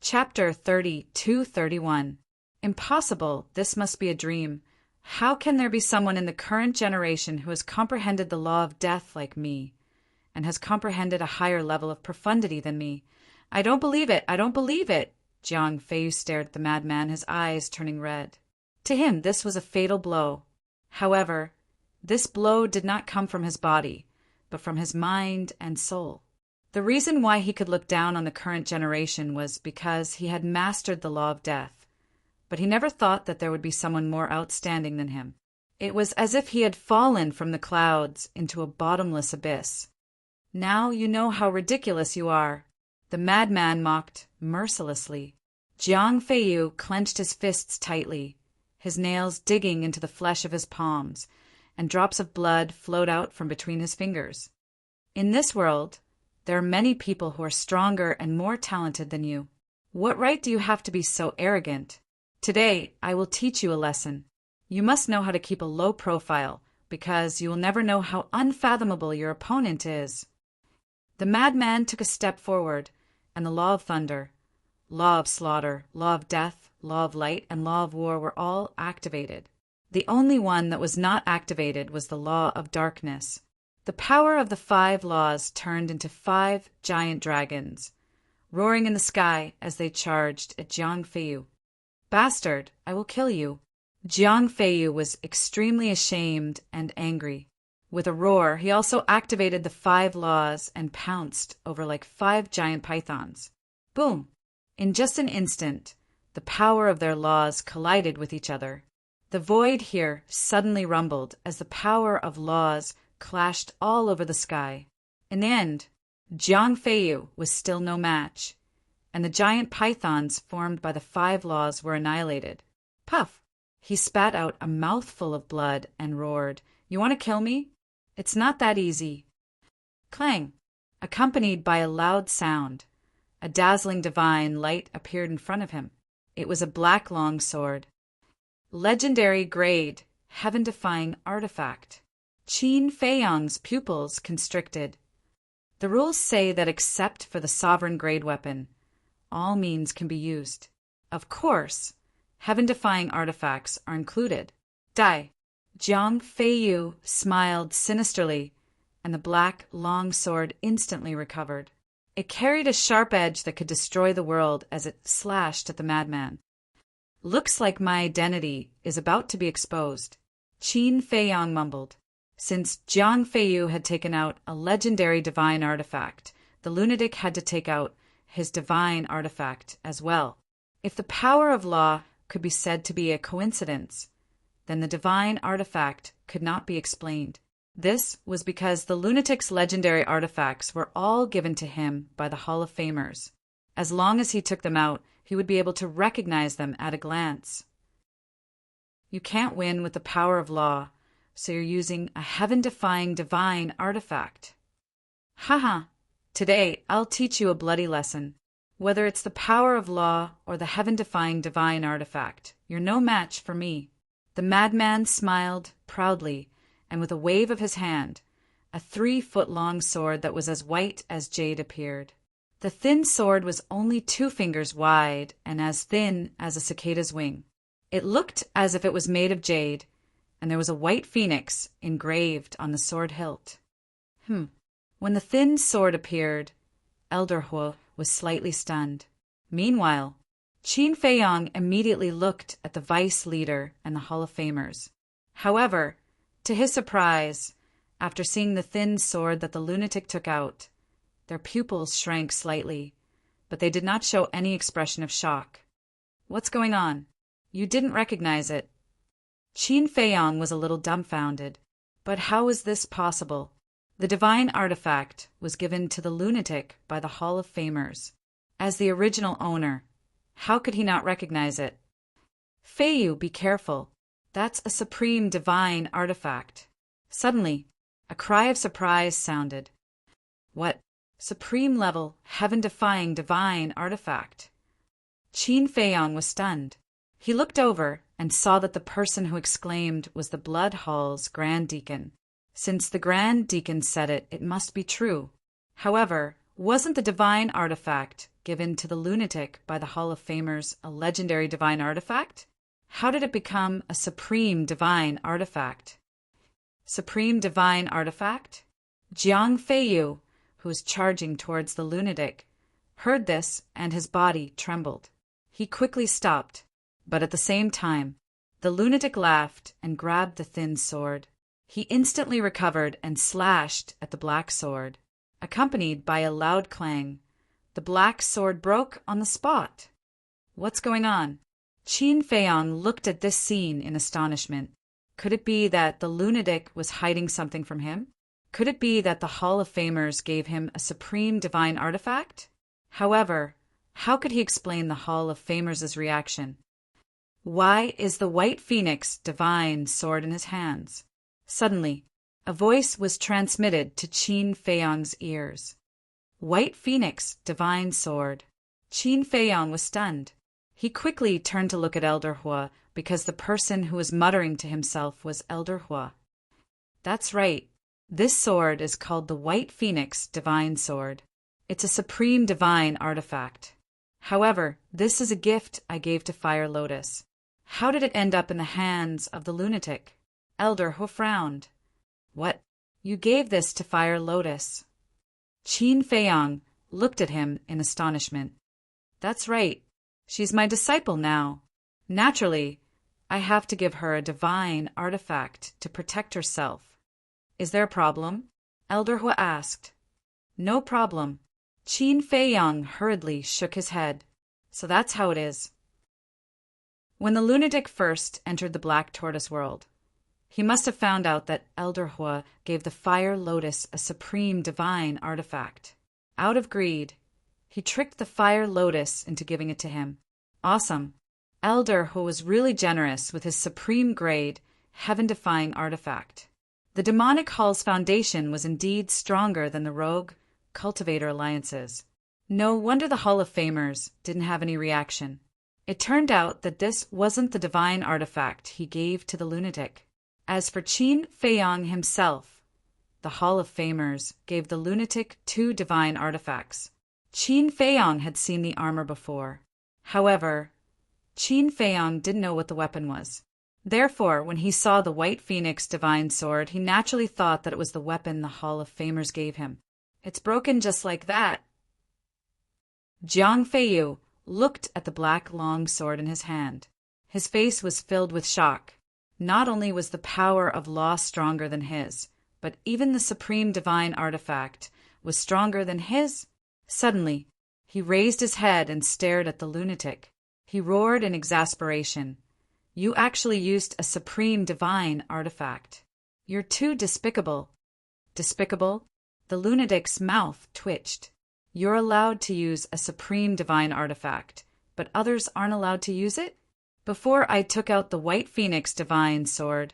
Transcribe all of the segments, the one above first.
Chapter 32-31. Impossible, this must be a dream. How can there be someone in the current generation who has comprehended the law of death like me, and has comprehended a higher level of profundity than me? I don't believe it, I don't believe it! Jiang Feiyu stared at the madman, his eyes turning red. To him this was a fatal blow. However, this blow did not come from his body, but from his mind and soul. The reason why he could look down on the current generation was because he had mastered the law of death, but he never thought that there would be someone more outstanding than him. It was as if he had fallen from the clouds into a bottomless abyss. Now you know how ridiculous you are, the madman mocked mercilessly. Jiang Feiyu clenched his fists tightly, his nails digging into the flesh of his palms, and drops of blood flowed out from between his fingers. In this world, there are many people who are stronger and more talented than you. What right do you have to be so arrogant? Today, I will teach you a lesson. You must know how to keep a low profile, because you will never know how unfathomable your opponent is. The madman took a step forward, and the law of thunder, law of slaughter, law of death, law of light, and law of war were all activated. The only one that was not activated was the law of darkness. The power of the 5 laws turned into 5 giant dragons, roaring in the sky as they charged at Jiang Feiyu. Bastard, I will kill you. Jiang Feiyu was extremely ashamed and angry. With a roar, he also activated the 5 laws and pounced over like 5 giant pythons. Boom! In just an instant, the power of their laws collided with each other. The void here suddenly rumbled as the power of laws clashed all over the sky. In the end, Jiang Feiyu was still no match, and the giant pythons formed by the 5 laws were annihilated. Puff! He spat out a mouthful of blood and roared, "You want to kill me? It's not that easy." Clang! Accompanied by a loud sound, a dazzling divine light appeared in front of him. It was a black long sword. Legendary grade, heaven-defying artifact. Qin Feiyang's pupils constricted. The rules say that except for the sovereign grade weapon, all means can be used. Of course, heaven-defying artifacts are included. Die! Jiang Feiyu smiled sinisterly, and the black long sword instantly recovered. It carried a sharp edge that could destroy the world as it slashed at the madman. Looks like my identity is about to be exposed, Qin Feiyang mumbled. Since Jiang Feiyu had taken out a legendary divine artifact, the lunatic had to take out his divine artifact as well. If the power of law could be said to be a coincidence, then the divine artifact could not be explained. This was because the lunatic's legendary artifacts were all given to him by the Hall of Famers. As long as he took them out, he would be able to recognize them at a glance. You can't win with the power of law, so you're using a heaven-defying divine artifact. Haha, today I'll teach you a bloody lesson. Whether it's the power of law or the heaven-defying divine artifact, you're no match for me. The madman smiled proudly, and with a wave of his hand, a 3-foot-long sword that was as white as jade appeared. The thin sword was only 2 fingers wide and as thin as a cicada's wing. It looked as if it was made of jade, and there was a white phoenix engraved on the sword hilt. When the thin sword appeared, Elder Huo was slightly stunned. Meanwhile, Qin Feiyang immediately looked at the vice leader and the Hall of Famers. However, to his surprise, after seeing the thin sword that the lunatic took out, their pupils shrank slightly, but they did not show any expression of shock. What's going on? You didn't recognize it. Qin Feiyang was a little dumbfounded. But how is this possible? The divine artifact was given to the lunatic by the Hall of Famers. As the original owner, how could he not recognize it? Feiyu, be careful. That's a supreme divine artifact. Suddenly, a cry of surprise sounded. What? Supreme level, heaven-defying divine artifact? Qin Feiyang was stunned. He looked over and saw that the person who exclaimed was the Blood Hall's Grand Deacon. Since the Grand Deacon said it, it must be true. However, wasn't the divine artifact given to the lunatic by the Hall of Famers a legendary divine artifact? How did it become a supreme divine artifact? Supreme divine artifact? Jiang Feiyu, who was charging towards the lunatic, heard this and his body trembled. He quickly stopped, but at the same time, the lunatic laughed and grabbed the thin sword. He instantly recovered and slashed at the black sword. Accompanied by a loud clang, the black sword broke on the spot. What's going on? Qin Feiyang looked at this scene in astonishment. Could it be that the lunatic was hiding something from him? Could it be that the Hall of Famers gave him a supreme divine artifact? However, how could he explain the Hall of Famers' reaction? Why is the White Phoenix divine sword in his hands? Suddenly, a voice was transmitted to Qin Feiyang's ears. White Phoenix, divine sword. Qin Feiyang was stunned. He quickly turned to look at Elder Hua because the person who was muttering to himself was Elder Hua. That's right. This sword is called the White Phoenix Divine Sword. It's a supreme divine artifact. However, this is a gift I gave to Fire Lotus. How did it end up in the hands of the lunatic? Elder Hua frowned. What? You gave this to Fire Lotus? Qin Feiyang looked at him in astonishment. That's right. She's my disciple now. Naturally, I have to give her a divine artifact to protect herself. Is there a problem? Elder Hua asked. No problem. Qin Feiyang hurriedly shook his head. So that's how it is. When the lunatic first entered the Black Tortoise world, he must have found out that Elder Hua gave the Fire Lotus a supreme divine artifact. Out of greed, he tricked the Fire Lotus into giving it to him. Awesome. Elder Hua was really generous with his supreme grade, heaven-defying artifact. The Demonic Hall's foundation was indeed stronger than the Rogue Cultivator alliances. No wonder the Hall of Famers didn't have any reaction. It turned out that this wasn't the divine artifact he gave to the lunatic. As for Qin Feiyang himself, the Hall of Famers gave the lunatic 2 divine artifacts. Qin Feiyang had seen the armor before. However, Qin Feiyang didn't know what the weapon was. Therefore, when he saw the White Phoenix divine sword, he naturally thought that it was the weapon the Hall of Famers gave him. It's broken just like that. Jiang Feiyu looked at the black long sword in his hand. His face was filled with shock. Not only was the power of law stronger than his, but even the supreme divine artifact was stronger than his. Suddenly, he raised his head and stared at the lunatic. He roared in exasperation. You actually used a supreme divine artifact. You're too despicable. Despicable? The lunatic's mouth twitched. You're allowed to use a supreme divine artifact, but others aren't allowed to use it? Before I took out the White Phoenix divine sword,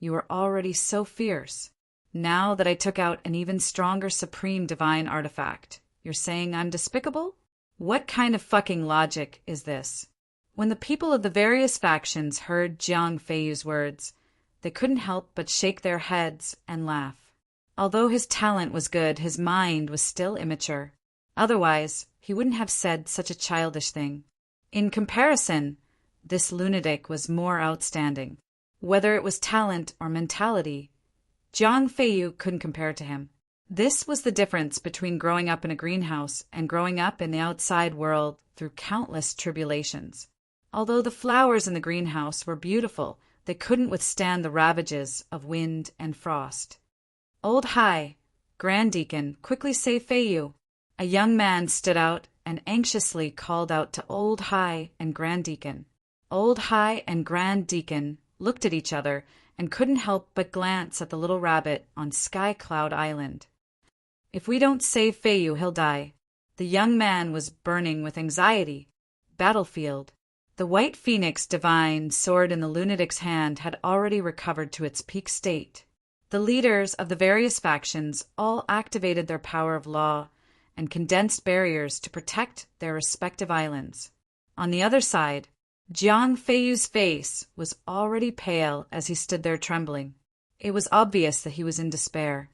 you were already so fierce. Now that I took out an even stronger supreme divine artifact, you're saying I'm despicable? What kind of fucking logic is this? When the people of the various factions heard Jiang Feiyu's words, they couldn't help but shake their heads and laugh. Although his talent was good, his mind was still immature. Otherwise, he wouldn't have said such a childish thing. In comparison, this lunatic was more outstanding. Whether it was talent or mentality, Jiang Feiyu couldn't compare to him. This was the difference between growing up in a greenhouse and growing up in the outside world through countless tribulations. Although the flowers in the greenhouse were beautiful, they couldn't withstand the ravages of wind and frost. Old Hai, Grand Deacon, quickly save Feiyu. A young man stood out and anxiously called out to Old Hai and Grand Deacon. Old Hai and Grand Deacon looked at each other and couldn't help but glance at the little rabbit on Sky Cloud Island. If we don't save Feiyu, he'll die. The young man was burning with anxiety. Battlefield. The White Phoenix divine sword in the lunatic's hand had already recovered to its peak state. The leaders of the various factions all activated their power of law and condensed barriers to protect their respective islands. On the other side, Jiang Feiyu's face was already pale as he stood there trembling. It was obvious that he was in despair.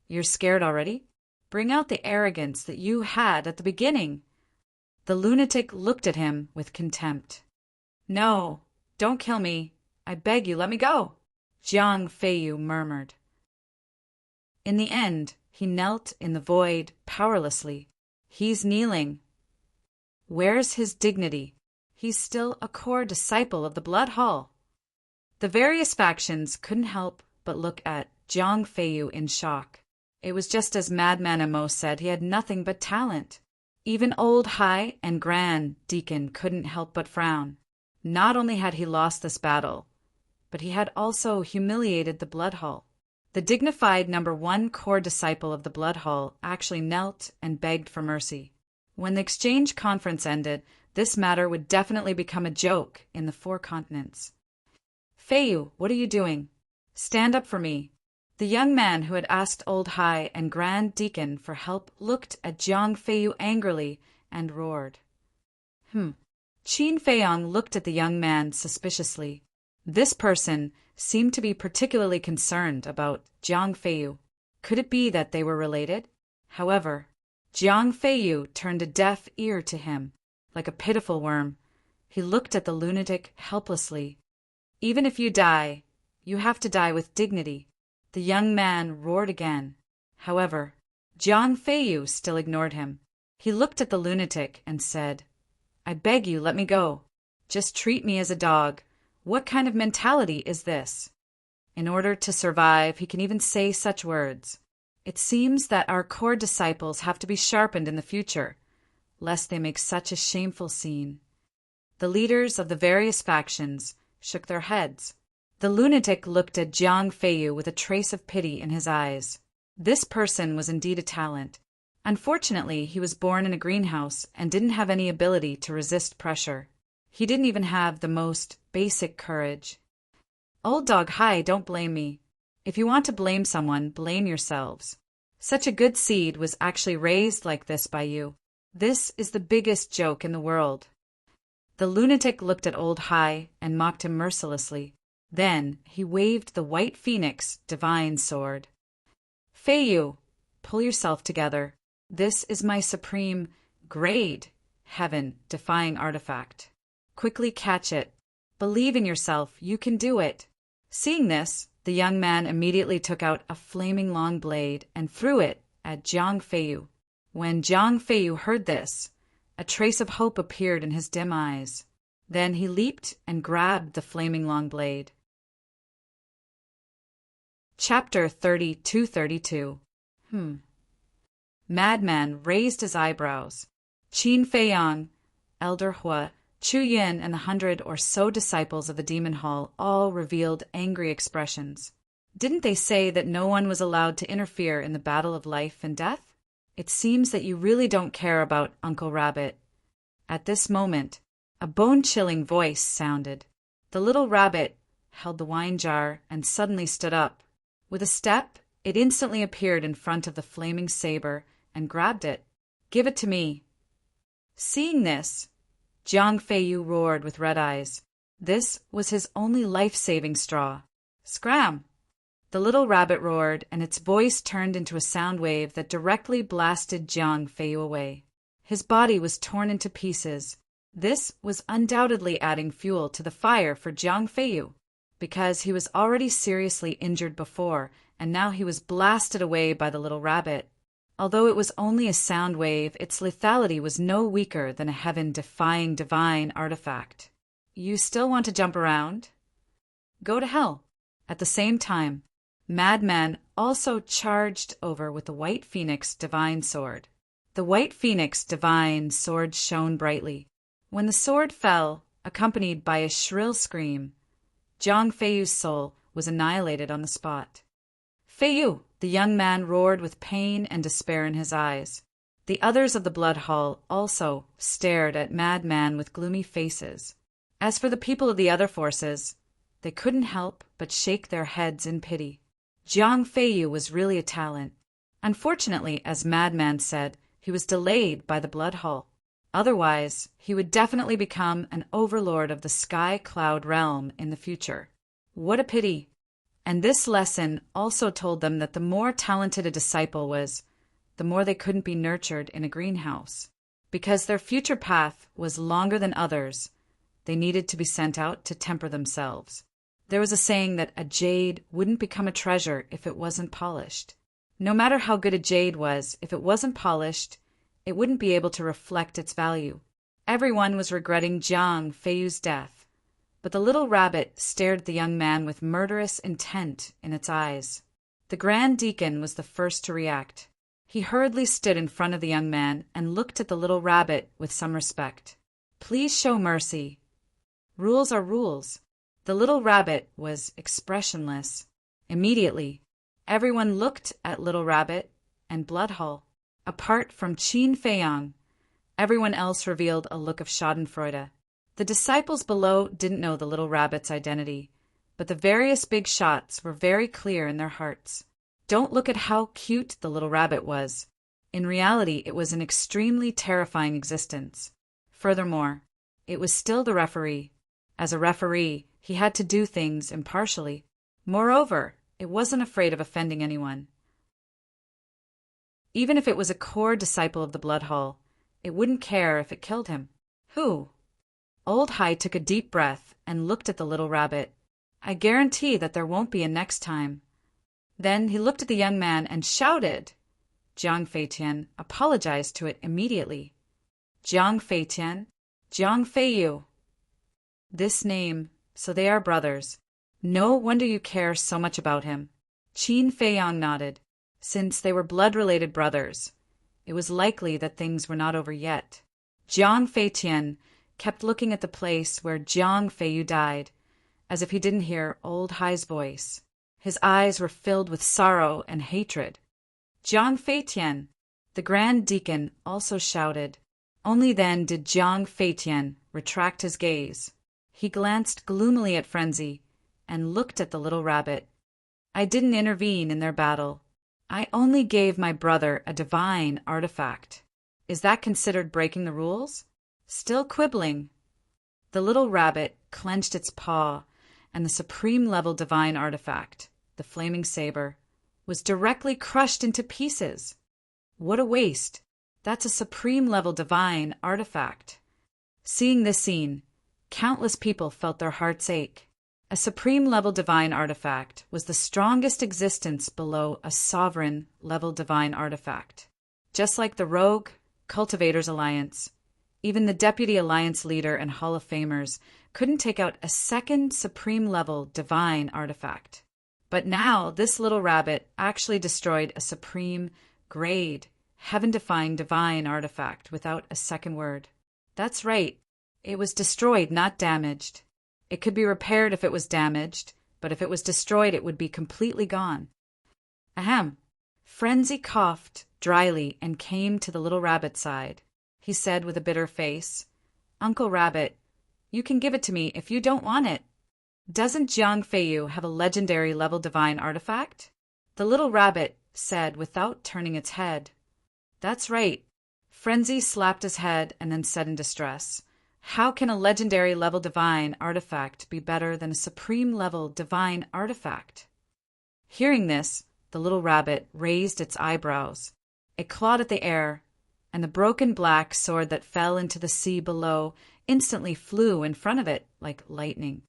You're scared already? Bring out the arrogance that you had at the beginning. The lunatic looked at him with contempt. "No, don't kill me. I beg you, let me go," Jiang Feiyu murmured. In the end, he knelt in the void powerlessly. He's kneeling. Where's his dignity? He's still a core disciple of the Blood Hall. The various factions couldn't help but look at Jiang Feiyu in shock. It was just as Madman Amo said, he had nothing but talent. Even Old High and Grand Deacon couldn't help but frown. Not only had he lost this battle, but he had also humiliated the Blood Hall. The dignified #1 core disciple of the Blood Hall actually knelt and begged for mercy. When the exchange conference ended, this matter would definitely become a joke in the 4 continents. "Feiyu, what are you doing? Stand up for me." The young man who had asked Old High and Grand Deacon for help looked at Jiang Feiyu angrily and roared. Qin Feiyong looked at the young man suspiciously. This person seemed to be particularly concerned about Jiang Feiyu. Could it be that they were related? However, Jiang Feiyu turned a deaf ear to him. Like a pitiful worm, he looked at the lunatic helplessly. "Even if you die, you have to die with dignity," the young man roared again. However, Jiang Feiyu still ignored him. He looked at the lunatic and said, "I beg you, let me go. Just treat me as a dog. What kind of mentality is this?" In order to survive, he can even say such words. It seems that our core disciples have to be sharpened in the future, lest they make such a shameful scene. The leaders of the various factions shook their heads. The lunatic looked at Jiang Feiyu with a trace of pity in his eyes. This person was indeed a talent. Unfortunately, he was born in a greenhouse and didn't have any ability to resist pressure. He didn't even have the most basic courage. "Old Dog Hai, don't blame me. If you want to blame someone, blame yourselves. Such a good seed was actually raised like this by you. This is the biggest joke in the world." The lunatic looked at Old High and mocked him mercilessly. Then he waved the white phoenix divine sword. "Feiyu, pull yourself together. This is my supreme grade heaven-defying artifact. Quickly catch it. Believe in yourself, you can do it." Seeing this, the young man immediately took out a flaming long blade and threw it at Jiang Feiyu. When Jiang Feiyu heard this, a trace of hope appeared in his dim eyes. Then he leaped and grabbed the flaming long blade. Chapter 32. Madman raised his eyebrows. Qin Feiyong, Elder Hua, Chu Yin, and the 100 or so disciples of the Demon Hall all revealed angry expressions. Didn't they say that no one was allowed to interfere in the battle of life and death? It seems that you really don't care about Uncle Rabbit. At this moment, a bone-chilling voice sounded. The little rabbit held the wine jar and suddenly stood up. With a step, it instantly appeared in front of the flaming saber and grabbed it. "Give it to me." Seeing this, Jiang Feiyu roared with red eyes. This was his only life-saving straw. "Scram!" The little rabbit roared, and its voice turned into a sound wave that directly blasted Jiang Feiyu away. His body was torn into pieces. This was undoubtedly adding fuel to the fire for Jiang Feiyu, because he was already seriously injured before, and now he was blasted away by the little rabbit. Although it was only a sound wave, its lethality was no weaker than a heaven-defying divine artifact. "You still want to jump around? Go to hell." At the same time, Madman also charged over with the White Phoenix divine sword. The White Phoenix divine sword shone brightly. When the sword fell, accompanied by a shrill scream, Jiang Feiyu's soul was annihilated on the spot. "Feiyu!" the young man roared with pain and despair in his eyes. The others of the Blood Hall also stared at Madman with gloomy faces. As for the people of the other forces, they couldn't help but shake their heads in pity. Jiang Feiyu was really a talent. Unfortunately, as Madman said, he was delayed by the Blood Hall. Otherwise, he would definitely become an overlord of the Sky Cloud realm in the future. What a pity! And this lesson also told them that the more talented a disciple was, the more they couldn't be nurtured in a greenhouse. Because their future path was longer than others, they needed to be sent out to temper themselves. There was a saying that a jade wouldn't become a treasure if it wasn't polished. No matter how good a jade was, if it wasn't polished, it wouldn't be able to reflect its value. Everyone was regretting Jiang Feiyu's death, but the little rabbit stared at the young man with murderous intent in its eyes. The Grand Deacon was the first to react. He hurriedly stood in front of the young man and looked at the little rabbit with some respect. "Please show mercy. Rules are rules." The little rabbit was expressionless. Immediately, everyone looked at Little Rabbit and Bloodhull. Apart from Qin Feiyang, everyone else revealed a look of schadenfreude. The disciples below didn't know the little rabbit's identity, but the various big shots were very clear in their hearts. Don't look at how cute the little rabbit was. In reality, it was an extremely terrifying existence. Furthermore, it was still the referee. As a referee, he had to do things impartially. Moreover, it wasn't afraid of offending anyone. Even if it was a core disciple of the Bloodhull, it wouldn't care if it killed him. Who? Old Hai took a deep breath and looked at the little rabbit. "I guarantee that there won't be a next time." Then he looked at the young man and shouted. Jiang Feitian apologized to it immediately. "Jiang Feitian, Jiang Feiyu." This name, so they are brothers. No wonder you care so much about him. Qin Feiyang nodded. Since they were blood-related brothers, it was likely that things were not over yet. Jiang Feitian kept looking at the place where Jiang Feiyu died, as if he didn't hear old Hai's voice. His eyes were filled with sorrow and hatred. "Jiang Feitian!" The Grand Deacon also shouted. Only then did Jiang Feitian retract his gaze. He glanced gloomily at Frenzy and looked at the little rabbit. "I didn't intervene in their battle. I only gave my brother a divine artifact. Is that considered breaking the rules?" Still quibbling, the little rabbit clenched its paw, and the supreme-level divine artifact, the flaming saber, was directly crushed into pieces. What a waste! That's a supreme-level divine artifact. Seeing this scene, countless people felt their hearts ache. A supreme-level divine artifact was the strongest existence below a sovereign-level divine artifact. Just like the Rogue Cultivators Alliance, even the Deputy Alliance leader and Hall of Famers couldn't take out a second supreme-level divine artifact. But now this little rabbit actually destroyed a supreme-grade, heaven-defying divine artifact without a second word. That's right, it was destroyed, not damaged. It could be repaired if it was damaged, but if it was destroyed it would be completely gone. Ahem. Frenzy coughed dryly and came to the little rabbit's side. He said with a bitter face, "Uncle Rabbit, you can give it to me if you don't want it. Doesn't Jiang Feiyu have a legendary level divine artifact?" The little rabbit said without turning its head. "That's right." Frenzy slapped his head and then said in distress, "How can a legendary level divine artifact be better than a supreme level divine artifact?" Hearing this, the little rabbit raised its eyebrows. It clawed at the air, and the broken black sword that fell into the sea below instantly flew in front of it like lightning.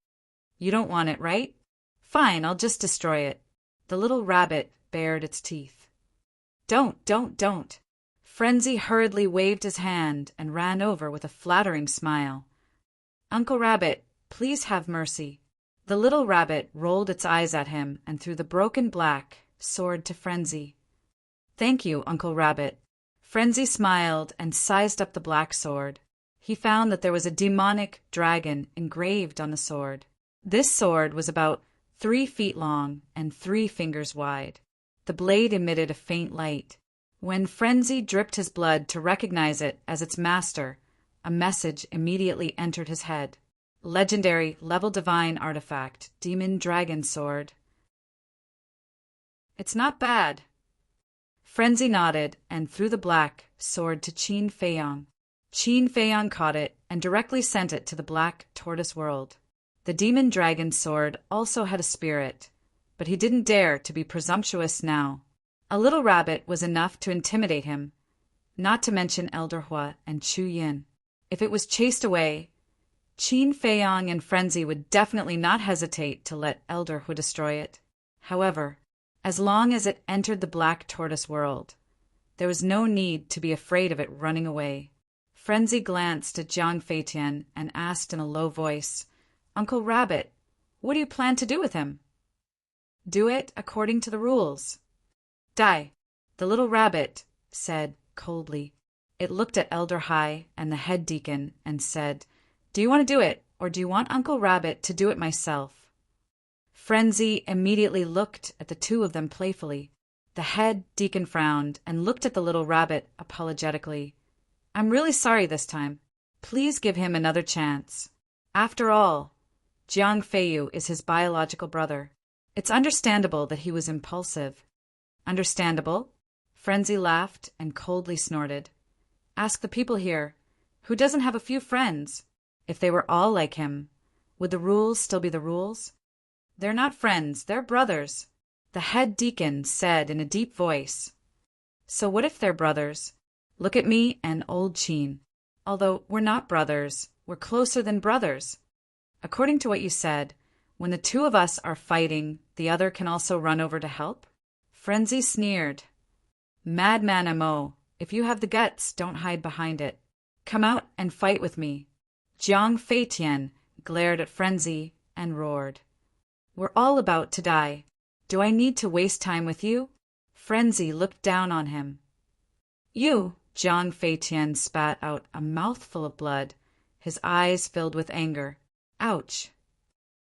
"You don't want it, right? Fine, I'll just destroy it." The little rabbit bared its teeth. Don't. Frenzy hurriedly waved his hand and ran over with a flattering smile. "Uncle Rabbit, please have mercy." The little rabbit rolled its eyes at him and threw the broken black sword to Frenzy. "Thank you, Uncle Rabbit." Frenzy smiled and sized up the black sword. He found that there was a demonic dragon engraved on the sword. This sword was about 3 feet long and 3 fingers wide. The blade emitted a faint light. When Frenzy dripped his blood to recognize it as its master, a message immediately entered his head. Legendary level divine artifact, demon dragon sword. "It's not bad." Frenzy nodded and threw the black sword to Qin Feiyang. Qin Feiyang caught it and directly sent it to the black tortoise world. The demon dragon sword also had a spirit, but he didn't dare to be presumptuous now. A little rabbit was enough to intimidate him, not to mention Elder Hua and Chu Yin. If it was chased away, Qin Feiyang in frenzy would definitely not hesitate to let Elder Hua destroy it. However, as long as it entered the Black Tortoise world, there was no need to be afraid of it running away. Frenzy glanced at Jiang Feitian and asked in a low voice, "Uncle Rabbit, what do you plan to do with him?" "Do it according to the rules." "Die," the little rabbit said coldly. It looked at Elder Hai and the head deacon and said, "Do you want to do it, or do you want Uncle Rabbit to do it myself?" Frenzy immediately looked at the two of them playfully. The head deacon frowned and looked at the little rabbit apologetically. "I'm really sorry this time. Please give him another chance. After all, Jiang Feiyu is his biological brother. It's understandable that he was impulsive." "Understandable?" Frenzy laughed and coldly snorted. "Ask the people here, who doesn't have a few friends? If they were all like him, would the rules still be the rules?" "They're not friends, they're brothers," the head deacon said in a deep voice. "So what if they're brothers? Look at me and old Qin. Although we're not brothers, we're closer than brothers. According to what you said, when the two of us are fighting, the other can also run over to help?" Frenzy sneered. "Madman Mo, if you have the guts, don't hide behind it. Come out and fight with me." Jiang Feitian glared at Frenzy and roared. "We're all about to die. Do I need to waste time with you?" Frenzy looked down on him. "You," Jiang Feitian spat out a mouthful of blood. His eyes filled with anger. "Ouch.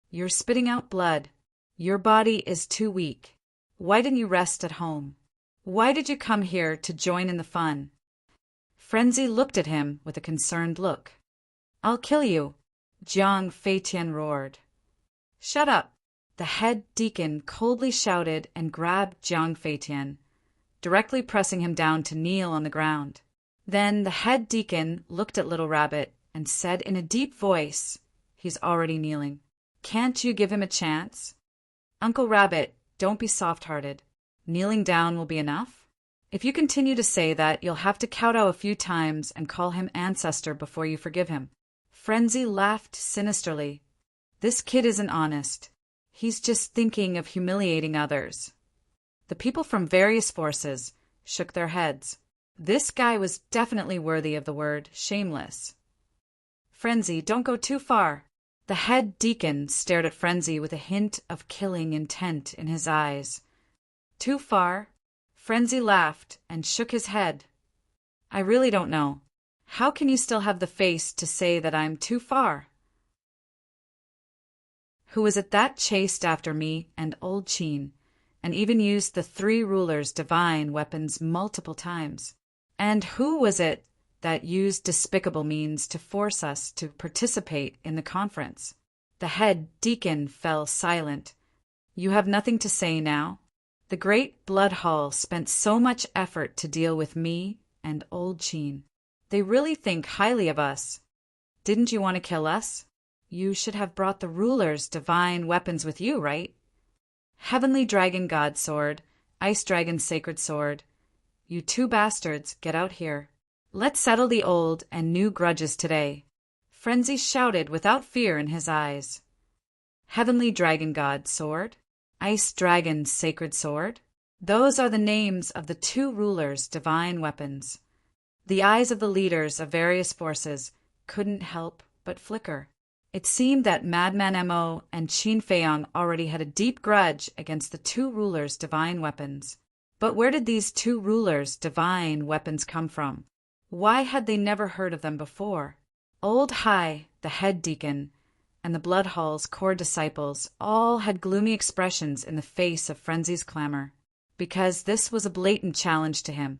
You're spitting out blood. Your body is too weak. Why didn't you rest at home? Why did you come here to join in the fun?" Frenzy looked at him with a concerned look. "I'll kill you," Jiang Feitian roared. "Shut up," the head deacon coldly shouted and grabbed Jiang Feitian, directly pressing him down to kneel on the ground. Then the head deacon looked at Little Rabbit and said in a deep voice, "He's already kneeling. Can't you give him a chance? Uncle Rabbit, don't be soft-hearted. Kneeling down will be enough? If you continue to say that, you'll have to kowtow a few times and call him ancestor before you forgive him." Frenzy laughed sinisterly. "This kid isn't honest. He's just thinking of humiliating others." The people from various forces shook their heads. This guy was definitely worthy of the word shameless. "Frenzy, don't go too far." The head deacon stared at Frenzy with a hint of killing intent in his eyes. "Too far?" Frenzy laughed and shook his head. "I really don't know. How can you still have the face to say that I'm too far? Who was it that chased after me and old Qin, and even used the three rulers' divine weapons multiple times? And who was it that used despicable means to force us to participate in the conference?" The head deacon fell silent. "You have nothing to say now? The great Blood Hall spent so much effort to deal with me and old Qin. They really think highly of us. Didn't you want to kill us? You should have brought the rulers' divine weapons with you, right? Heavenly Dragon God Sword, Ice Dragon Sacred Sword. You two bastards, get out here. Let's settle the old and new grudges today." Frenzy shouted without fear in his eyes. Heavenly Dragon God Sword, Ice Dragon Sacred Sword. Those are the names of the two rulers' divine weapons. The eyes of the leaders of various forces couldn't help but flicker. It seemed that Madman Mo and Qin Feiyang already had a deep grudge against the two rulers' divine weapons. But where did these two rulers' divine weapons come from? Why had they never heard of them before? Old Hai, the head deacon, and the Blood Hall's core disciples all had gloomy expressions in the face of Frenzy's clamor, because this was a blatant challenge to him.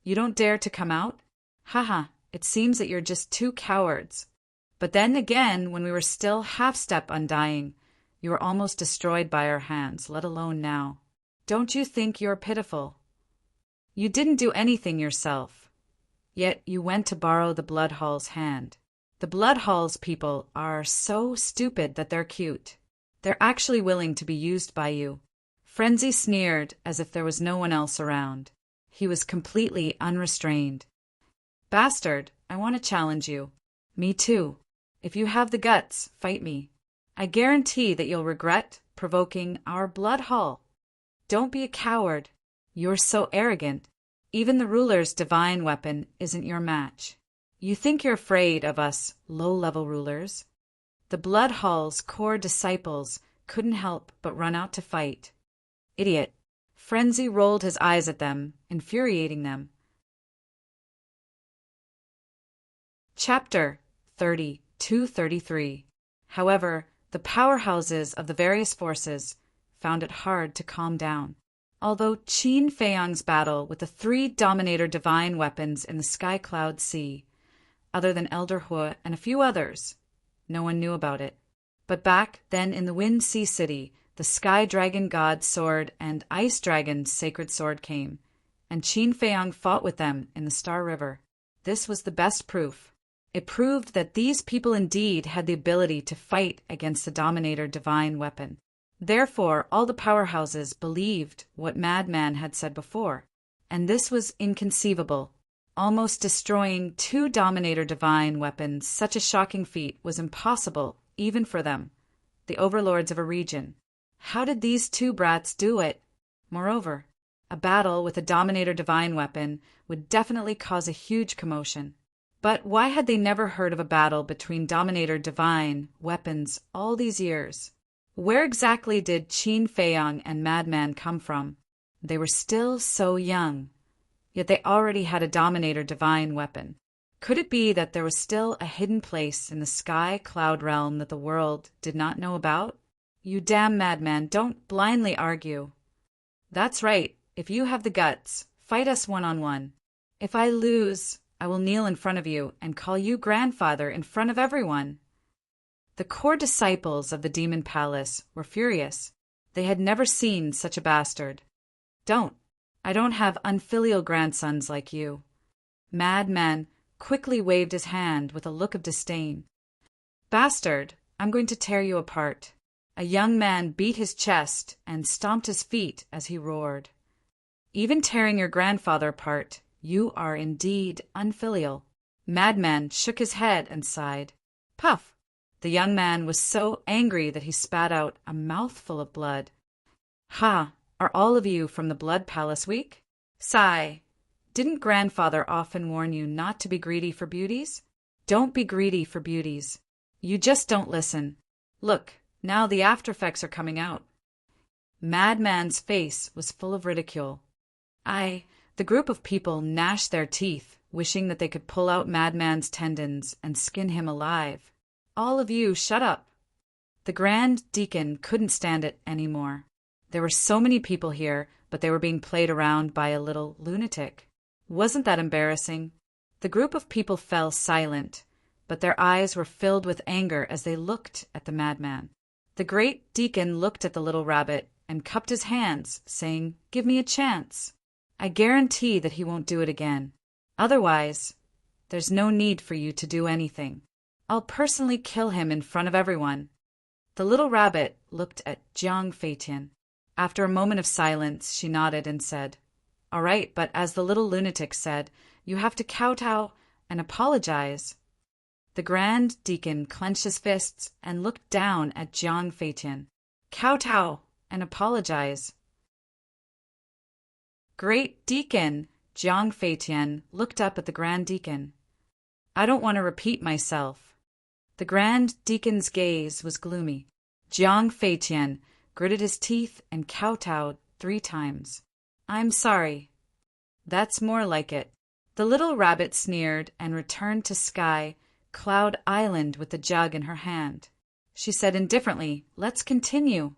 "You don't dare to come out? Haha, it seems that you're just two cowards. But then again, when we were still half-step undying, you were almost destroyed by our hands, let alone now. Don't you think you're pitiful? You didn't do anything yourself, yet you went to borrow the Blood Hall's hand. The Blood Hall's people are so stupid that they're cute. They're actually willing to be used by you." Frenzy sneered as if there was no one else around. He was completely unrestrained. Bastard, I want to challenge you. Me too. If you have the guts, fight me. I guarantee that you'll regret provoking our blood hall. Don't be a coward. You're so arrogant. Even the ruler's divine weapon isn't your match. You think you're afraid of us low-level rulers? The blood hall's core disciples couldn't help but run out to fight. Idiot. Frenzy rolled his eyes at them, infuriating them. Chapter 32-33. However, the powerhouses of the various forces found it hard to calm down. Although Qin Feiyang's battle with the 3 Dominator divine weapons in the Sky Cloud Sea, other than Elder Hu and a few others, no one knew about it. But back then in the Wind Sea City, the Sky Dragon God's sword and Ice Dragon's sacred sword came, and Qin Feiyang fought with them in the Star River. This was the best proof. It proved that these people indeed had the ability to fight against the Dominator divine weapon. Therefore, all the powerhouses believed what Madman had said before, and this was inconceivable. Almost destroying 2 Dominator divine weapons, such a shocking feat was impossible, even for them, the overlords of a region. How did these 2 brats do it? Moreover, a battle with a Dominator divine weapon would definitely cause a huge commotion. But why had they never heard of a battle between Dominator divine weapons all these years? Where exactly did Qin Feiyang and Madman come from? They were still so young, yet they already had a Dominator divine weapon. Could it be that there was still a hidden place in the Sky Cloud realm that the world did not know about? You damn madman, don't blindly argue. That's right, if you have the guts, fight us one-on-one. If I lose, I will kneel in front of you and call you grandfather in front of everyone. The core disciples of the Demon Palace were furious. They had never seen such a bastard. I don't have unfilial grandsons like you. Madman quickly waved his hand with a look of disdain. Bastard, I'm going to tear you apart. A young man beat his chest and stomped his feet as he roared. Even tearing your grandfather apart, you are indeed unfilial. Madman shook his head and sighed. Puff! The young man was so angry that he spat out a mouthful of blood. Ha! Are all of you from the Blood Palace weak? Sigh! Didn't grandfather often warn you not to be greedy for beauties? Don't be greedy for beauties. You just don't listen. Look, now the after effects are coming out. Madman's face was full of ridicule. The group of people gnashed their teeth, wishing that they could pull out Madman's tendons and skin him alive. All of you, shut up. The Grand Deacon couldn't stand it anymore. There were so many people here, but they were being played around by a little lunatic. Wasn't that embarrassing? The group of people fell silent, but their eyes were filled with anger as they looked at the madman. The Great Deacon looked at the little rabbit and cupped his hands, saying, "Give me a chance. I guarantee that he won't do it again. Otherwise, there's no need for you to do anything. I'll personally kill him in front of everyone." The little rabbit looked at Jiang Feitian. After a moment of silence, she nodded and said, "All right, but as the little lunatic said, you have to kowtow and apologize." The Grand Deacon clenched his fists and looked down at Jiang Feitian. Kowtow and apologize. Great Deacon, Jiang Feitian looked up at the Grand Deacon. I don't want to repeat myself. The Grand Deacon's gaze was gloomy. Jiang Feitian gritted his teeth and kowtowed 3 times. I'm sorry. That's more like it. The little rabbit sneered and returned to Sky Cloud Island with the jug in her hand. She said indifferently, "Let's continue."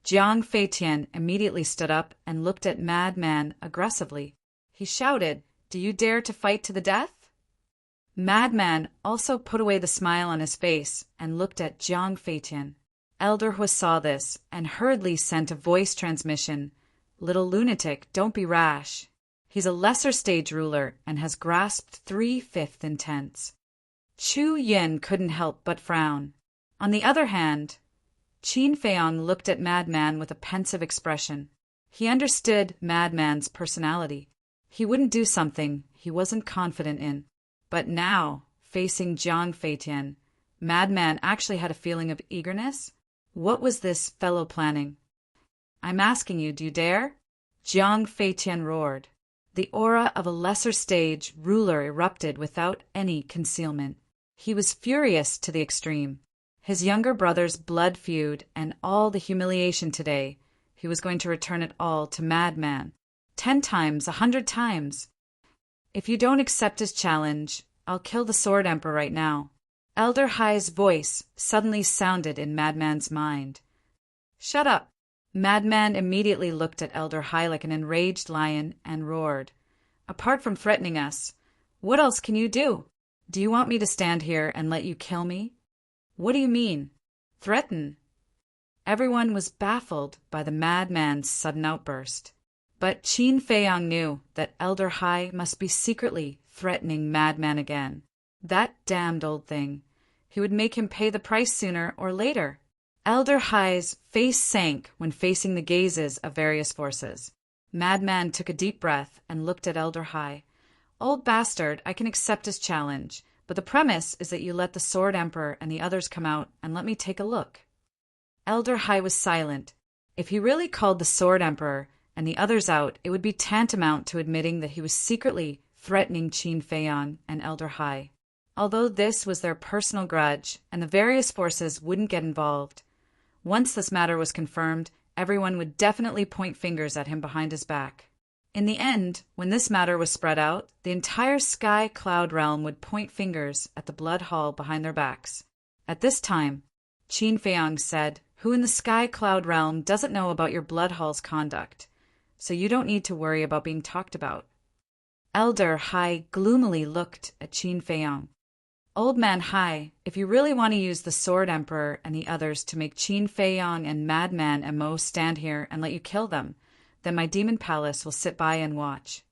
Jiang Feitian immediately stood up and looked at Madman aggressively. He shouted, "Do you dare to fight to the death?" Madman also put away the smile on his face and looked at Jiang Feitian. Elder Hu saw this and hurriedly sent a voice transmission. "Little lunatic, don't be rash. He's a lesser stage ruler and has grasped 3/5 intents." Chu Yin couldn't help but frown. On the other hand, Qin Feiyang looked at Madman with a pensive expression. He understood Madman's personality. He wouldn't do something he wasn't confident in. But now, facing Jiang Feitian, Madman actually had a feeling of eagerness. What was this fellow planning? I'm asking you, do you dare? Jiang Feitian roared. The aura of a lesser stage ruler erupted without any concealment. He was furious to the extreme. His younger brother's blood feud and all the humiliation today, he was going to return it all to Madman. 10 times, 100 times. If you don't accept his challenge, I'll kill the Sword Emperor right now. Elder Hai's voice suddenly sounded in Madman's mind. Shut up. Madman immediately looked at Elder Hai like an enraged lion and roared. Apart from threatening us, what else can you do? Do you want me to stand here and let you kill me? What do you mean? Threaten? Everyone was baffled by the madman's sudden outburst. But Qin Feiyang knew that Elder Hai must be secretly threatening Madman again. That damned old thing. He would make him pay the price sooner or later. Elder Hai's face sank when facing the gazes of various forces. Madman took a deep breath and looked at Elder Hai. Old bastard, I can accept his challenge, but the premise is that you let the Sword Emperor and the others come out and let me take a look. Elder Hai was silent. If he really called the Sword Emperor and the others out, it would be tantamount to admitting that he was secretly threatening Qin Feiyang and Elder Hai. Although this was their personal grudge and the various forces wouldn't get involved, once this matter was confirmed, everyone would definitely point fingers at him behind his back. In the end, when this matter was spread out, the entire Sky Cloud realm would point fingers at the Blood Hall behind their backs. At this time, Qin Feiyang said, "Who in the Sky Cloud realm doesn't know about your Blood Hall's conduct? So you don't need to worry about being talked about." Elder Hai gloomily looked at Qin Feiyang. Old Man Hai, if you really want to use the Sword Emperor and the others to make Qin Feiyang and Madman and Mo stand here and let you kill them, then my Demon Palace will sit by and watch.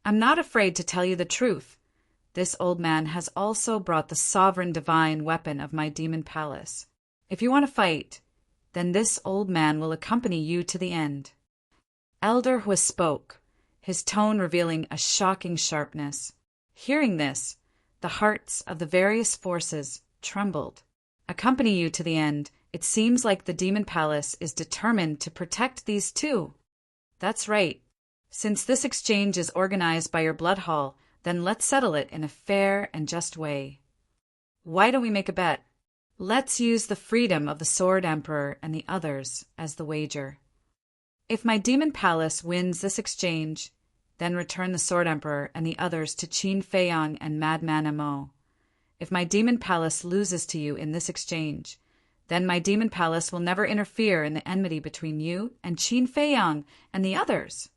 I'm not afraid to tell you the truth. This old man has also brought the sovereign divine weapon of my Demon Palace. If you want to fight, then this old man will accompany you to the end. Elder Hua spoke, his tone revealing a shocking sharpness. Hearing this, the hearts of the various forces trembled. Accompany you to the end. It seems like the Demon Palace is determined to protect these two. That's right. Since this exchange is organized by your Blood Hall, then let's settle it in a fair and just way. Why don't we make a bet? Let's use the freedom of the Sword Emperor and the others as the wager. If my Demon Palace wins this exchange, then return the Sword Emperor and the others to Qin Feiyang and Madman Mo. If my Demon Palace loses to you in this exchange, then my Demon Palace will never interfere in the enmity between you and Qin Feiyang and the others.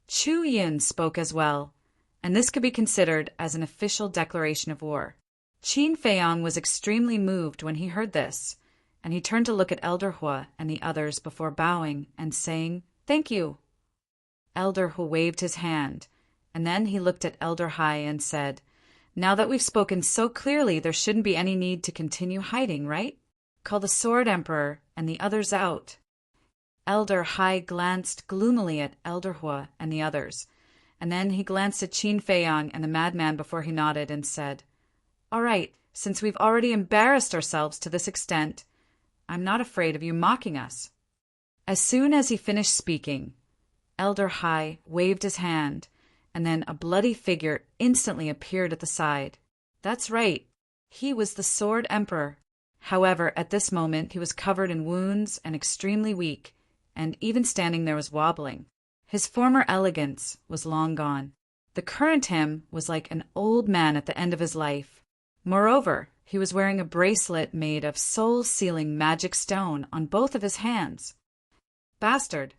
Chu Yin spoke as well, and this could be considered as an official declaration of war. Qin Feiyang was extremely moved when he heard this, and he turned to look at Elder Hua and the others before bowing and saying, "Thank you." Elder Hua waved his hand, and then he looked at Elder Hai and said, "Now that we've spoken so clearly, there shouldn't be any need to continue hiding, right? Call the Sword Emperor and the others out." Elder Hai glanced gloomily at Elder Hua and the others, and then he glanced at Qin Feiyang and the madman before he nodded and said, "All right, since we've already embarrassed ourselves to this extent, I'm not afraid of you mocking us." As soon as he finished speaking, Elder Hai waved his hand, and then a bloody figure instantly appeared at the side. That's right, he was the Sword Emperor. However, at this moment he was covered in wounds and extremely weak, and even standing there was wobbling. His former elegance was long gone. The current him was like an old man at the end of his life. Moreover, he was wearing a bracelet made of soul-sealing magic stone on both of his hands. Bastard.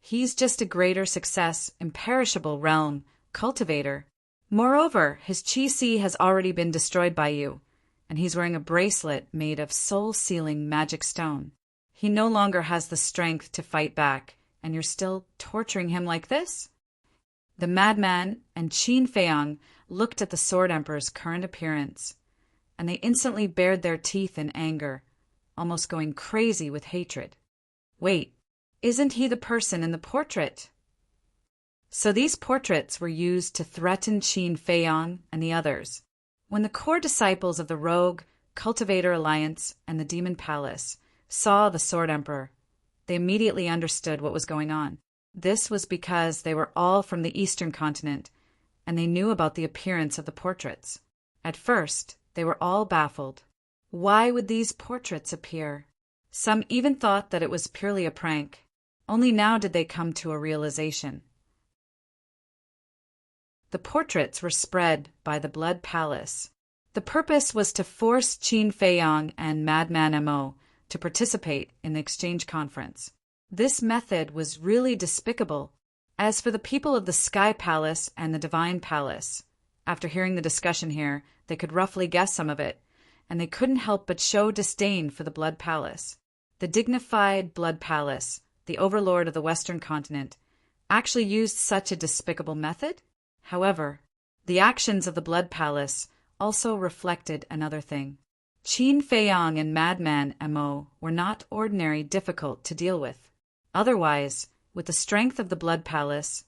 He's just a greater success, imperishable realm cultivator. Moreover, his chi-si has already been destroyed by you, and he's wearing a bracelet made of soul-sealing magic stone. He no longer has the strength to fight back, and you're still torturing him like this? The madman and Qin Feiyang looked at the Sword Emperor's current appearance, and they instantly bared their teeth in anger, almost going crazy with hatred. Wait, isn't he the person in the portrait? So these portraits were used to threaten Qin Feiyang and the others. When the core disciples of the Rogue, Cultivator Alliance, and the Demon Palace saw the Sword Emperor, they immediately understood what was going on. This was because they were all from the Eastern continent, and they knew about the appearance of the portraits. At first, they were all baffled. Why would these portraits appear? Some even thought that it was purely a prank. Only now did they come to a realization. The portraits were spread by the Blood Palace. The purpose was to force Qin Feiyang and Madman Mo to participate in the exchange conference. This method was really despicable. As for the people of the Sky Palace and the Divine Palace, after hearing the discussion here, they could roughly guess some of it, and they couldn't help but show disdain for the Blood Palace. The dignified Blood Palace, the overlord of the Western continent, actually used such a despicable method? However, the actions of the Blood Palace also reflected another thing. Qin Feiyang and Madman Mo were not ordinary difficult to deal with. Otherwise, with the strength of the Blood Palace,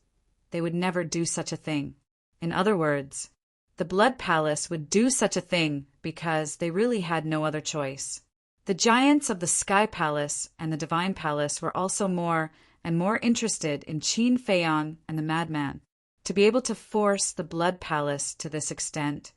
they would never do such a thing. In other words, the Blood Palace would do such a thing because they really had no other choice. The giants of the Sky Palace and the Divine Palace were also more and more interested in Qin Feiyang and the Madman. To be able to force the Blood Palace to this extent,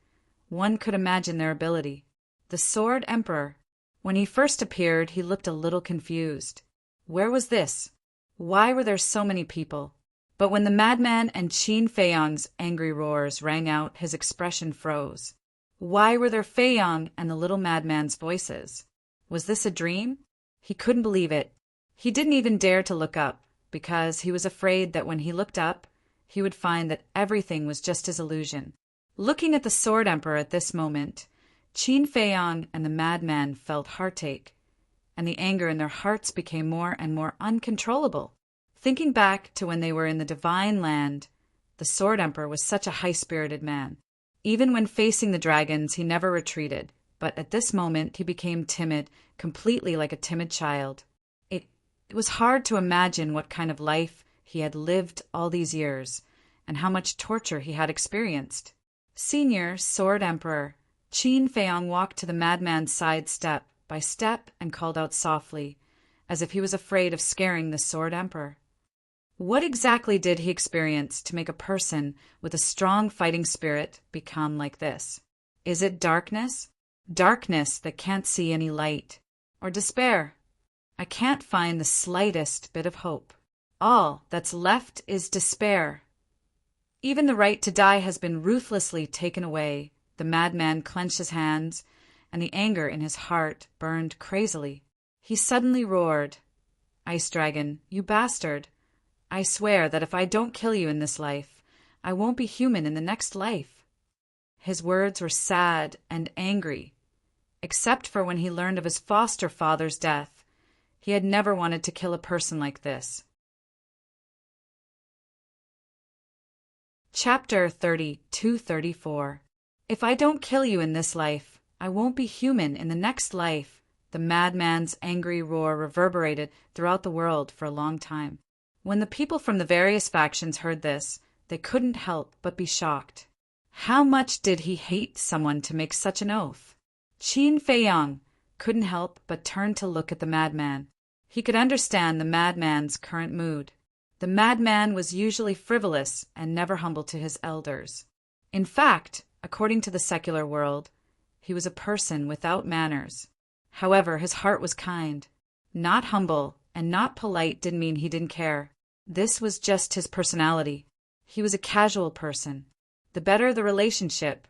one could imagine their ability. The Sword Emperor, when he first appeared, he looked a little confused. Where was this? Why were there so many people? But when the Madman and Qin Feiyang's angry roars rang out, his expression froze. Why were there Feiyang and the little Madman's voices? Was this a dream? He couldn't believe it. He didn't even dare to look up, because he was afraid that when he looked up, he would find that everything was just his illusion. Looking at the Sword Emperor at this moment, Qin Feiyang and the Madman felt heartache, and the anger in their hearts became more and more uncontrollable. Thinking back to when they were in the Divine Land, the Sword Emperor was such a high-spirited man. Even when facing the dragons, he never retreated, but at this moment he became timid, completely like a timid child. It was hard to imagine what kind of life he had lived all these years, and how much torture he had experienced. Senior Sword Emperor Qin Feiyang walked to the Madman's side step by step and called out softly, as if he was afraid of scaring the Sword Emperor. What exactly did he experience to make a person with a strong fighting spirit become like this? Is it darkness? Darkness that can't see any light. Or despair? I can't find the slightest bit of hope. All that's left is despair. Even the right to die has been ruthlessly taken away. The Madman clenched his hands, and the anger in his heart burned crazily. He suddenly roared, "Ice Dragon, you bastard! I swear that if I don't kill you in this life, I won't be human in the next life." His words were sad and angry. Except for when he learned of his foster father's death, he had never wanted to kill a person like this. Chapter 32-34. If I don't kill you in this life, I won't be human in the next life. The Madman's angry roar reverberated throughout the world for a long time. When the people from the various factions heard this, they couldn't help but be shocked. How much did he hate someone to make such an oath? Qin Feiyang couldn't help but turn to look at the Madman. He could understand the Madman's current mood. The Madman was usually frivolous and never humble to his elders. In fact, according to the secular world, he was a person without manners. However, his heart was kind. Not humble and not polite didn't mean he didn't care. This was just his personality. He was a casual person. The better the relationship,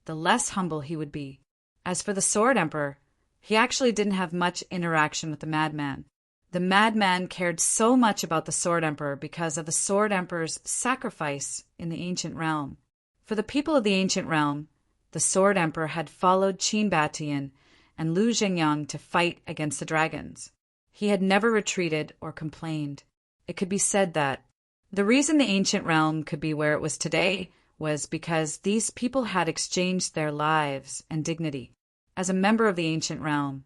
the less humble he would be. As for the Sword Emperor, he actually didn't have much interaction with the Madman. The Madman cared so much about the Sword Emperor because of the Sword Emperor's sacrifice in the ancient realm. For the people of the ancient realm, the Sword Emperor had followed Qin Batian and Lu Zhengyang to fight against the dragons. He had never retreated or complained. It could be said that the reason the ancient realm could be where it was today was because these people had exchanged their lives and dignity. As a member of the ancient realm,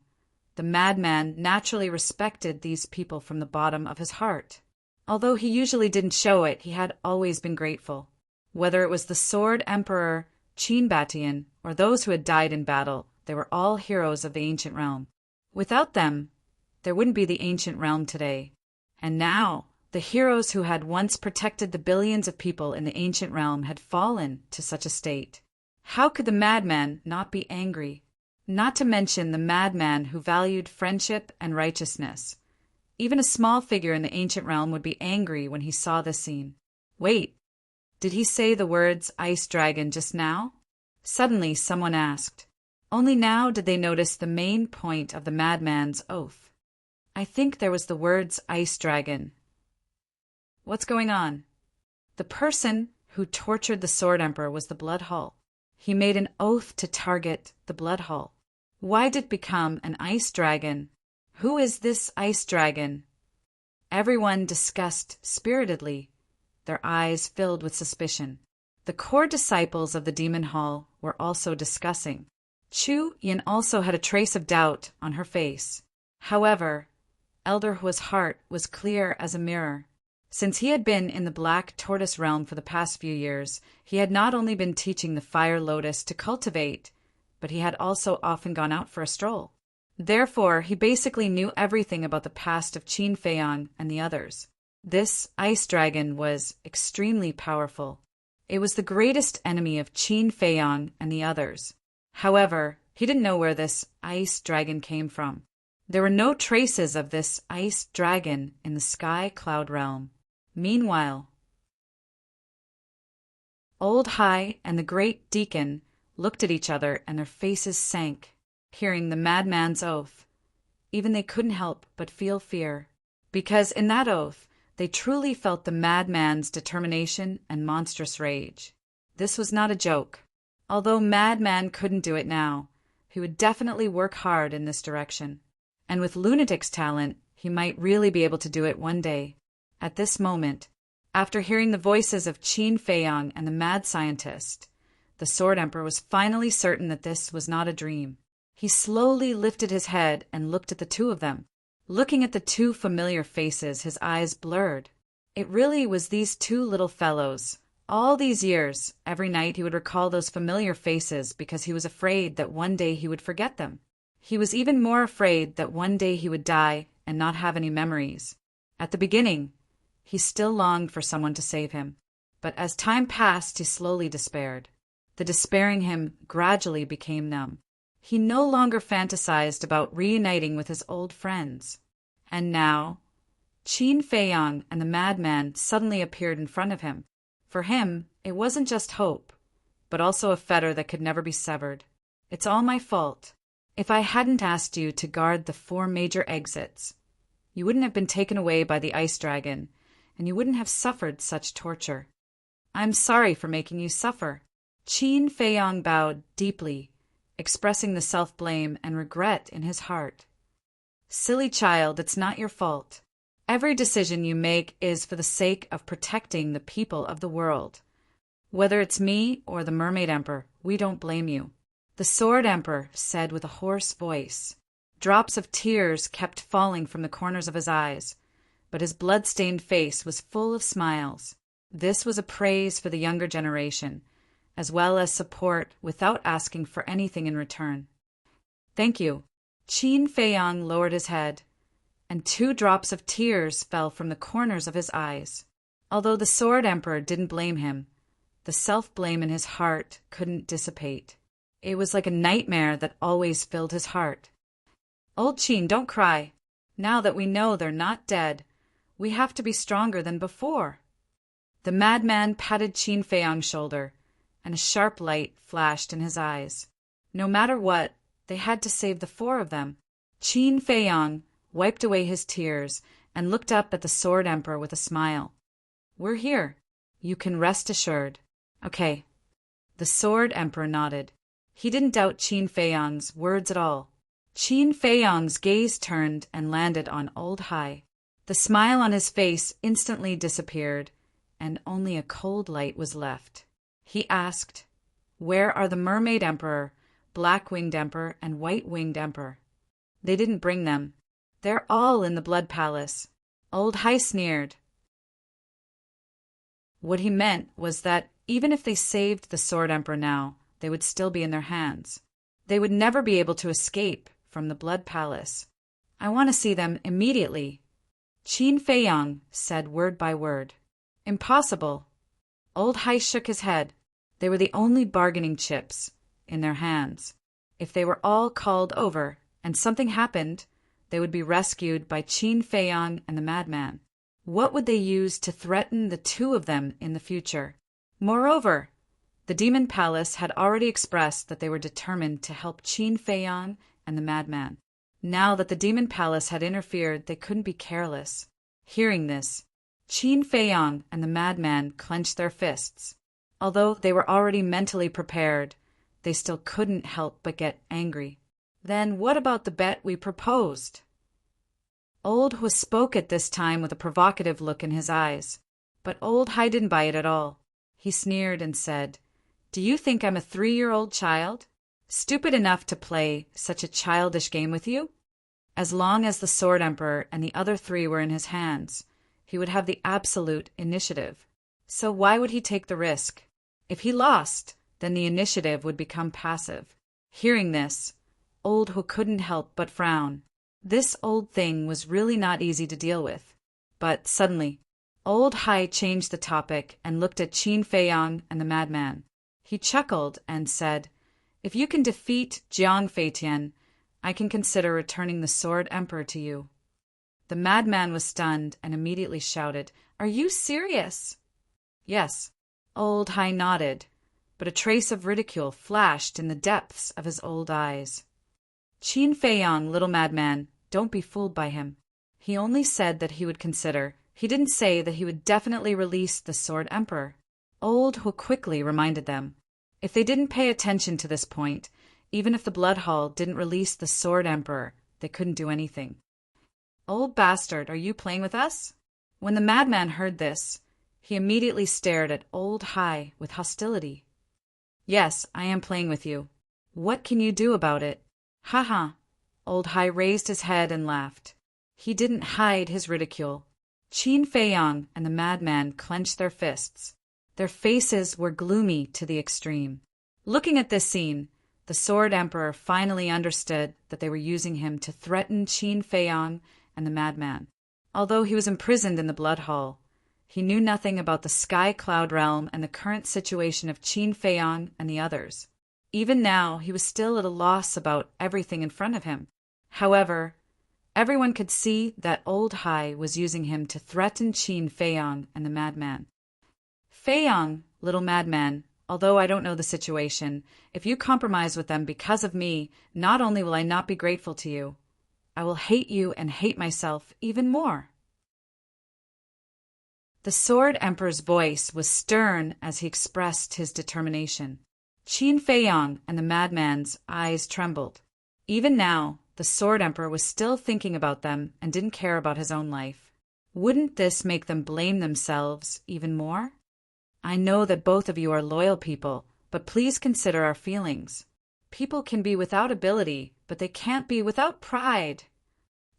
the Madman naturally respected these people from the bottom of his heart. Although he usually didn't show it, he had always been grateful. Whether it was the Sword Emperor Qin Batian or those who had died in battle, they were all heroes of the ancient realm. Without them, there wouldn't be the ancient realm today. And now, the heroes who had once protected the billions of people in the ancient realm had fallen to such a state. How could the madman not be angry? Not to mention the madman who valued friendship and righteousness. Even a small figure in the ancient realm would be angry when he saw this scene. Wait, did he say the words Ice Dragon just now? Suddenly someone asked. Only now did they notice the main point of the madman's oath. I think there was the words Ice Dragon. What's going on? The person who tortured the Sword Emperor was the Blood Hall. He made an oath to target the Blood Hall. Why did it become an Ice Dragon? Who is this Ice Dragon? Everyone discussed spiritedly, their eyes filled with suspicion. The core disciples of the Demon Hall were also discussing. Chu Yin also had a trace of doubt on her face. However, Elder Hua's heart was clear as a mirror. Since he had been in the Black Tortoise realm for the past few years, he had not only been teaching the Fire Lotus to cultivate, but he had also often gone out for a stroll. Therefore, he basically knew everything about the past of Qin Feiyang and the others. This Ice Dragon was extremely powerful. It was the greatest enemy of Qin Feiyang and the others. However, he didn't know where this Ice Dragon came from. There were no traces of this Ice Dragon in the Sky Cloud realm. Meanwhile, Old Hai and the Great Deacon looked at each other and their faces sank, hearing the madman's oath. Even they couldn't help but feel fear, because in that oath they truly felt the madman's determination and monstrous rage. This was not a joke. Although Madman couldn't do it now, he would definitely work hard in this direction. And with Lunatic's talent, he might really be able to do it one day. At this moment, after hearing the voices of Qin Feiyang and the mad scientist, the Sword Emperor was finally certain that this was not a dream. He slowly lifted his head and looked at the two of them. Looking at the two familiar faces, his eyes blurred. It really was these two little fellows. All these years, every night he would recall those familiar faces because he was afraid that one day he would forget them. He was even more afraid that one day he would die and not have any memories. At the beginning, he still longed for someone to save him, but as time passed, he slowly despaired. The despairing him gradually became numb. He no longer fantasized about reuniting with his old friends. And now, Qin Feiyang and the madman suddenly appeared in front of him. For him, it wasn't just hope, but also a fetter that could never be severed. It's all my fault. If I hadn't asked you to guard the 4 major exits, you wouldn't have been taken away by the Ice Dragon, and you wouldn't have suffered such torture. I'm sorry for making you suffer. Qin Feiyang bowed deeply, expressing the self-blame and regret in his heart. Silly child, it's not your fault. Every decision you make is for the sake of protecting the people of the world. Whether it's me or the Mermaid Emperor, we don't blame you. The Sword Emperor said with a hoarse voice. Drops of tears kept falling from the corners of his eyes, but his blood-stained face was full of smiles. This was a praise for the younger generation, as well as support without asking for anything in return. Thank you. Qin Feiyang lowered his head, and 2 drops of tears fell from the corners of his eyes. Although the Sword Emperor didn't blame him, the self-blame in his heart couldn't dissipate. It was like a nightmare that always filled his heart. Old Qin, don't cry. Now that we know they're not dead, we have to be stronger than before. The madman patted Qin Feiyang's shoulder, and a sharp light flashed in his eyes. No matter what, they had to save the 4 of them. Qin Feiyang wiped away his tears and looked up at the Sword Emperor with a smile. We're here. You can rest assured. Okay. The Sword Emperor nodded. He didn't doubt Qin Feiyang's words at all. Qin Feiyang's gaze turned and landed on Old Hai. The smile on his face instantly disappeared, and only a cold light was left. He asked, Where are the Mermaid Emperor, Black-Winged Emperor, and White-Winged Emperor? They didn't bring them. They're all in the Blood Palace. Old Hai sneered. What he meant was that even if they saved the Sword Emperor now, they would still be in their hands. They would never be able to escape from the Blood Palace. I want to see them immediately. Qin Feiyang said word by word. Impossible. Old Hai shook his head. They were the only bargaining chips in their hands. If they were all called over and something happened, they would be rescued by Qin Feiyang and the madman. What would they use to threaten the two of them in the future? Moreover, the Demon Palace had already expressed that they were determined to help Qin Feiyang and the madman. Now that the Demon Palace had interfered, they couldn't be careless. Hearing this, Qin Feiyang and the madman clenched their fists. Although they were already mentally prepared, they still couldn't help but get angry. Then what about the bet we proposed? Old Hu spoke at this time with a provocative look in his eyes, but Old Hai didn't buy it at all. He sneered and said, "Do you think I'm a 3-year-old child? Stupid enough to play such a childish game with you?" As long as the Sword Emperor and the other 3 were in his hands, he would have the absolute initiative. So why would he take the risk? If he lost, then the initiative would become passive. Hearing this, Old Hu couldn't help but frown. This old thing was really not easy to deal with. But suddenly, Old Hai changed the topic and looked at Qin Feiyang and the madman. He chuckled and said, "If you can defeat Jiang Feitian, I can consider returning the Sword Emperor to you." The madman was stunned and immediately shouted, "Are you serious?" Yes, Old Hai nodded, but a trace of ridicule flashed in the depths of his old eyes. "Qin Feiyang, little madman, don't be fooled by him. He only said that he would consider. He didn't say that he would definitely release the Sword Emperor." Old Hu quickly reminded them. If they didn't pay attention to this point, even if the Blood Hall didn't release the Sword Emperor, they couldn't do anything. "Old bastard, are you playing with us?" When the madman heard this, he immediately stared at Old Hai with hostility. "Yes, I am playing with you. What can you do about it?" "Ha ha." Old Hai raised his head and laughed. He didn't hide his ridicule. Qin Feiyang and the madman clenched their fists. Their faces were gloomy to the extreme. Looking at this scene, the Sword Emperor finally understood that they were using him to threaten Qin Feiyang and the madman. Although he was imprisoned in the Blood Hall, he knew nothing about the Sky Cloud realm and the current situation of Qin Feiyang and the others. Even now, he was still at a loss about everything in front of him. However, everyone could see that Old Hai was using him to threaten Qin Feiyang and the madman. "Feiyang, little madman, although I don't know the situation, if you compromise with them because of me, not only will I not be grateful to you, I will hate you and hate myself even more." The Sword Emperor's voice was stern as he expressed his determination. Qin Feiyang and the madman's eyes trembled. Even now, the Sword Emperor was still thinking about them and didn't care about his own life. Wouldn't this make them blame themselves even more? "I know that both of you are loyal people, but please consider our feelings. People can be without ability, but they can't be without pride.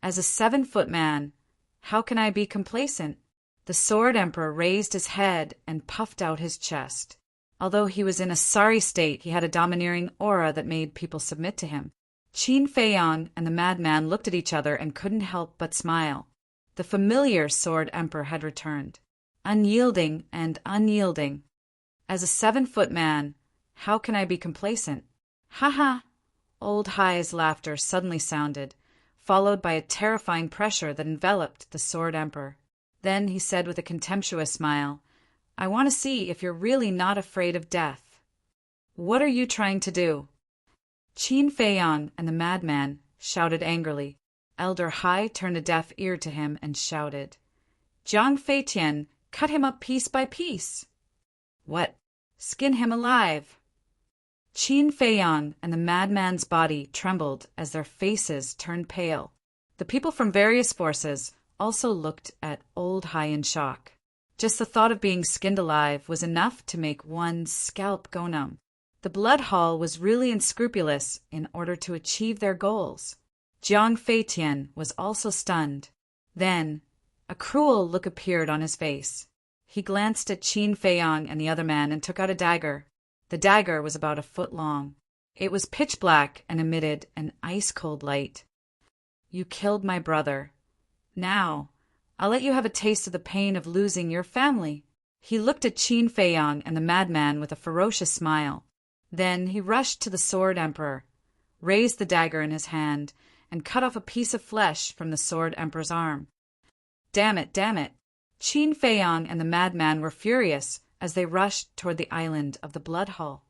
As a 7-foot man, how can I be complacent?" The Sword Emperor raised his head and puffed out his chest. Although he was in a sorry state, he had a domineering aura that made people submit to him. Qin Feiyang and the madman looked at each other and couldn't help but smile. The familiar Sword Emperor had returned, unyielding and unyielding. "As a 7-foot man, how can I be complacent?" "Ha ha!" Old Hai's laughter suddenly sounded, followed by a terrifying pressure that enveloped the Sword Emperor. Then he said with a contemptuous smile, "I want to see if you're really not afraid of death. What are you trying to do?" Qin Feiyang and the madman shouted angrily. Elder Hai turned a deaf ear to him and shouted, "Jiang Feitian, cut him up piece by piece." "What? Skin him alive." Qin Feiyang and the madman's body trembled as their faces turned pale. The people from various forces also looked at Old Hai in shock. Just the thought of being skinned alive was enough to make one's scalp go numb. The Blood Hall was really unscrupulous in order to achieve their goals. Jiang Feitian was also stunned. Then, a cruel look appeared on his face. He glanced at Qin Feiyang and the other man and took out a dagger. The dagger was about a foot long. It was pitch black and emitted an ice-cold light. You killed my brother. Now, I'll let you have a taste of the pain of losing your family. He looked at Qin Feiyang and the madman with a ferocious smile. Then he rushed to the Sword Emperor, raised the dagger in his hand, and cut off a piece of flesh from the Sword Emperor's arm. Damn it, damn it! Qin Feiyang and the madman were furious as they rushed toward the island of the Blood Hall.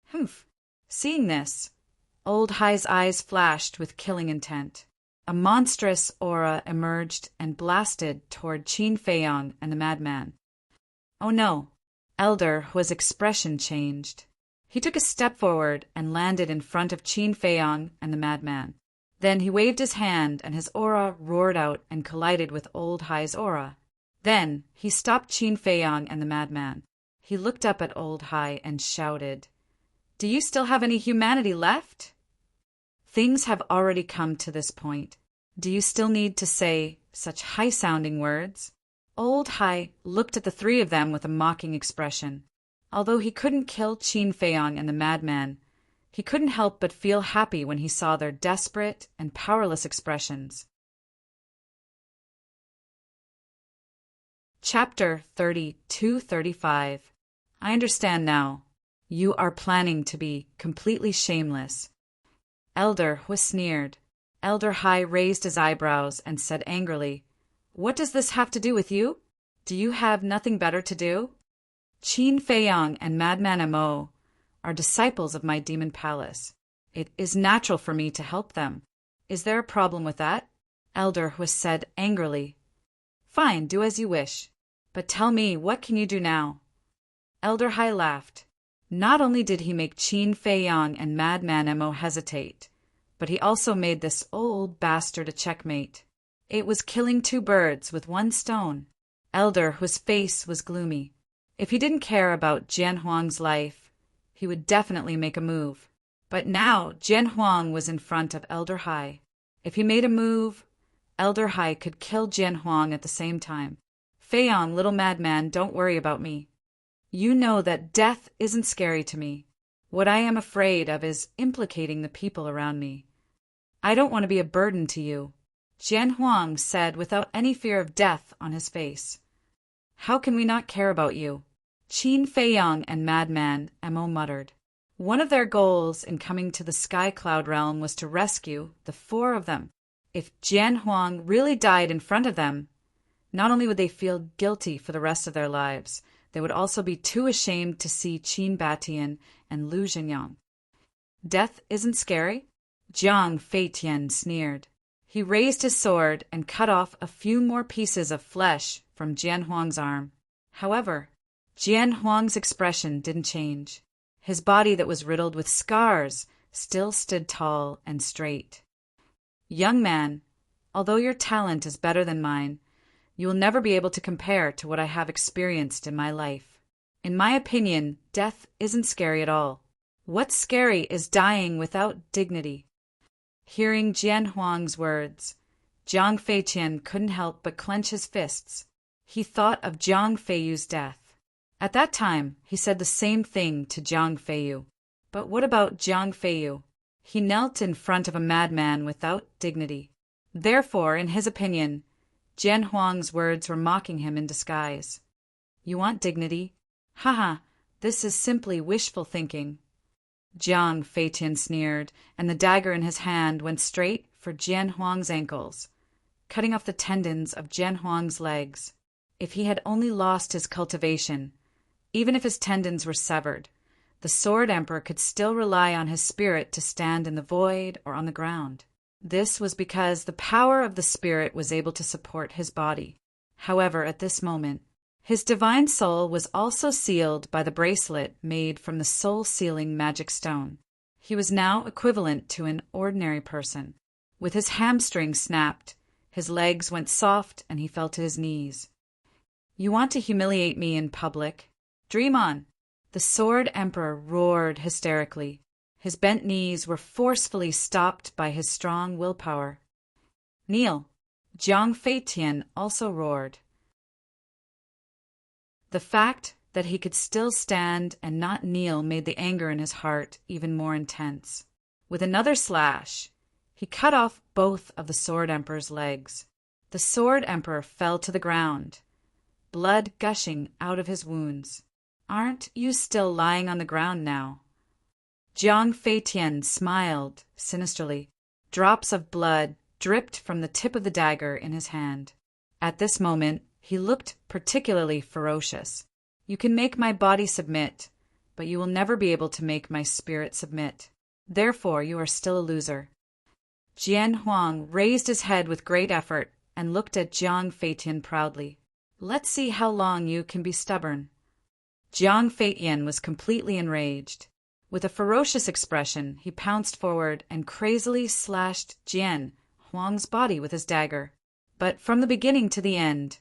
Humph! Seeing this, Old Hai's eyes flashed with killing intent. A monstrous aura emerged and blasted toward Qin Feiyang and the madman. Oh no! Elder Hui's expression changed. He took a step forward and landed in front of Qin Feiyang and the madman. Then he waved his hand and his aura roared out and collided with Old Hai's aura. Then he stopped Qin Feiyang and the madman. He looked up at Old Hai and shouted, "Do you still have any humanity left? Things have already come to this point. Do you still need to say such high-sounding words?" Old Hai looked at the three of them with a mocking expression. Although he couldn't kill Qin Feiyang and the madman, he couldn't help but feel happy when he saw their desperate and powerless expressions. Chapter 32-35. I understand now. You are planning to be completely shameless. Elder Hui sneered. Elder Hai raised his eyebrows and said angrily, "What does this have to do with you? Do you have nothing better to do? Qin Feiyang and Madman Mo are disciples of my demon palace. It is natural for me to help them. Is there a problem with that?" Elder Hui said angrily. "Fine, do as you wish. But tell me, what can you do now?" Elder Hai laughed. Not only did he make Qin Feiyang and Madman Mo hesitate, but he also made this old bastard a checkmate. It was killing two birds with one stone. Elder Hui's face was gloomy. If he didn't care about Jian Huang's life, he would definitely make a move. But now Jian Huang was in front of Elder Hai. If he made a move, Elder Hai could kill Jian Huang at the same time. "Feiyang, little madman, don't worry about me. You know that death isn't scary to me. What I am afraid of is implicating the people around me. I don't want to be a burden to you," Jian Huang said without any fear of death on his face. "How can we not care about you?" Qin Feiyang and Madman Mo muttered. One of their goals in coming to the Sky Cloud realm was to rescue the four of them. If Jian Huang really died in front of them, not only would they feel guilty for the rest of their lives, they would also be too ashamed to see Qin Batian and Lu Zhenyang. "Death isn't scary?" Jiang Feitian sneered. He raised his sword and cut off a few more pieces of flesh from Jian Huang's arm. However, Jian Huang's expression didn't change. His body that was riddled with scars still stood tall and straight. "Young man, although your talent is better than mine, you will never be able to compare to what I have experienced in my life. In my opinion, death isn't scary at all. What's scary is dying without dignity." Hearing Jian Huang's words, Jiang Feiqian couldn't help but clench his fists. He thought of Jiang Feiyu's death. At that time, he said the same thing to Jiang Feiyu. But what about Jiang Feiyu? He knelt in front of a madman without dignity. Therefore, in his opinion, Jian Huang's words were mocking him in disguise. "You want dignity? Haha, this is simply wishful thinking." Jiang Feiqian sneered, and the dagger in his hand went straight for Jian Huang's ankles, cutting off the tendons of Jian Huang's legs. If he had only lost his cultivation, even if his tendons were severed, the Sword Emperor could still rely on his spirit to stand in the void or on the ground. This was because the power of the spirit was able to support his body. However, at this moment, his divine soul was also sealed by the bracelet made from the soul-sealing magic stone. He was now equivalent to an ordinary person. With his hamstrings snapped, his legs went soft and he fell to his knees. "You want to humiliate me in public? Dream on!" The Sword Emperor roared hysterically. His bent knees were forcefully stopped by his strong willpower. "Kneel!" Jiang Feitian also roared. The fact that he could still stand and not kneel made the anger in his heart even more intense. With another slash, he cut off both of the Sword Emperor's legs. The Sword Emperor fell to the ground, blood gushing out of his wounds. "Aren't you still lying on the ground now?" Jiang Feitian smiled sinisterly. Drops of blood dripped from the tip of the dagger in his hand. At this moment, he looked particularly ferocious. "You can make my body submit, but you will never be able to make my spirit submit. Therefore, you are still a loser." Jian Huang raised his head with great effort and looked at Jiang Feitian proudly. "Let's see how long you can be stubborn." Jiang Feitian was completely enraged. With a ferocious expression, he pounced forward and crazily slashed Jian Huang's body with his dagger. But from the beginning to the end,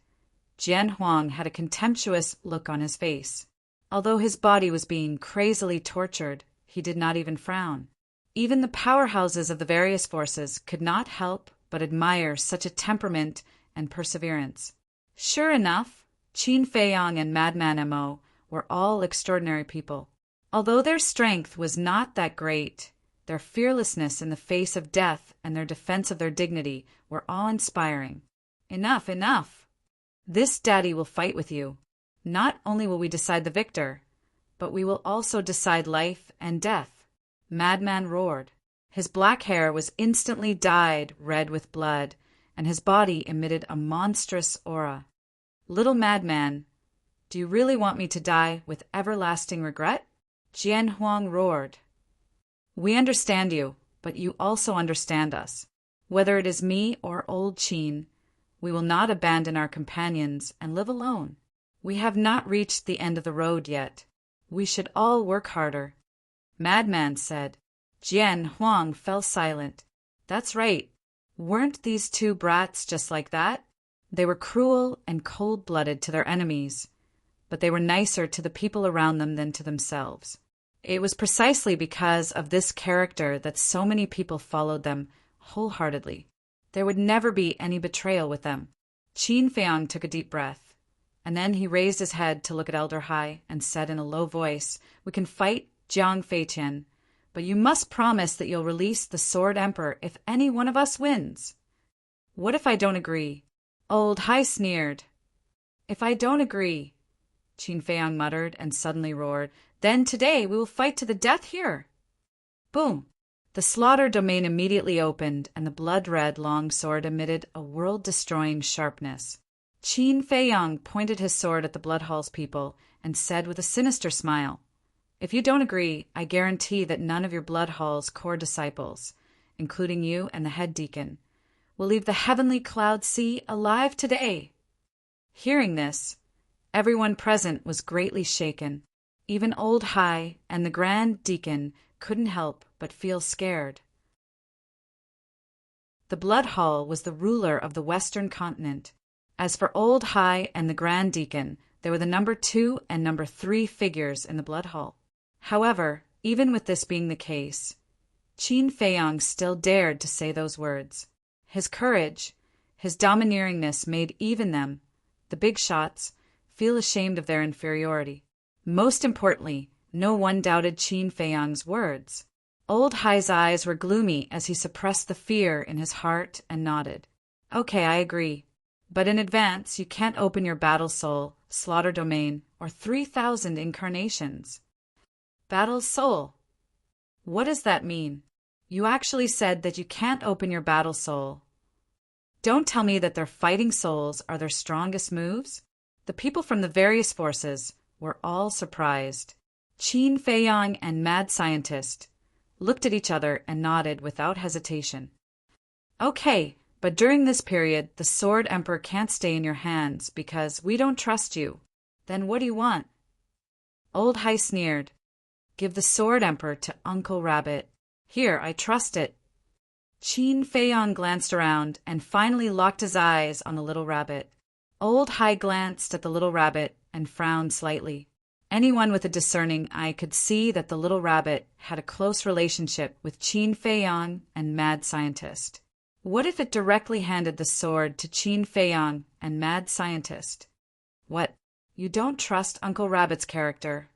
Jian Huang had a contemptuous look on his face. Although his body was being crazily tortured, he did not even frown. Even the powerhouses of the various forces could not help but admire such a temperament and perseverance. Sure enough, Qin Feiyang and Madman Mo were all extraordinary people. Although their strength was not that great, their fearlessness in the face of death and their defense of their dignity were awe-inspiring. "Enough, enough! This daddy will fight with you. Not only will we decide the victor, but we will also decide life and death," Madman roared. His black hair was instantly dyed red with blood, and his body emitted a monstrous aura. "Little Madman, do you really want me to die with everlasting regret?" Jian Huang roared. "We understand you, but you also understand us. Whether it is me or old Qin, we will not abandon our companions and live alone. We have not reached the end of the road yet. We should all work harder." Madman said. Jian Huang fell silent. "That's right. Weren't these two brats just like that? They were cruel and cold-blooded to their enemies, but they were nicer to the people around them than to themselves. It was precisely because of this character that so many people followed them wholeheartedly. There would never be any betrayal with them." Qin Feiyang took a deep breath, and then he raised his head to look at Elder Hai and said in a low voice, "We can fight Jiang Feitian, but you must promise that you'll release the Sword Emperor if any one of us wins." "What if I don't agree?" Old Hai sneered. "If I don't agree," Qin Feiyang muttered and suddenly roared, "then today we will fight to the death here." Boom! The slaughter domain immediately opened, and the blood-red long sword emitted a world-destroying sharpness. Qin Feiyang pointed his sword at the Blood Hall's people and said with a sinister smile, "If you don't agree, I guarantee that none of your Blood Hall's core disciples, including you and the head deacon, will leave the heavenly cloud sea alive today." Hearing this, everyone present was greatly shaken. Even Old Hai and the Grand Deacon couldn't help but feel scared. The Blood Hall was the ruler of the Western continent. As for Old Hai and the Grand Deacon, they were the number 2 and number 3 figures in the Blood Hall. However, even with this being the case, Qin Feiyang still dared to say those words. His courage, his domineeringness made even them, the big shots, feel ashamed of their inferiority. Most importantly, no one doubted Qin Feiyang's words. Old Hai's eyes were gloomy as he suppressed the fear in his heart and nodded. "Okay, I agree. But in advance, you can't open your battle soul, slaughter domain, or 3,000 incarnations." Battle soul? What does that mean? You actually said that you can't open your battle soul. Don't tell me that their fighting souls are their strongest moves. The people from the various forces were all surprised. Qin Feiyang and Mad Scientist looked at each other and nodded without hesitation. "Okay, but during this period, the Sword Emperor can't stay in your hands because we don't trust you. Then what do you want?" Old Hai sneered. "Give the Sword Emperor to Uncle Rabbit. Here, I trust it." Qin Feiyang glanced around and finally locked his eyes on the little rabbit. Old Hai glanced at the little rabbit and frowned slightly. Anyone with a discerning eye could see that the little rabbit had a close relationship with Qin Feiyang and Mad Scientist. What if it directly handed the sword to Qin Feiyang and Mad Scientist? What, You don't trust Uncle Rabbit's character.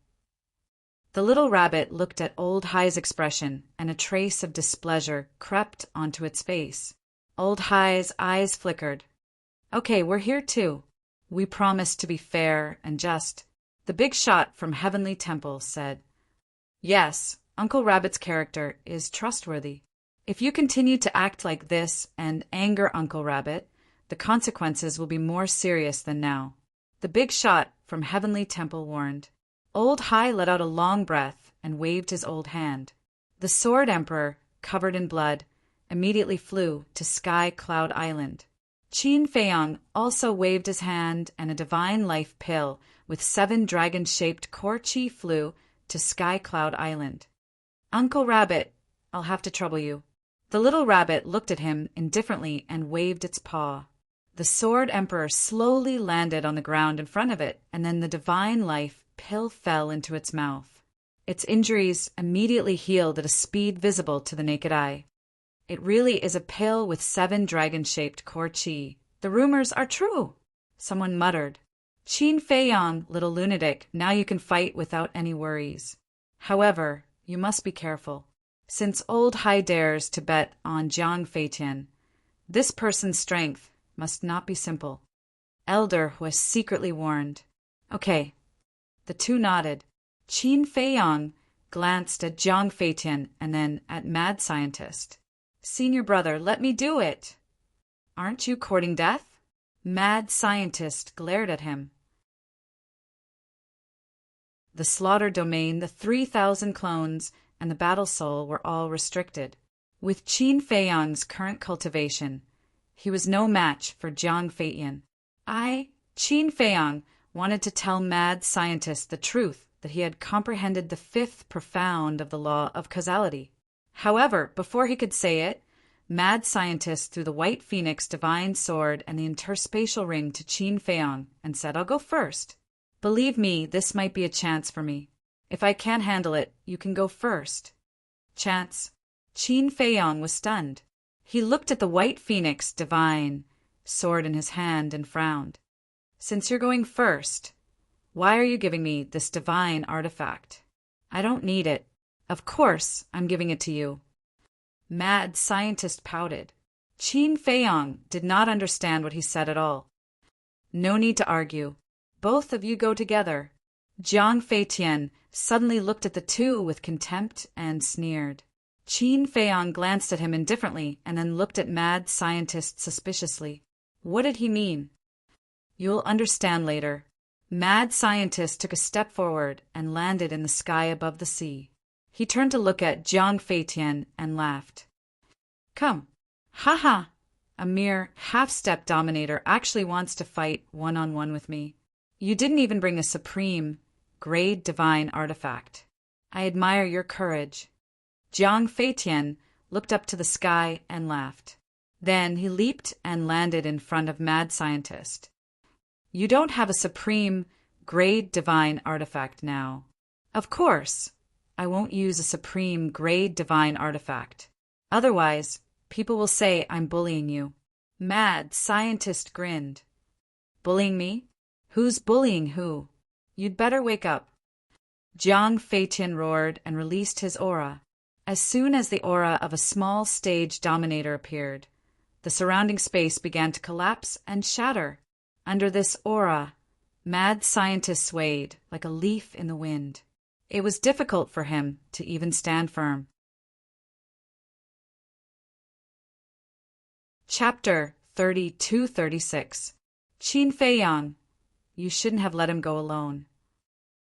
The little rabbit looked at Old High's expression, and a trace of displeasure crept onto its face. Old High's eyes flickered. Okay, we're here too. We promised to be fair and just. The big shot from Heavenly Temple said, Yes, Uncle Rabbit's character is trustworthy. If you continue to act like this and anger Uncle Rabbit, the consequences will be more serious than now. The big shot from Heavenly Temple warned. Old High let out a long breath and waved his old hand. The Sword Emperor, covered in blood, immediately flew to Sky Cloud Island. Qin Feiyang also waved his hand, and a divine life pill with 7 dragon-shaped core chi flew to Sky Cloud Island. Uncle Rabbit, I'll have to trouble you. The little rabbit looked at him indifferently and waved its paw. The Sword Emperor slowly landed on the ground in front of it, and then the divine life pill fell into its mouth. Its injuries immediately healed at a speed visible to the naked eye. It really is a pill with 7 dragon-shaped core chi. The rumors are true, someone muttered. Qin Feiyang, little lunatic, now you can fight without any worries. However, you must be careful. Since Old High dares to bet on Jiang Feitian, this person's strength must not be simple. Elder was secretly warned. Okay. The two nodded. Qin Feiyang glanced at Jiang Feitian and then at Mad Scientist. Senior brother, let me do it. Aren't you courting death? Mad Scientist glared at him. The slaughter domain, the 3,000 clones, and the battle soul were all restricted. With Qin Feiyang's current cultivation, he was no match for Jiang Feitian. Qin Feiyang, wanted to tell Mad Scientist the truth that he had comprehended the 5th profound of the law of causality. However, before he could say it, Mad Scientist threw the White Phoenix divine sword and the interspatial ring to Qin Feiyang and said, I'll go first. Believe me, this might be a chance for me. If I can't handle it, you can go first. Chance. Qin Feiyang was stunned. He looked at the White Phoenix divine sword in his hand and frowned. Since you're going first, why are you giving me this divine artifact? I don't need it. Of course, I'm giving it to you. Mad Scientist pouted. Qin Feiyang did not understand what he said at all. No need to argue. Both of you go together. Jiang Feitian suddenly looked at the two with contempt and sneered. Qin Feiyang glanced at him indifferently and then looked at Mad Scientist suspiciously. What did he mean? You'll understand later. Mad Scientist took a step forward and landed in the sky above the sea. He turned to look at Jiang Feitian and laughed. Come. Ha! A mere half-step dominator actually wants to fight one-on-one with me. You didn't even bring a supreme, grade divine artifact. I admire your courage. Jiang Feitian looked up to the sky and laughed. Then he leaped and landed in front of Mad Scientist. You don't have a supreme, grade divine artifact now. Of course, I won't use a supreme, grade divine artifact. Otherwise, people will say I'm bullying you. Mad Scientist grinned. Bullying me? Who's bullying who? You'd better wake up. Jiang Feitian roared and released his aura. As soon as the aura of a small stage dominator appeared, the surrounding space began to collapse and shatter. Under this aura, Mad Scientist swayed like a leaf in the wind. It was difficult for him to even stand firm. Chapter 32-36. Qin Feiyang. You shouldn't have let him go alone.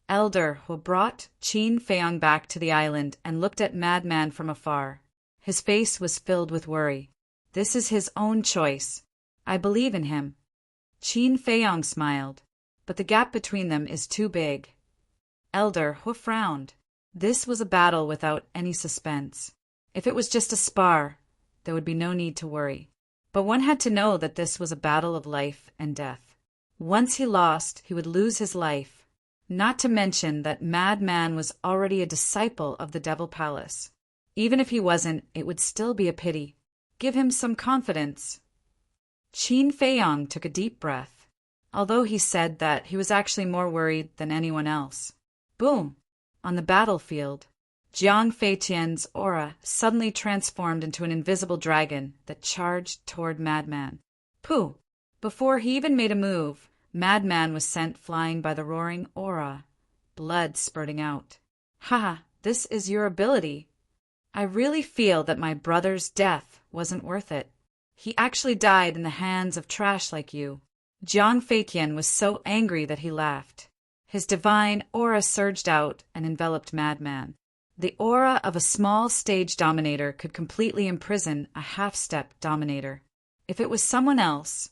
Elder who brought Qin Feiyang back to the island and looked at Madman from afar. His face was filled with worry. This is his own choice. I believe in him. Qin Feiyang smiled, but the gap between them is too big. Elder Hu frowned. This was a battle without any suspense. If it was just a spar, there would be no need to worry. But one had to know that this was a battle of life and death. Once he lost, he would lose his life. Not to mention that Madman was already a disciple of the Devil Palace. Even if he wasn't, it would still be a pity. Give him some confidence. Qin Feiyang took a deep breath. although he said that he was actually more worried than anyone else. Boom! On the battlefield, Jiang Feitian's aura suddenly transformed into an invisible dragon that charged toward Madman. Pooh! Before he even made a move, Madman was sent flying by the roaring aura, blood spurting out. Haha, this is your ability. I really feel that my brother's death wasn't worth it. He actually died in the hands of trash like you. Jiang Feitian was so angry that he laughed. His divine aura surged out and enveloped Madman. The aura of a small stage dominator could completely imprison a half-step dominator. If it was someone else,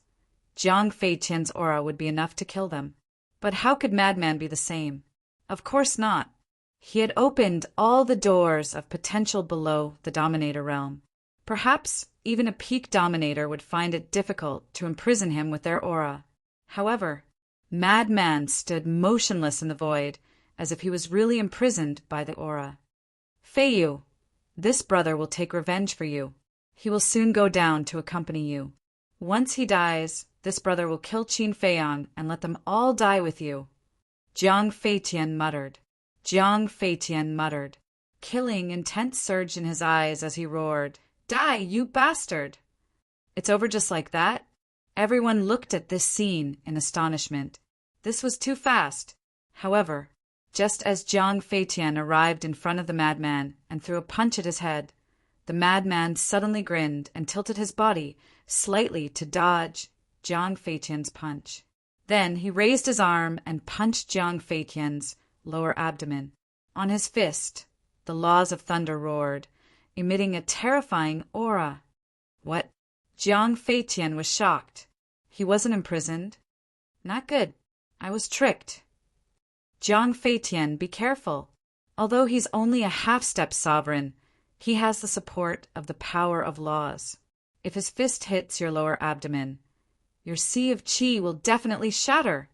Jiang Feitian's aura would be enough to kill them. But how could Madman be the same? Of course not. He had opened all the doors of potential below the Dominator realm. Perhaps even a peak Dominator would find it difficult to imprison him with their aura. However, Madman stood motionless in the void, as if he was really imprisoned by the aura. Feiyu, this brother will take revenge for you. He will soon go down to accompany you. Once he dies, this brother will kill Qin Feiyang and let them all die with you. Jiang Feitian muttered. Jiang Feitian muttered. Killing intent surged in his eyes as he roared, "Die, you bastard!" It's over just like that? Everyone looked at this scene in astonishment. This was too fast. However, just as Jiang Feitian arrived in front of the madman and threw a punch at his head, the madman suddenly grinned and tilted his body slightly to dodge Jiang Feitian's punch. Then he raised his arm and punched Jiang Feitian's lower abdomen. On his fist, the laws of thunder roared, emitting a terrifying aura. What? Jiang Feitian was shocked. He wasn't imprisoned. Not good. I was tricked. Jiang Feitian, be careful. Although he's only a half-step sovereign, he has the support of the power of laws. If his fist hits your lower abdomen, your sea of qi will definitely shatter.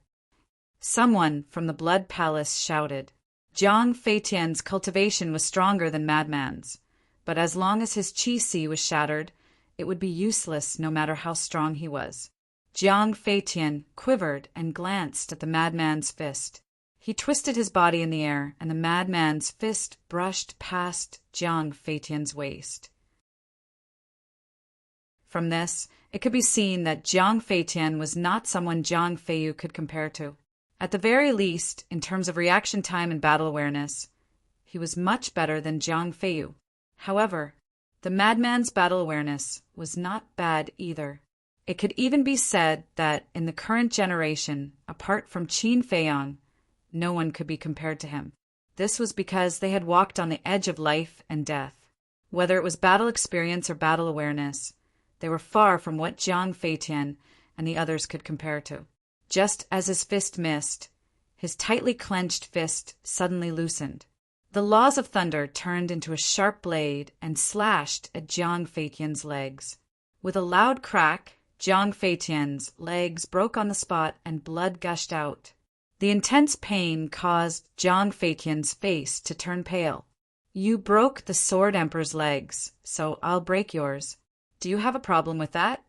Someone from the Blood Palace shouted. Jiang Feitian's cultivation was stronger than Madman's, but as long as his qi sea was shattered, it would be useless no matter how strong he was. Jiang Feitian quivered and glanced at the madman's fist. He twisted his body in the air, and the madman's fist brushed past Jiang Feitian's waist. From this, it could be seen that Jiang Feitian was not someone Zhang Feiyu could compare to. At the very least, in terms of reaction time and battle awareness, he was much better than Zhang Feiyu. However, the madman's battle awareness was not bad either. It could even be said that in the current generation, apart from Qin Feiyang, no one could be compared to him. This was because they had walked on the edge of life and death. Whether it was battle experience or battle awareness, they were far from what Jiang Feitian and the others could compare to. Just as his fist missed, his tightly clenched fist suddenly loosened. The laws of thunder turned into a sharp blade and slashed at Jiang Feitian's legs. With a loud crack, Jiang Feitian's legs broke on the spot and blood gushed out. The intense pain caused Jiang Feitian's face to turn pale. You broke the Sword Emperor's legs, so I'll break yours. Do you have a problem with that?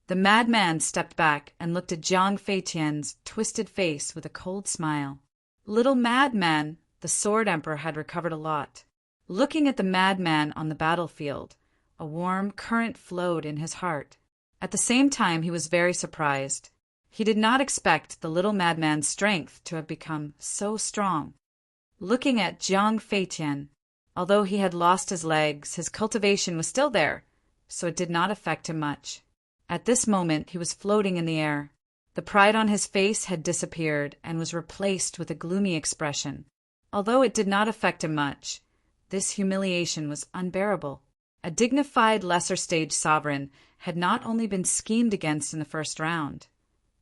The madman stepped back and looked at Jiang Feitian's twisted face with a cold smile. Little madman, the Sword Emperor had recovered a lot. Looking at the madman on the battlefield, a warm current flowed in his heart. At the same time, he was very surprised. He did not expect the little madman's strength to have become so strong. Looking at Jiang Feitian, although he had lost his legs, his cultivation was still there, so it did not affect him much. At this moment, he was floating in the air. The pride on his face had disappeared and was replaced with a gloomy expression. Although it did not affect him much, this humiliation was unbearable. A dignified lesser-stage sovereign had not only been schemed against in the first round,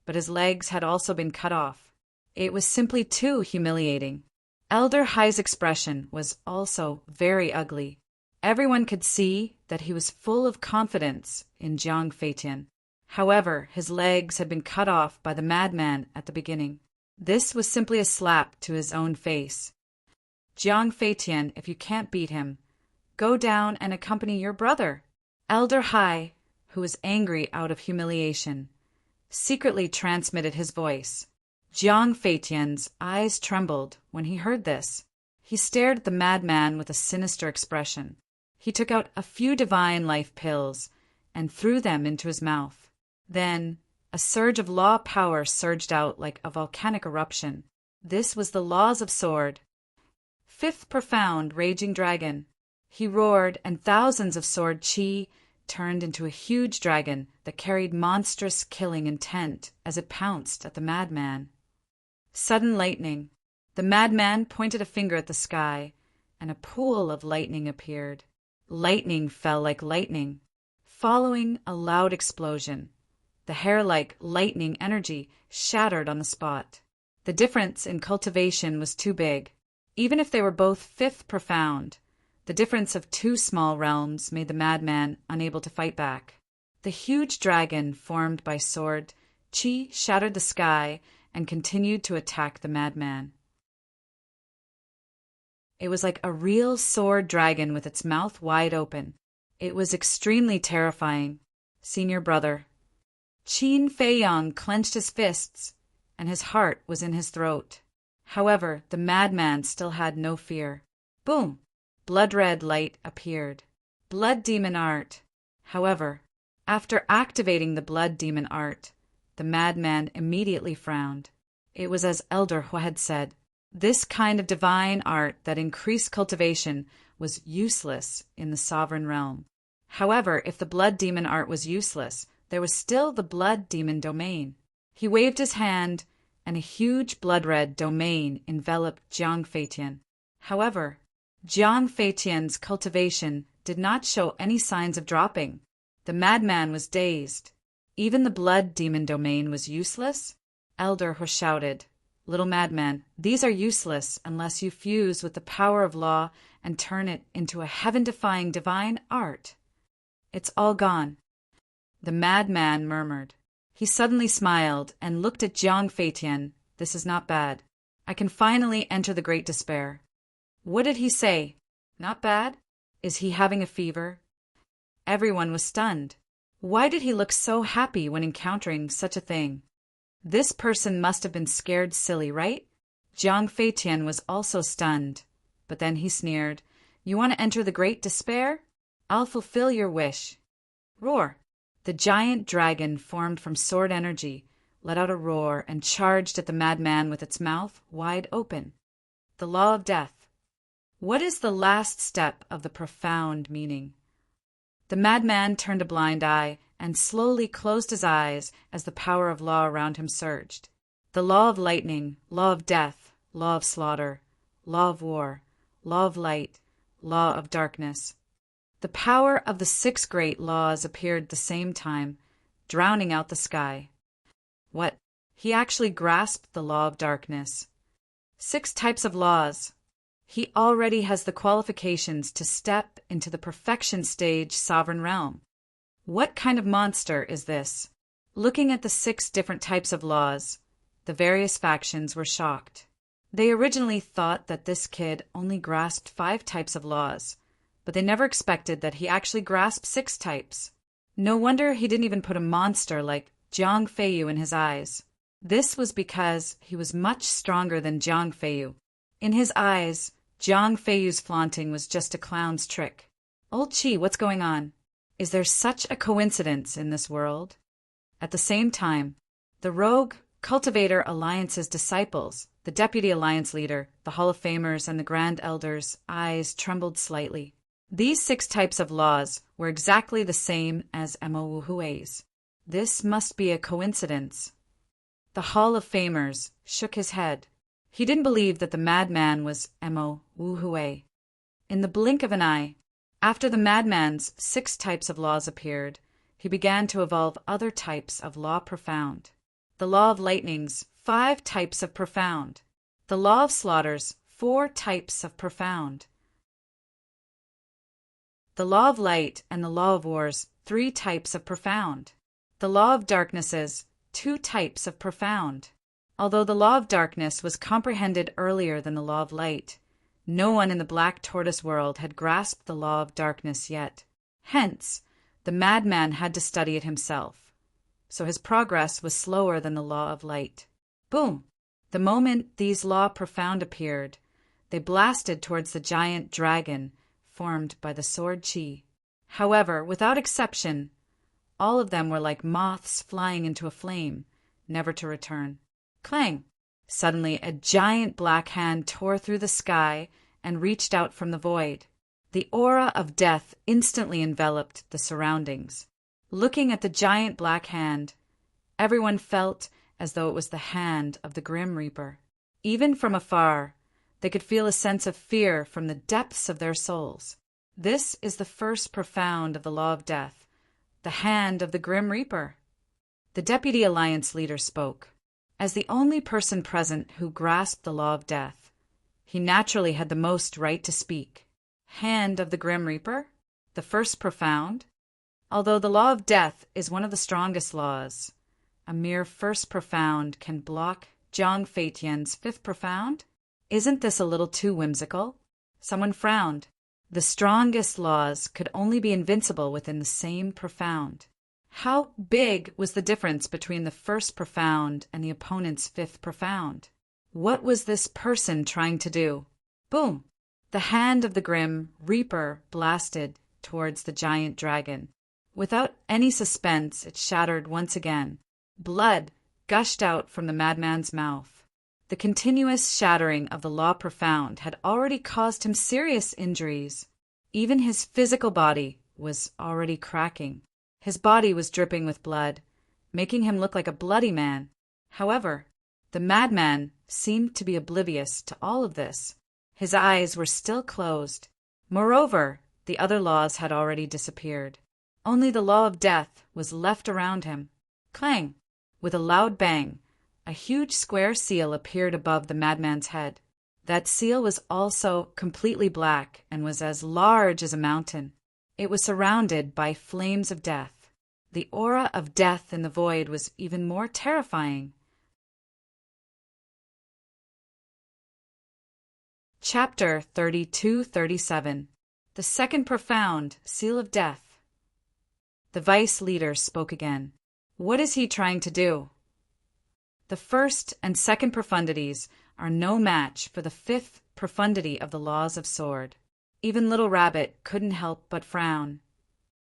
but his legs had also been cut off. It was simply too humiliating. Elder Hai's expression was also very ugly. Everyone could see that he was full of confidence in Jiang Feitian. However, his legs had been cut off by the madman at the beginning. This was simply a slap to his own face. Jiang Feitian, if you can't beat him, go down and accompany your brother. Elder Hai, who was angry out of humiliation, secretly transmitted his voice. Jiang Feitian's eyes trembled when he heard this. He stared at the madman with a sinister expression. He took out a few divine life pills and threw them into his mouth. Then a surge of law power surged out like a volcanic eruption. This was the laws of sword. Fifth profound raging dragon. He roared, and thousands of sword chi turned into a huge dragon that carried monstrous killing intent as it pounced at the madman. Sudden lightning. The madman pointed a finger at the sky, and a pool of lightning appeared. Lightning fell like lightning, following a loud explosion. The hair-like lightning energy shattered on the spot. The difference in cultivation was too big. Even if they were both fifth profound, the difference of two small realms made the madman unable to fight back. The huge dragon formed by sword chi shattered the sky and continued to attack the madman. It was like a real sword dragon with its mouth wide open. It was extremely terrifying. Senior brother. Qin Feiyang clenched his fists, and his heart was in his throat. However, the madman still had no fear. Boom! Blood-red light appeared. Blood demon art. However, after activating the blood demon art, the madman immediately frowned. It was as Elder Hu had said. This kind of divine art that increased cultivation was useless in the sovereign realm. However, if the blood demon art was useless, there was still the blood demon domain. He waved his hand, and a huge blood-red domain enveloped Jiang Feitian. However, Jiang Feitian's cultivation did not show any signs of dropping. The madman was dazed. Even the blood demon domain was useless? Elder Hu shouted, "Little madman, these are useless unless you fuse with the power of law and turn it into a heaven-defying divine art. It's all gone." The madman murmured. He suddenly smiled and looked at Jiang Feitian. "This is not bad. I can finally enter the Great Despair." What did he say? Not bad? Is he having a fever? Everyone was stunned. Why did he look so happy when encountering such a thing? This person must have been scared silly, right? Jiang Feitian was also stunned, but then he sneered. "You want to enter the Great Despair? I'll fulfill your wish." Roar! The giant dragon formed from sword energy let out a roar and charged at the madman with its mouth wide open. The law of death. What is the last step of the profound meaning? The madman turned a blind eye and slowly closed his eyes as the power of law around him surged. The law of lightning, law of death, law of slaughter, law of war, law of light, law of darkness. The power of the 6 great laws appeared at the same time, drowning out the sky. What? He actually grasped the law of darkness. 6 types of laws. He already has the qualifications to step into the perfection stage sovereign realm. What kind of monster is this? Looking at the 6 different types of laws, the various factions were shocked. They originally thought that this kid only grasped 5 types of laws, but they never expected that he actually grasped 6 types. No wonder he didn't even put a monster like Jiang Feiyu in his eyes. This was because he was much stronger than Jiang Feiyu. In his eyes, Jiang Feiyu's flaunting was just a clown's trick. Old Qi, what's going on? Is there such a coincidence in this world? At the same time, the Rogue Cultivator Alliance's disciples, the Deputy Alliance Leader, the Hall of Famers, and the Grand Elders' eyes trembled slightly. These 6 types of laws were exactly the same as Mo Wu Hui's. This must be a coincidence. The Hall of Famers shook his head. He didn't believe that the madman was Mo Wu Hui. In the blink of an eye, after the madman's 6 types of laws appeared, he began to evolve other types of law profound. The law of lightning's 5 types of profound. The law of slaughter's 4 types of profound. The law of light and the law of war's 3 types of profound. The law of darkness's 2 types of profound. Although the law of darkness was comprehended earlier than the law of light, no one in the Black Tortoise world had grasped the law of darkness yet. Hence, the madman had to study it himself. so his progress was slower than the law of light. Boom! The moment these law profound appeared, they blasted towards the giant dragon formed by the sword chi. However, without exception, all of them were like moths flying into a flame, never to return. Clang! Suddenly, a giant black hand tore through the sky and reached out from the void. The aura of death instantly enveloped the surroundings. Looking at the giant black hand, everyone felt as though it was the hand of the Grim Reaper. Even from afar, they could feel a sense of fear from the depths of their souls. This is the first profound of the law of death, the hand of the Grim Reaper. The Deputy Alliance leader spoke. As the only person present who grasped the law of death, he naturally had the most right to speak. Hand of the Grim Reaper? The first profound? Although the law of death is one of the strongest laws, a mere first profound can block Zhang Feitian's fifth profound? Isn't this a little too whimsical? Someone frowned. The strongest laws could only be invincible within the same profound. How big was the difference between the first profound and the opponent's fifth profound? What was this person trying to do? Boom! The hand of the Grim Reaper blasted towards the giant dragon. Without any suspense, it shattered once again. Blood gushed out from the madman's mouth. The continuous shattering of the law profound had already caused him serious injuries. Even his physical body was already cracking. His body was dripping with blood, making him look like a bloody man. However, the madman seemed to be oblivious to all of this. His eyes were still closed. Moreover, the other laws had already disappeared. Only the law of death was left around him. Clang! With a loud bang, a huge square seal appeared above the madman's head. That seal was also completely black and was as large as a mountain. It was surrounded by flames of death. The aura of death in the void was even more terrifying. Chapter 32-37. The second profound, Seal of Death. The vice leader spoke again. What is he trying to do? The first and second profundities are no match for the fifth profundity of the laws of sword. Even Little Rabbit couldn't help but frown.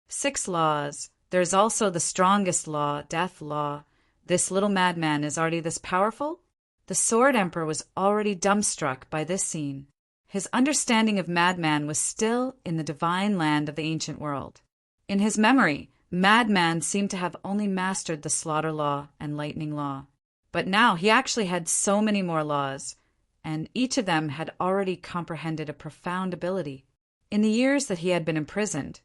6 laws. There is also the strongest law, death law. This little madman is already this powerful? The Sword Emperor was already dumbstruck by this scene. His understanding of madman was still in the divine land of the ancient world. In his memory, madman seemed to have only mastered the slaughter law and lightning law. But now he actually had so many more laws, and each of them had already comprehended a profound ability. In the years that he had been imprisoned,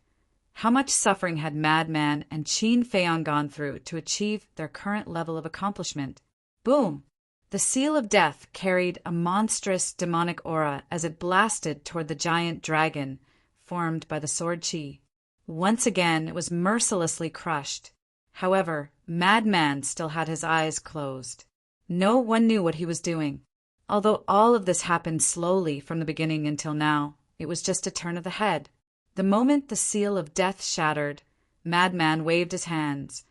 how much suffering had Madman and Qin Feiyong gone through to achieve their current level of accomplishment? Boom! The Seal of Death carried a monstrous demonic aura as it blasted toward the giant dragon formed by the sword chi. Once again, it was mercilessly crushed. However, Madman still had his eyes closed. No one knew what he was doing. Although all of this happened slowly from the beginning until now, it was just a turn of the head. The moment the Seal of Death shattered, Madman waved his hands,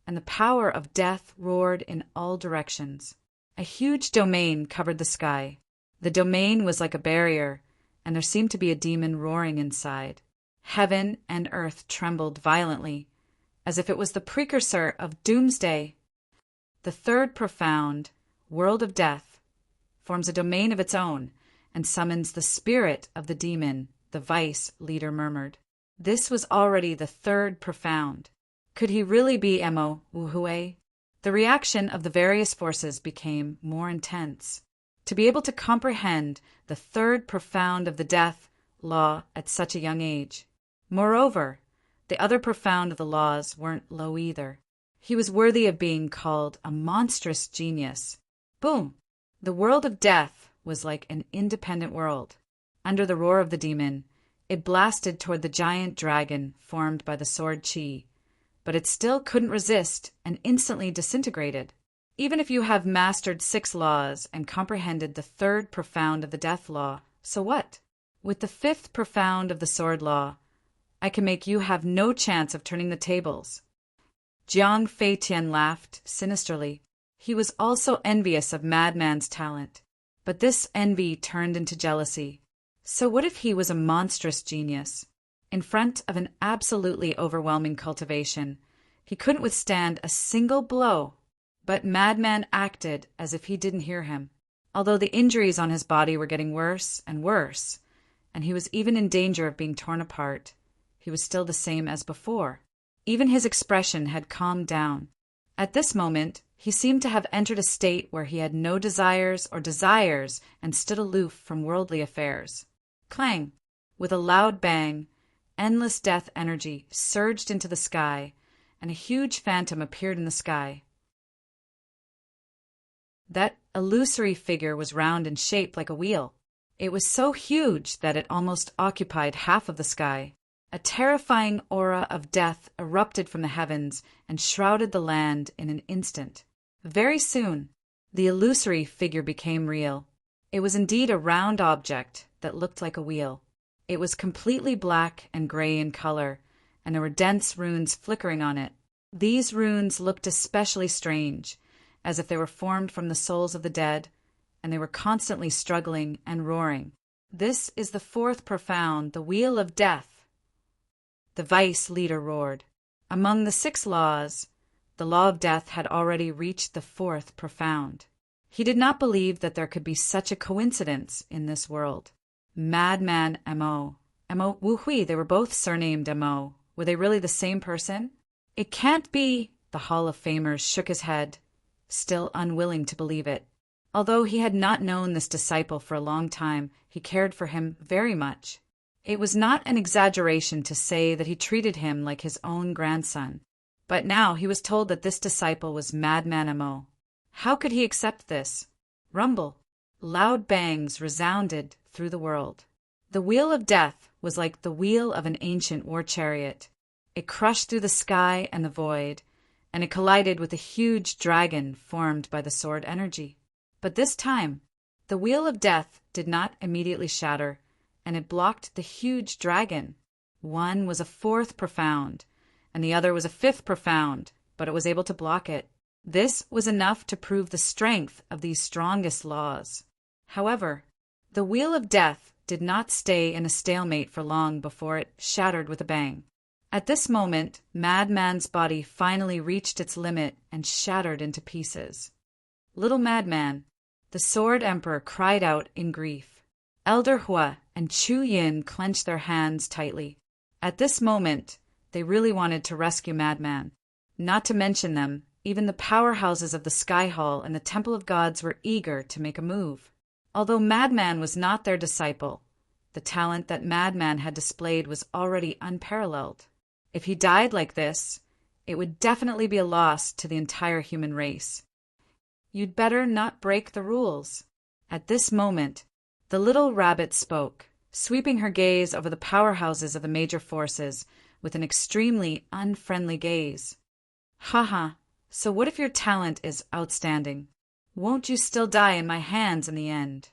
and the power of death roared in all directions. A huge domain covered the sky. The domain was like a barrier, and there seemed to be a demon roaring inside. Heaven and earth trembled violently, as if it was the precursor of doomsday. The third profound, World of Death, forms a domain of its own and summons the spirit of the demon, the vice leader murmured. This was already the third profound. Could he really be Mo Wuhui? The reaction of the various forces became more intense. To be able to comprehend the third profound of the death law at such a young age. Moreover, the other profound of the laws weren't low either. He was worthy of being called a monstrous genius. Boom! The world of death was like an independent world. Under the roar of the demon, it blasted toward the giant dragon formed by the sword chi, but it still couldn't resist and instantly disintegrated. Even if you have mastered 6 laws and comprehended the third profound of the death law, so what? With the 5th profound of the sword law, I can make you have no chance of turning the tables. Jiang Feitian laughed sinisterly. He was also envious of Madman's talent. But this envy turned into jealousy. So what if he was a monstrous genius? In front of an absolutely overwhelming cultivation, he couldn't withstand a single blow. But Madman acted as if he didn't hear him. Although the injuries on his body were getting worse and worse, and he was even in danger of being torn apart, he was still the same as before. Even his expression had calmed down. At this moment, he seemed to have entered a state where he had no desires and stood aloof from worldly affairs. Clang! With a loud bang, endless death energy surged into the sky, and a huge phantom appeared in the sky. That illusory figure was round and shaped like a wheel. It was so huge that it almost occupied half of the sky. A terrifying aura of death erupted from the heavens and shrouded the land in an instant. Very soon, the illusory figure became real. It was indeed a round object that looked like a wheel. It was completely black and gray in color, and there were dense runes flickering on it. These runes looked especially strange, as if they were formed from the souls of the dead, and they were constantly struggling and roaring. This is the fourth profound, the Wheel of Death. The vice leader roared. Among the 6 laws, the law of death had already reached the 4th profound. He did not believe that there could be such a coincidence in this world. Madman Mo. Mo Wu Hui, they were both surnamed Mo. Were they really the same person? It can't be. The Hall of Famers shook his head, still unwilling to believe it. Although he had not known this disciple for a long time, he cared for him very much. It was not an exaggeration to say that he treated him like his own grandson. But now he was told that this disciple was Madman Mo. How could he accept this? Rumble. Loud bangs resounded through the world. The Wheel of Death was like the wheel of an ancient war chariot. It crushed through the sky and the void, and it collided with a huge dragon formed by the sword energy. But this time, the Wheel of Death did not immediately shatter, and it blocked the huge dragon. One was a 4th profound, and the other was a 5th profound, but it was able to block it. This was enough to prove the strength of these strongest laws. However, the Wheel of Death did not stay in a stalemate for long before it shattered with a bang. At this moment, Madman's body finally reached its limit and shattered into pieces. Little Madman, the Sword Emperor, cried out in grief. Elder Hua and Chu Yin clenched their hands tightly. At this moment, they really wanted to rescue Madman. Not to mention them, even the powerhouses of the Sky Hall and the Temple of Gods were eager to make a move. Although Madman was not their disciple, the talent that Madman had displayed was already unparalleled. If he died like this, it would definitely be a loss to the entire human race. You'd better not break the rules. At this moment, the little rabbit spoke, sweeping her gaze over the powerhouses of the major forces with an extremely unfriendly gaze. Haha, so what if your talent is outstanding? Won't you still die in my hands in the end?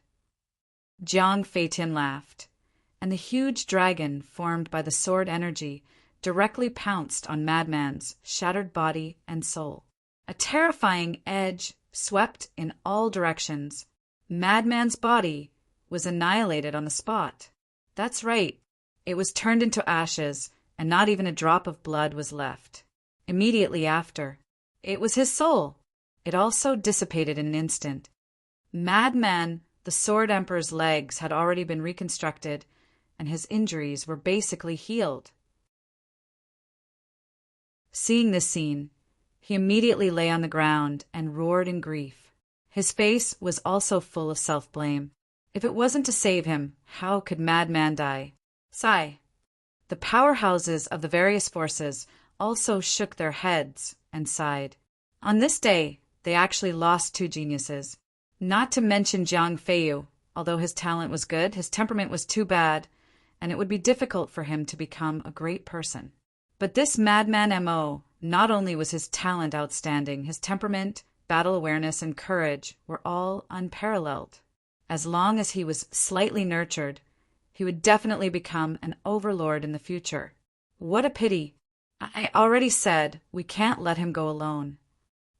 Jiang Feitian laughed, and the huge dragon formed by the sword energy directly pounced on Madman's shattered body and soul. A terrifying edge swept in all directions. Madman's body was annihilated on the spot. That's right, it was turned into ashes, and not even a drop of blood was left. Immediately after, it was his soul. It also dissipated in an instant. Madman, the Sword Emperor's legs had already been reconstructed, and his injuries were basically healed. Seeing this scene, he immediately lay on the ground and roared in grief. His face was also full of self-blame. If it wasn't to save him, how could Madman die? Sigh. The powerhouses of the various forces also shook their heads and sighed. On this day, they actually lost 2 geniuses. Not to mention Jiang Feiyu. Although his talent was good, his temperament was too bad, and it would be difficult for him to become a great person. But this Madman Mo, not only was his talent outstanding, his temperament, battle awareness, and courage were all unparalleled. As long as he was slightly nurtured, he would definitely become an overlord in the future. What a pity! I already said we can't let him go alone.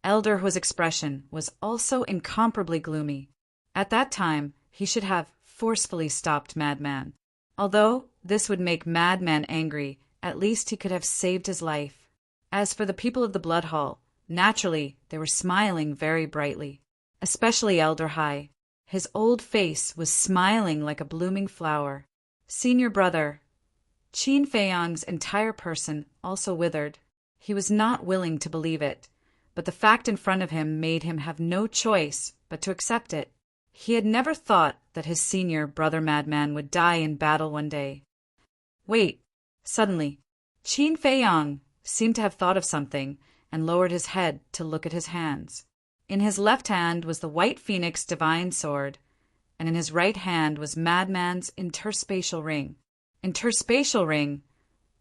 Elder Hua's expression was also incomparably gloomy. At that time, he should have forcefully stopped Madman. Although this would make Madman angry, at least he could have saved his life. As for the people of the Blood Hall, naturally they were smiling very brightly, especially Elder Hai. His old face was smiling like a blooming flower. Senior brother, Qin Feiyang's entire person also withered. He was not willing to believe it, but the fact in front of him made him have no choice but to accept it. He had never thought that his senior brother Madman would die in battle one day. Wait! Suddenly, Qin Feiyang seemed to have thought of something and lowered his head to look at his hands. In his left hand was the White Phoenix Divine Sword, and in his right hand was Madman's interspatial ring. Interspatial ring!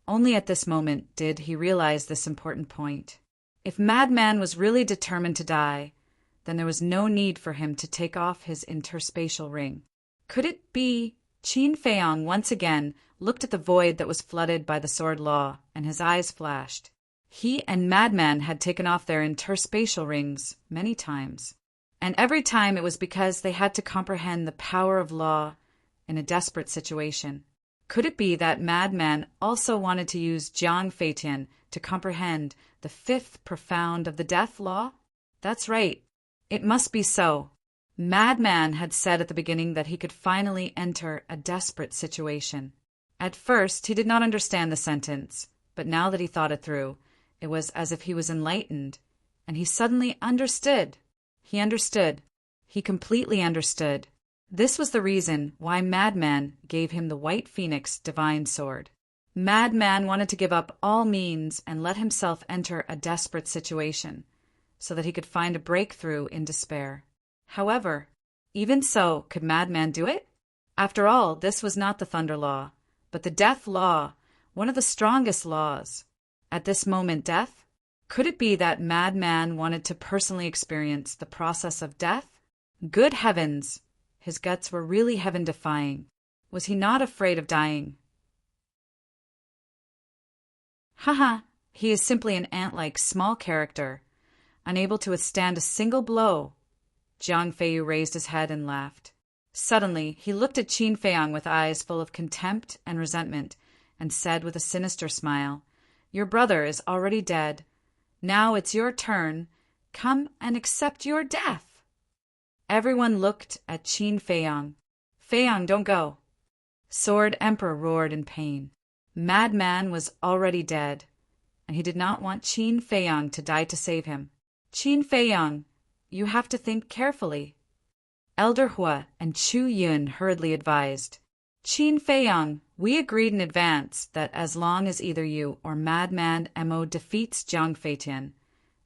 Only at this moment did he realize this important point. If Madman was really determined to die, then there was no need for him to take off his interspatial ring. Could it be? Qin Feiyang once again looked at the void that was flooded by the sword law, and his eyes flashed. He and Madman had taken off their interspatial rings many times, and every time it was because they had to comprehend the power of law in a desperate situation. Could it be that Madman also wanted to use Jiang Feitian to comprehend the fifth profound of the death law? That's right. It must be so. Madman had said at the beginning that he could finally enter a desperate situation. At first, he did not understand the sentence, but now that he thought it through, it was as if he was enlightened, and he suddenly understood. He understood. He completely understood. This was the reason why Madman gave him the White Phoenix Divine Sword. Madman wanted to give up all means and let himself enter a desperate situation, so that he could find a breakthrough in despair. However, even so, could Madman do it? After all, this was not the Thunder Law, but the Death Law, one of the strongest laws. At this moment, death? Could it be that Madman wanted to personally experience the process of death? Good heavens! His guts were really heaven-defying. Was he not afraid of dying? Haha, he is simply an ant-like small character, unable to withstand a single blow. Jiang Feiyu raised his head and laughed. Suddenly, he looked at Qin Feiyang with eyes full of contempt and resentment, and said with a sinister smile, "Your brother is already dead. Now it's your turn. Come and accept your death." Everyone looked at Qin Feiyang. "Feiyang, don't go." Sword Emperor roared in pain. Madman was already dead, and he did not want Qin Feiyang to die to save him. "Qin Feiyang, you have to think carefully." Elder Hua and Chu Yun hurriedly advised. "Qin Feiyang, we agreed in advance that as long as either you or Madman Mo defeats Jiang Feitian,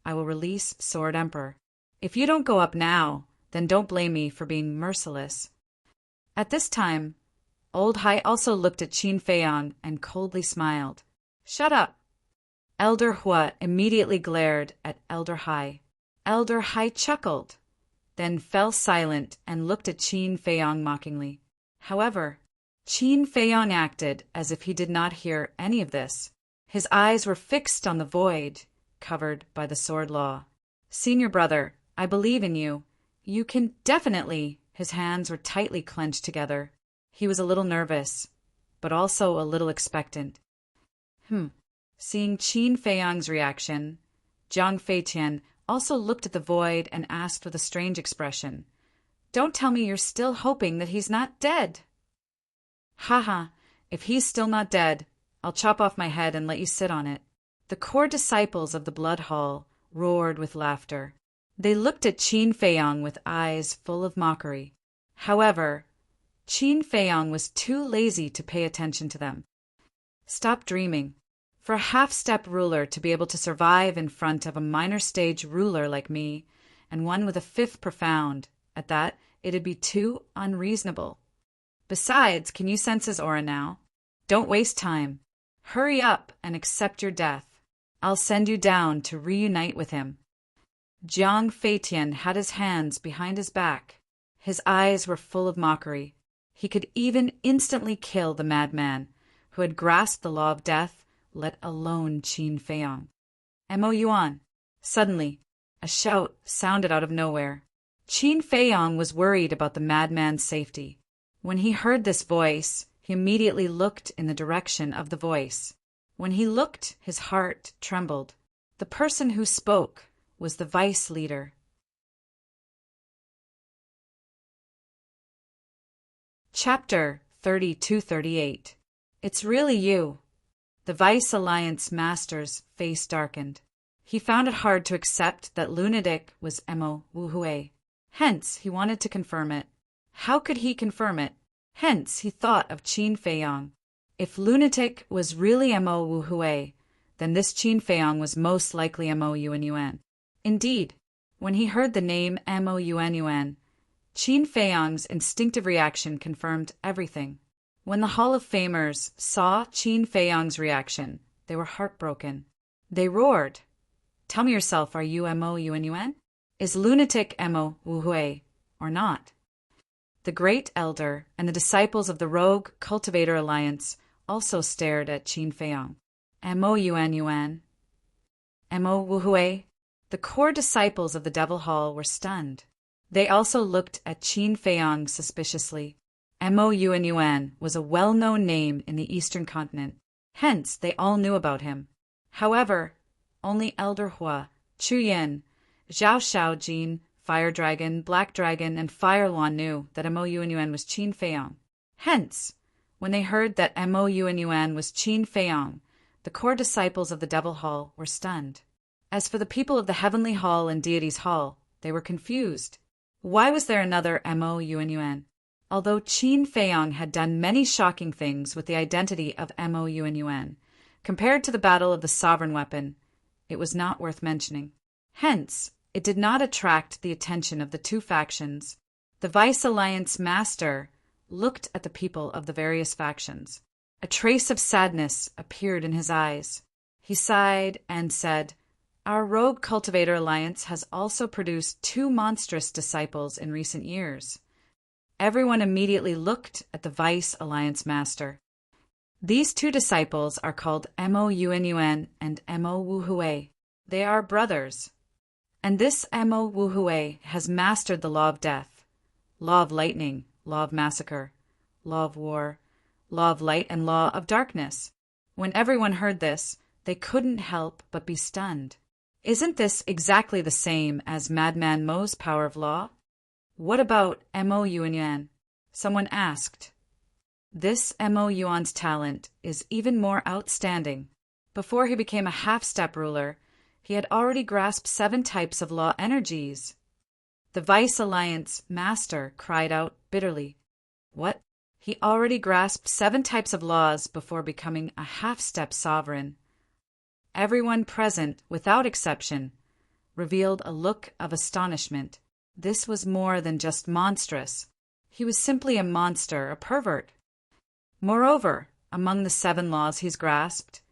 I will release Sword Emperor. If you don't go up now, then don't blame me for being merciless." At this time, Old Hai also looked at Qin Feiyang and coldly smiled. "Shut up." Elder Hua immediately glared at Elder Hai. Elder Hai chuckled, then fell silent and looked at Qin Feiyang mockingly. However, Qin Feiyang acted as if he did not hear any of this. His eyes were fixed on the void, covered by the sword law. "Senior brother, I believe in you. You can definitely—" His hands were tightly clenched together. He was a little nervous, but also a little expectant. Seeing Qin Feiyang's reaction, Jiang Feitian also looked at the void and asked with a strange expression, "Don't tell me you're still hoping that he's not dead." "Haha, if he's still not dead, I'll chop off my head and let you sit on it." The core disciples of the Blood Hall roared with laughter. They looked at Qin Feiyang with eyes full of mockery. However, Qin Feiyang was too lazy to pay attention to them. Stop dreaming. For a half-step ruler to be able to survive in front of a minor stage ruler like me, and one with a fifth profound, at that, it'd be too unreasonable. Besides, can you sense his aura now? Don't waste time. Hurry up and accept your death. I'll send you down to reunite with him. Jiang Feitian had his hands behind his back. His eyes were full of mockery. He could even instantly kill the madman, who had grasped the law of death let alone Qin Feiyang. Mo Yuan. Suddenly, a shout sounded out of nowhere. Qin Feiyang was worried about the madman's safety. When he heard this voice, he immediately looked in the direction of the voice. When he looked, his heart trembled. The person who spoke was the vice leader. Chapter 32-38. It's really you. The Vice Alliance Master's face darkened. He found it hard to accept that lunatic was Mo Wuhui. Hence, he wanted to confirm it. How could he confirm it? Hence, he thought of Qin Feiyang. If lunatic was really Mo Wuhui, then this Qin Feiyang was most likely Mo Yuan. Indeed, when he heard the name Mo Yuan, Qin Feiyang's instinctive reaction confirmed everything. When the Hall of Famers saw Qin Feiyang's reaction, they were heartbroken. They roared, "Tell me yourself, are you Mo Yuan? Is lunatic Mo Wuhui or not?" The Great Elder and the disciples of the Rogue Cultivator Alliance also stared at Qin Feiyang. Mo Yuan? Mo Wuhui? The core disciples of the Devil Hall were stunned. They also looked at Qin Feiyang suspiciously. Mo Yuan was a well-known name in the Eastern continent. Hence, they all knew about him. However, only Elder Hua, Chu Yin, Zhao Shaojin, Fire Dragon, Black Dragon, and Fire Luan knew that Mo Yuan was Qin Feiyang. Hence, when they heard that Mo Yuan was Qin Feiyang, the core disciples of the Devil Hall were stunned. As for the people of the Heavenly Hall and Deities Hall, they were confused. Why was there another Mo Yuan? Although Qin Feiyang had done many shocking things with the identity of Mo Yuan, compared to the Battle of the Sovereign Weapon, it was not worth mentioning. Hence, it did not attract the attention of the two factions. The Vice Alliance Master looked at the people of the various factions. A trace of sadness appeared in his eyes. He sighed and said, "Our Rogue Cultivator Alliance has also produced 2 monstrous disciples in recent years." Everyone immediately looked at the Vice Alliance Master. These 2 disciples are called Mo Yuan and Mo Wuhui. They are brothers. And this Mo Wuhui has mastered the law of death, law of lightning, law of massacre, law of war, law of light, and law of darkness. When everyone heard this, they couldn't help but be stunned. Isn't this exactly the same as Madman Mo's power of law? What about Mo Yuan? Someone asked. This Mo Yuan's talent is even more outstanding. Before he became a half-step ruler, he had already grasped 7 types of law energies. The Vice Alliance Master cried out bitterly. What? He already grasped 7 types of laws before becoming a half-step sovereign. Everyone present, without exception, revealed a look of astonishment. This was more than just monstrous. He was simply a monster, a pervert. Moreover, among the 7 laws he's grasped,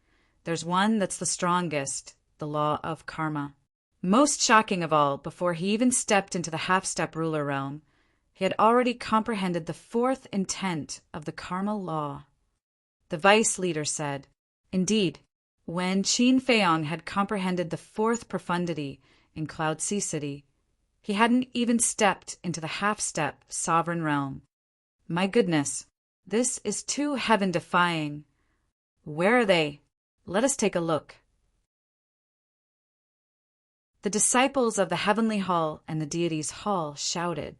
there's one that's the strongest, the law of karma. Most shocking of all, before he even stepped into the half-step ruler realm, he had already comprehended the 4th intent of the karma law. The vice leader said, indeed, when Qin Feiyang had comprehended the 4th profundity in Cloud Sea City, he hadn't even stepped into the half-step sovereign realm. My goodness, this is too heaven-defying. Where are they? Let us take a look. The disciples of the Heavenly Hall and the Deities Hall shouted.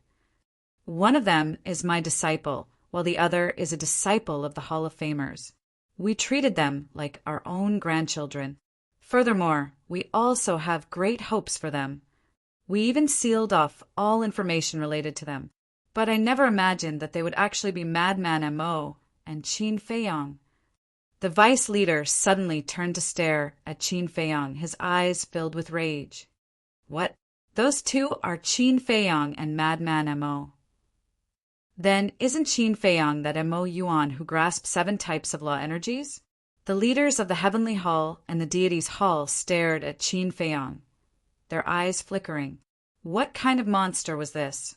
One of them is my disciple, while the other is a disciple of the Hall of Famers. We treated them like our own grandchildren. Furthermore, we also have great hopes for them. We even sealed off all information related to them. But I never imagined that they would actually be Madman Mo and Qin Feiyang. The vice leader suddenly turned to stare at Qin Feiyang, his eyes filled with rage. What? Those 2 are Qin Feiyang and Madman Mo. Then isn't Qin Feiyang that Mo Yuan who grasps 7 types of law energies? The leaders of the Heavenly Hall and the Deities Hall stared at Qin Feiyang, their eyes flickering. What kind of monster was this?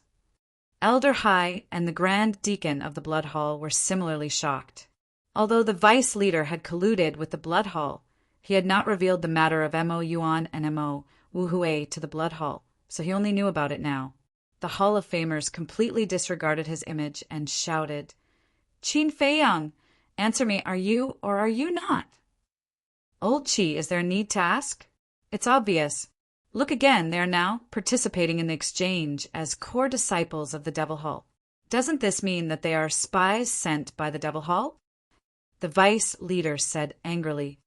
Elder Hai and the Grand Deacon of the Blood Hall were similarly shocked. Although the vice leader had colluded with the Blood Hall, he had not revealed the matter of Mo Yuan and Mo Wu Hui to the Blood Hall, so he only knew about it now. The Hall of Famers completely disregarded his image and shouted, "Qin Feiyang, answer me, are you or are you not?" "Old Qi, is there a need to ask? It's obvious. Look again, they are now participating in the exchange as core disciples of the Devil Hall. Doesn't this mean that they are spies sent by the Devil Hall?" The vice leader said angrily.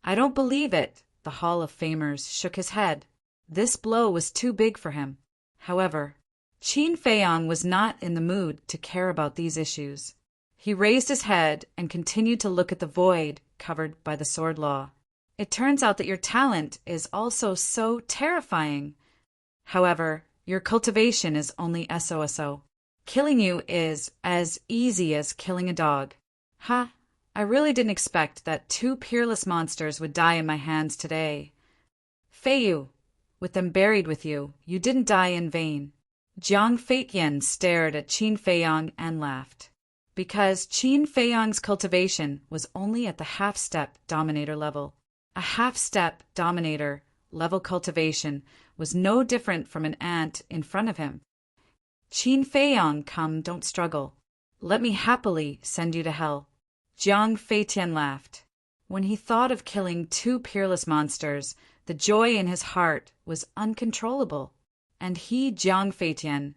"I don't believe it." The Hall of Famers shook his head. This blow was too big for him. However, Qin Feiyang was not in the mood to care about these issues. He raised his head and continued to look at the void covered by the sword law. "It turns out that your talent is also so terrifying. However, your cultivation is only SOSO. Killing you is as easy as killing a dog. Ha! I really didn't expect that two peerless monsters would die in my hands today. Feiyu, with them buried with you, you didn't die in vain." Jiang Feitian stared at Qin Feiyang and laughed. Because Qin Feiyang's cultivation was only at the half-step dominator level. A half-step dominator level cultivation was no different from an ant in front of him. "Qin Feiyang, come, don't struggle. Let me happily send you to hell." Jiang Feitian laughed. When he thought of killing two peerless monsters, the joy in his heart was uncontrollable. And he, Jiang Feitian,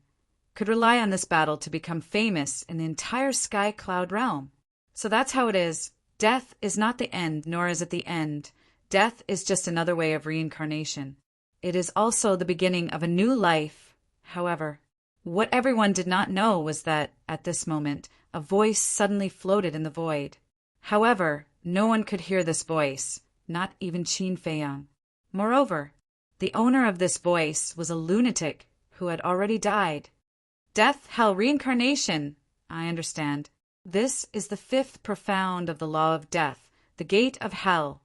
could rely on this battle to become famous in the entire Sky Cloud realm. So that's how it is. Death is not the end, nor is it the end. Death is just another way of reincarnation. It is also the beginning of a new life. However, what everyone did not know was that, at this moment, a voice suddenly floated in the void. However, no one could hear this voice, not even Qin Feiyang. Moreover, the owner of this voice was a lunatic who had already died. Death, hell, reincarnation. I understand. This is the fifth profound of the law of death, the gate of hell.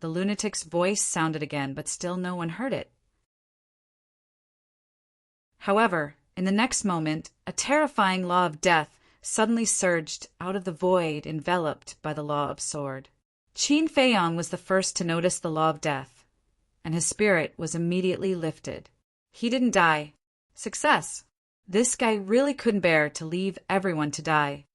The lunatic's voice sounded again, but still no one heard it. However, in the next moment, a terrifying law of death suddenly surged out of the void enveloped by the law of sword. Qin Feiyang was the first to notice the law of death, and his spirit was immediately lifted. He didn't die. Success! This guy really couldn't bear to leave everyone to die.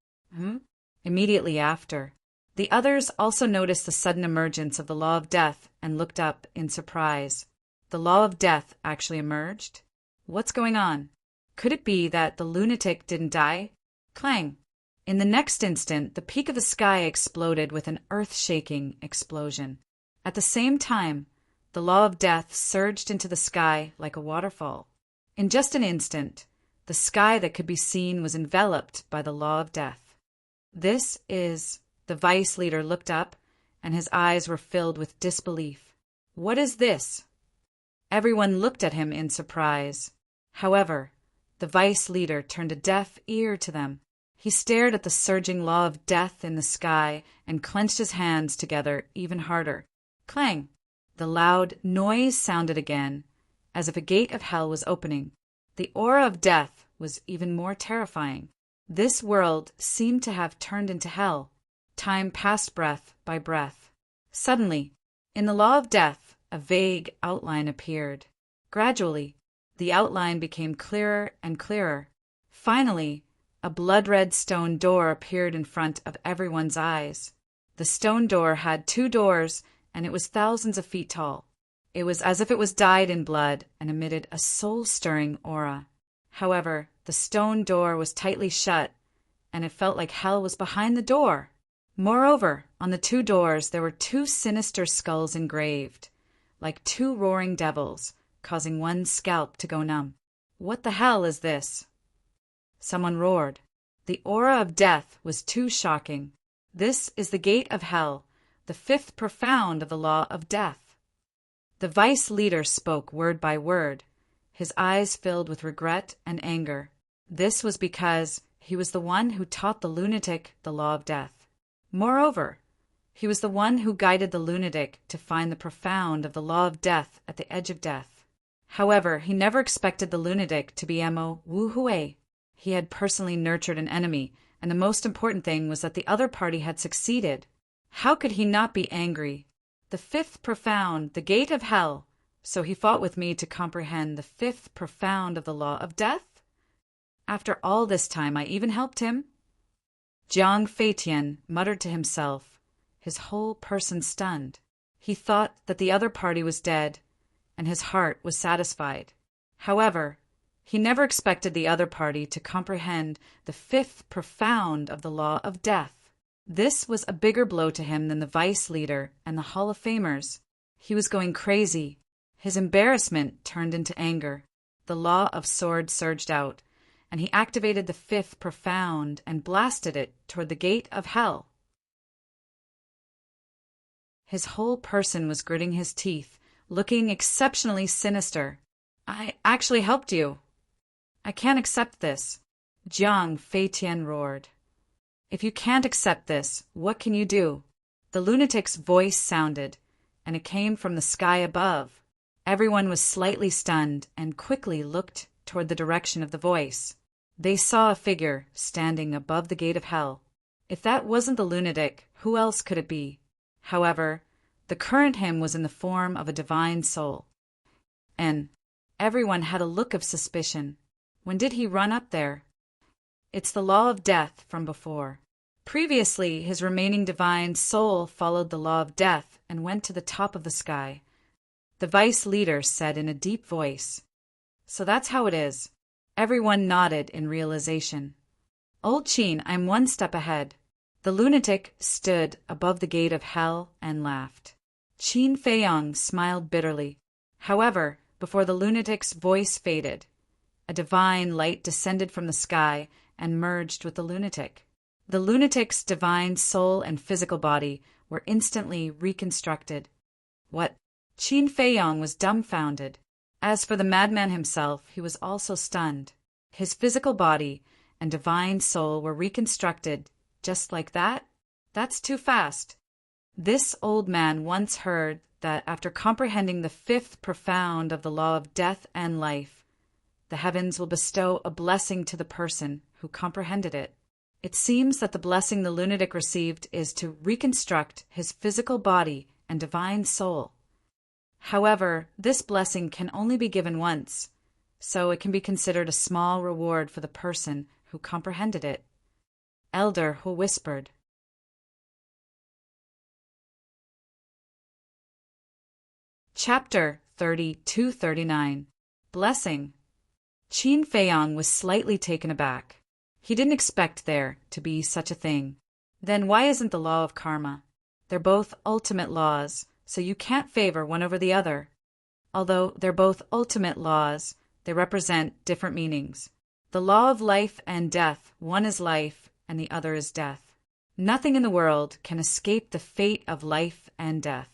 Immediately after, the others also noticed the sudden emergence of the law of death and looked up in surprise. The law of death actually emerged? What's going on? Could it be that the lunatic didn't die? Clang! In the next instant, the peak of the sky exploded with an earth-shaking explosion. At the same time, the law of death surged into the sky like a waterfall. In just an instant, the sky that could be seen was enveloped by the law of death. This is... The vice leader looked up, and his eyes were filled with disbelief. What is this? Everyone looked at him in surprise. However, the vice leader turned a deaf ear to them. He stared at the surging law of death in the sky and clenched his hands together even harder. Clang! The loud noise sounded again, as if a gate of hell was opening. The aura of death was even more terrifying. This world seemed to have turned into hell. Time passed breath by breath. Suddenly, in the law of death, a vague outline appeared. Gradually, the outline became clearer and clearer. Finally, a blood-red stone door appeared in front of everyone's eyes. The stone door had two doors, and it was thousands of feet tall. It was as if it was dyed in blood and emitted a soul-stirring aura. However, the stone door was tightly shut, and it felt like hell was behind the door. Moreover, on the two doors there were two sinister skulls engraved, like two roaring devils, causing one's scalp to go numb. What the hell is this? Someone roared. The aura of death was too shocking. This is the gate of hell, the fifth profound of the law of death. The vice leader spoke word by word, his eyes filled with regret and anger. This was because he was the one who taught the lunatic the law of death. Moreover, he was the one who guided the lunatic to find the profound of the law of death at the edge of death. However, he never expected the lunatic to be Mo Wu Hui. He had personally nurtured an enemy and the most important thing was that the other party had succeeded. How could he not be angry? The fifth profound, the gate of hell. So he fought with me to comprehend the fifth profound of the law of death? After all this time, I even helped him. Jiang Feitian muttered to himself, his whole person stunned. He thought that the other party was dead, and his heart was satisfied. However, he never expected the other party to comprehend the fifth profound of the law of death. This was a bigger blow to him than the vice leader and the Hall of Famers. He was going crazy. His embarrassment turned into anger. The law of sword surged out, and he activated the fifth profound and blasted it toward the gate of hell. His whole person was gritting his teeth, looking exceptionally sinister. I actually helped you. I can't accept this, Jiang Feitian roared. If you can't accept this, what can you do? The lunatic's voice sounded, and it came from the sky above. Everyone was slightly stunned and quickly looked toward the direction of the voice. They saw a figure standing above the gate of hell. If that wasn't the lunatic, who else could it be? However, the current him was in the form of a divine soul. And everyone had a look of suspicion. When did he run up there? It's the law of death from before. Previously, his remaining divine soul followed the law of death and went to the top of the sky. The vice leader said in a deep voice. So that's how it is. Everyone nodded in realization. Old Qin, I'm one step ahead. The lunatic stood above the gate of hell and laughed. Qin Feiyang smiled bitterly. However, before the lunatic's voice faded, a divine light descended from the sky and merged with the lunatic. The lunatic's divine soul and physical body were instantly reconstructed. What? Qin Feiyang was dumbfounded. As for the madman himself, he was also stunned. His physical body and divine soul were reconstructed just like that? That's too fast. This old man once heard that after comprehending the fifth profound of the law of death and life, the heavens will bestow a blessing to the person who comprehended it. It seems that the blessing the lunatic received is to reconstruct his physical body and divine soul. However, this blessing can only be given once, so it can be considered a small reward for the person who comprehended it. Elder Hu whispered. Chapter 32-39 Blessing. Qin Feiyang was slightly taken aback. He didn't expect there to be such a thing. Then why isn't the law of karma? They're both ultimate laws, so you can't favor one over the other. Although they're both ultimate laws, they represent different meanings. The law of life and death, one is life and the other is death. Nothing in the world can escape the fate of life and death.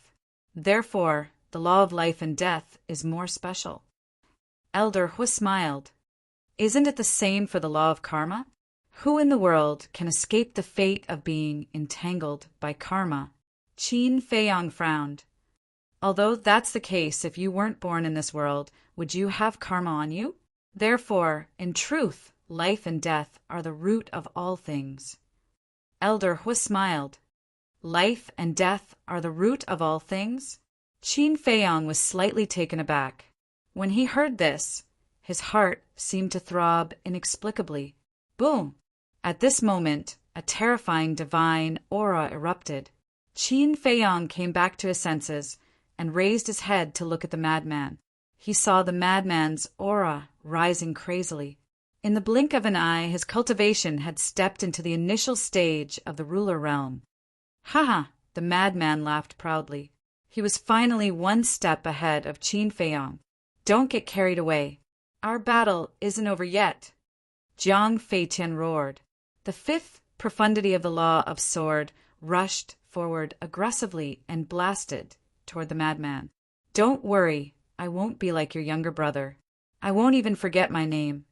Therefore, the law of life and death is more special. Elder Hu smiled. Isn't it the same for the law of karma? Who in the world can escape the fate of being entangled by karma? Qin Feiyang frowned. Although that's the case, if you weren't born in this world, would you have karma on you? Therefore, in truth, life and death are the root of all things. Elder Hu smiled. Life and death are the root of all things? Qin Feiyang was slightly taken aback. When he heard this, his heart seemed to throb inexplicably. Boom! At this moment, a terrifying divine aura erupted. Qin Feiyang came back to his senses and raised his head to look at the madman. He saw the madman's aura rising crazily. In the blink of an eye, his cultivation had stepped into the initial stage of the ruler realm. Ha ha! The madman laughed proudly. He was finally one step ahead of Qin Feiyang. Don't get carried away. Our battle isn't over yet. Jiang Feitian roared. The fifth profundity of the law of sword rushed forward aggressively and blasted toward the madman. Don't worry, I won't be like your younger brother. I won't even forget my name.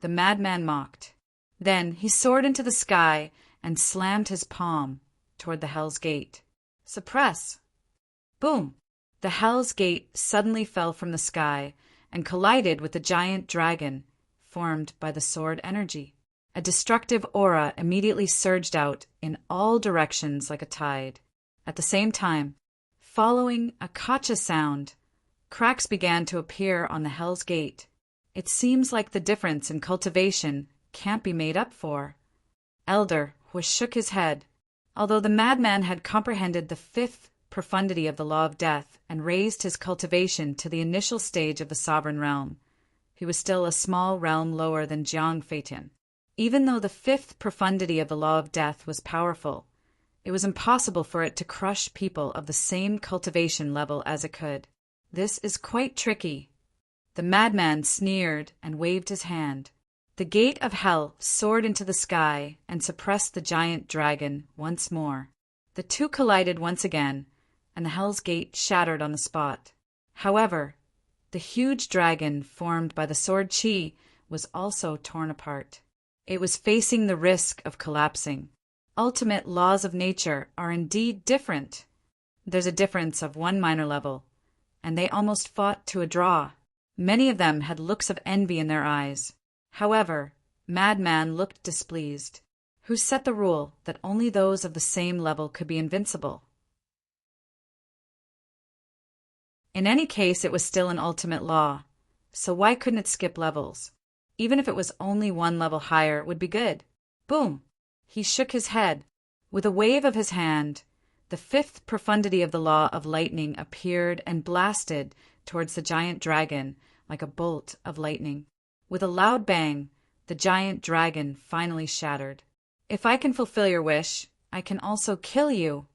The madman mocked. Then he soared into the sky and slammed his palm toward the Hell's Gate. Suppress! Boom! The Hell's Gate suddenly fell from the sky and collided with the giant dragon formed by the sword energy. A destructive aura immediately surged out in all directions like a tide. At the same time, following a kacha sound, cracks began to appear on the Hell's Gate. It seems like the difference in cultivation can't be made up for. Elder shook his head. Although the madman had comprehended the fifth profundity of the law of death and raised his cultivation to the initial stage of the sovereign realm, he was still a small realm lower than Jiang Feitian. Even though the fifth profundity of the law of death was powerful, it was impossible for it to crush people of the same cultivation level as it could. This is quite tricky. The madman sneered and waved his hand. The gate of hell soared into the sky and suppressed the giant dragon once more. The two collided once again, and the Hell's Gate shattered on the spot. However, the huge dragon formed by the sword chi was also torn apart. It was facing the risk of collapsing. Ultimate laws of nature are indeed different. There's a difference of one minor level, and they almost fought to a draw. Many of them had looks of envy in their eyes. However, Madman looked displeased. Who set the rule that only those of the same level could be invincible? In any case, it was still an ultimate law, so why couldn't it skip levels? Even if it was only one level higher, it would be good. Boom! He shook his head. With a wave of his hand, the fifth profundity of the law of lightning appeared and blasted towards the giant dragon like a bolt of lightning. With a loud bang, the giant dragon finally shattered. If I can fulfill your wish, I can also kill you.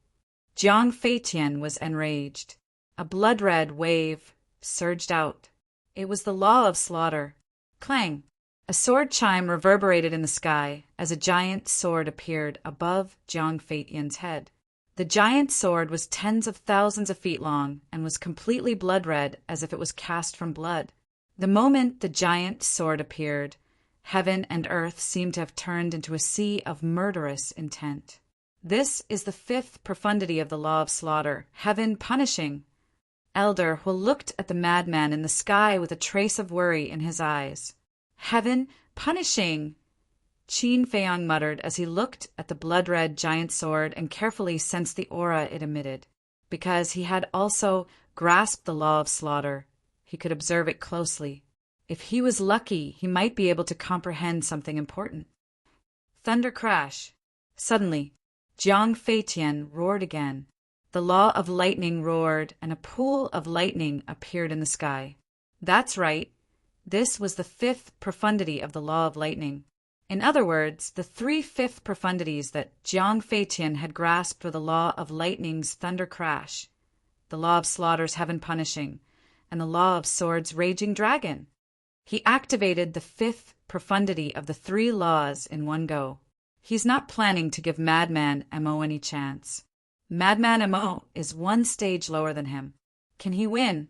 Jiang Feitian was enraged. A blood-red wave surged out. It was the law of slaughter. Clang! A sword chime reverberated in the sky as a giant sword appeared above Jiang Feitian's head. The giant sword was tens of thousands of feet long and was completely blood-red as if it was cast from blood. The moment the giant sword appeared, heaven and earth seemed to have turned into a sea of murderous intent. This is the fifth profundity of the law of slaughter, heaven punishing. Elder looked at the madman in the sky with a trace of worry in his eyes. Heaven punishing! Qin Feiyang muttered as he looked at the blood-red giant sword and carefully sensed the aura it emitted. Because he had also grasped the law of slaughter, he could observe it closely. If he was lucky, he might be able to comprehend something important. Thunder crash. Suddenly, Jiang Feitian roared again. The law of lightning roared, and a pool of lightning appeared in the sky. That's right. This was the fifth profundity of the law of lightning. In other words, the three fifth profundities that Jiang Feitian had grasped were the law of lightning's thunder crash, the law of slaughter's heaven punishing, and the law of sword's raging dragon. He activated the fifth profundity of the three laws in one go. He's not planning to give Madman Mo any chance. Madman Mo is one stage lower than him. Can he win?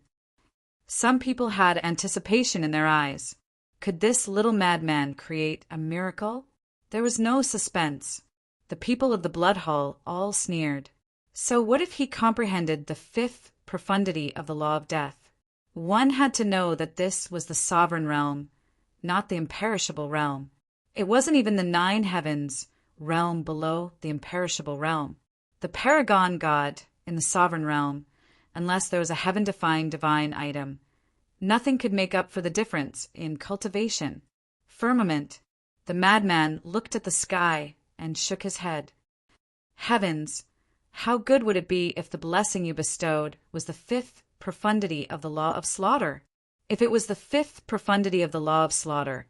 Some people had anticipation in their eyes. Could this little madman create a miracle? There was no suspense. The people of the Blood Hall all sneered. So what if he comprehended the fifth profundity of the law of death? One had to know that this was the sovereign realm, not the imperishable realm. It wasn't even the 9 heavens, realm below the imperishable realm. The paragon god in the sovereign realm, unless there was a heaven-defying divine item. Nothing could make up for the difference in cultivation. Firmament. The madman looked at the sky and shook his head. Heavens, how good would it be if the blessing you bestowed was the fifth profundity of the law of slaughter? If it was the fifth profundity of the law of slaughter,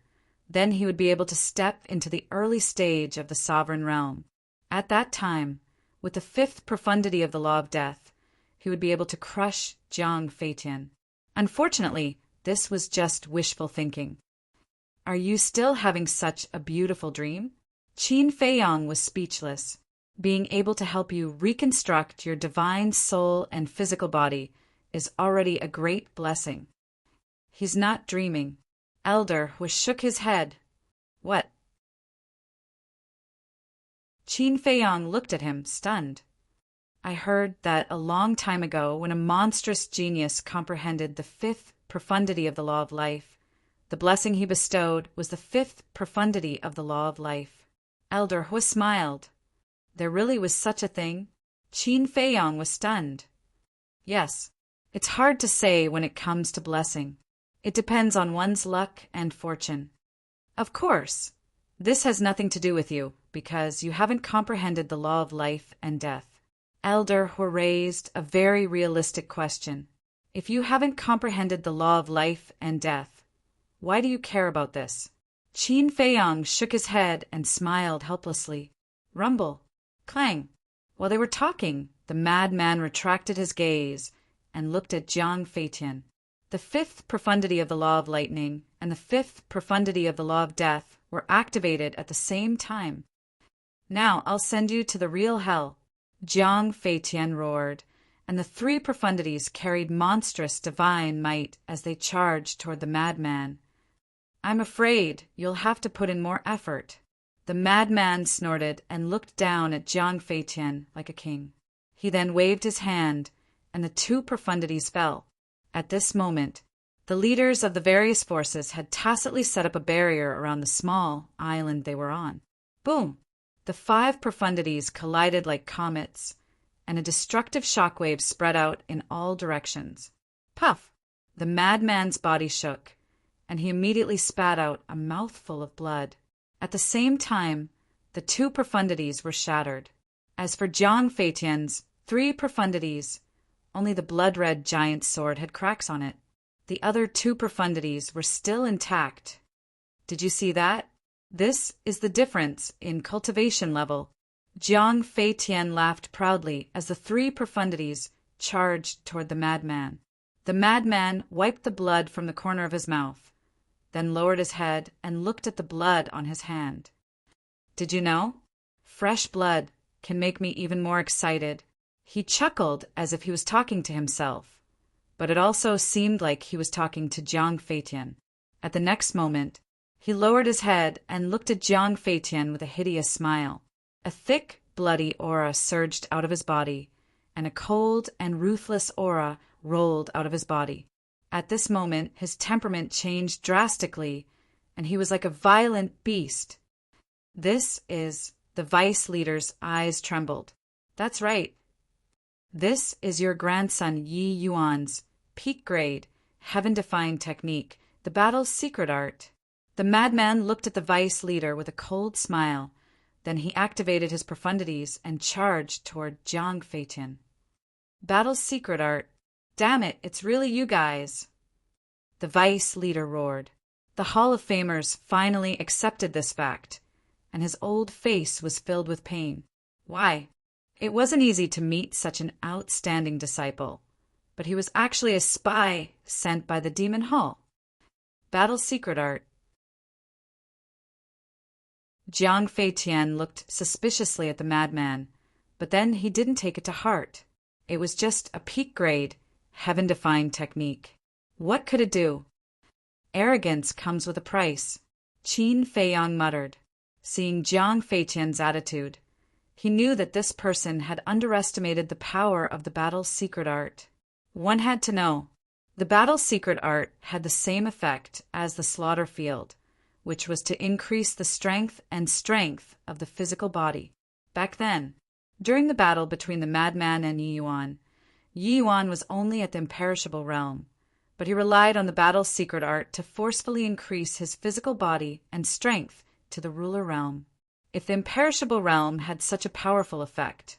then he would be able to step into the early stage of the sovereign realm. At that time, with the fifth profundity of the law of death, he would be able to crush Jiang Feitian. Unfortunately, this was just wishful thinking. Are you still having such a beautiful dream? Qin Feiyang was speechless. Being able to help you reconstruct your divine soul and physical body is already a great blessing. He's not dreaming. Elder shook his head. What? Qin Feiyang looked at him, stunned. I heard that a long time ago, when a monstrous genius comprehended the fifth profundity of the law of life, The blessing he bestowed was the fifth profundity of the law of life. Elder Hu smiled. There really was such a thing? Qin Feiyong was stunned. Yes, it's hard to say when it comes to blessing. It depends on one's luck and fortune. Of course, this has nothing to do with you, because you haven't comprehended the law of life and death. Elder Hu raised a very realistic question. If you haven't comprehended the law of life and death, why do you care about this? Qin Feiyong shook his head and smiled helplessly. Rumble. Clang. While they were talking, the madman retracted his gaze and looked at Jiang Feitian. The fifth profundity of the law of lightning and the fifth profundity of the law of death were activated at the same time. Now I'll send you to the real hell, Jiang Feitian roared, and the three profundities carried monstrous divine might as they charged toward the madman. I'm afraid you'll have to put in more effort. The madman snorted and looked down at Jiang Feitian like a king. He then waved his hand, and the two profundities fell. At this moment, the leaders of the various forces had tacitly set up a barrier around the small island they were on. Boom! The five profundities collided like comets, and a destructive shockwave spread out in all directions. Puff! The madman's body shook, and he immediately spat out a mouthful of blood. At the same time, the two profundities were shattered. As for Jiang Feitian's three profundities, only the blood-red giant sword had cracks on it. The other two profundities were still intact. Did you see that? This is the difference in cultivation level. Jiang Feitian laughed proudly as the three profundities charged toward the madman. The madman wiped the blood from the corner of his mouth, then lowered his head and looked at the blood on his hand. Did you know? Fresh blood can make me even more excited. He chuckled as if he was talking to himself, but it also seemed like he was talking to Jiang Feitian. At the next moment, he lowered his head and looked at Jiang Feitian with a hideous smile. A thick, bloody aura surged out of his body, and a cold and ruthless aura rolled out of his body. At this moment, his temperament changed drastically, and he was like a violent beast. This is the vice leader's eyes trembled. That's right. This is your grandson Yi Yuan's peak grade, heaven-defying technique, the battle's secret art. The madman looked at the vice leader with a cold smile. Then he activated his profundities and charged toward Jiang Feitian. Battle's secret art. Damn it, it's really you guys. The vice leader roared. The Hall of Famers finally accepted this fact, and his old face was filled with pain. Why? It wasn't easy to meet such an outstanding disciple, but he was actually a spy sent by the Demon Hall. Battle's secret art. Jiang Feitian looked suspiciously at the madman, but then he didn't take it to heart. It was just a peak-grade, heaven-defying technique. What could it do? Arrogance comes with a price, Qin Feiyong muttered. Seeing Jiang Feitian's attitude, he knew that this person had underestimated the power of the battle's secret art. One had to know. The battle's secret art had the same effect as the slaughter field, which was to increase the strength of the physical body. Back then, during the battle between the madman and Yi Yuan was only at the imperishable realm, but he relied on the battle's secret art to forcefully increase his physical body and strength to the ruler realm. If the imperishable realm had such a powerful effect,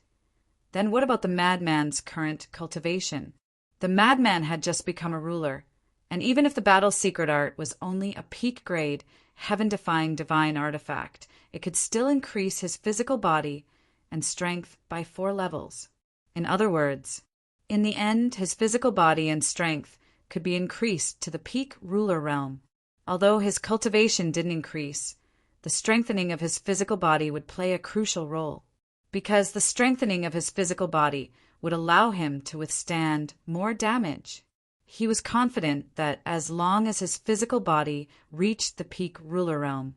then what about the madman's current cultivation? The madman had just become a ruler, and even if the battle's secret art was only a peak-grade, heaven-defying divine artifact, it could still increase his physical body and strength by 4 levels. In other words, in the end, his physical body and strength could be increased to the peak ruler realm. Although his cultivation didn't increase, the strengthening of his physical body would play a crucial role, because the strengthening of his physical body would allow him to withstand more damage. He was confident that as long as his physical body reached the peak ruler realm,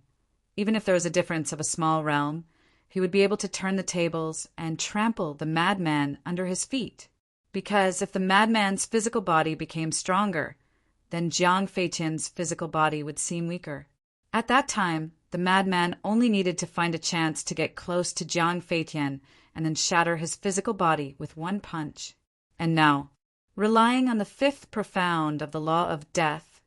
even if there was a difference of a small realm, he would be able to turn the tables and trample the madman under his feet. Because if the madman's physical body became stronger, then Jiang Feitian's physical body would seem weaker. At that time, the madman only needed to find a chance to get close to Jiang Feitian and then shatter his physical body with one punch. And now, relying on the fifth profound of the law of death,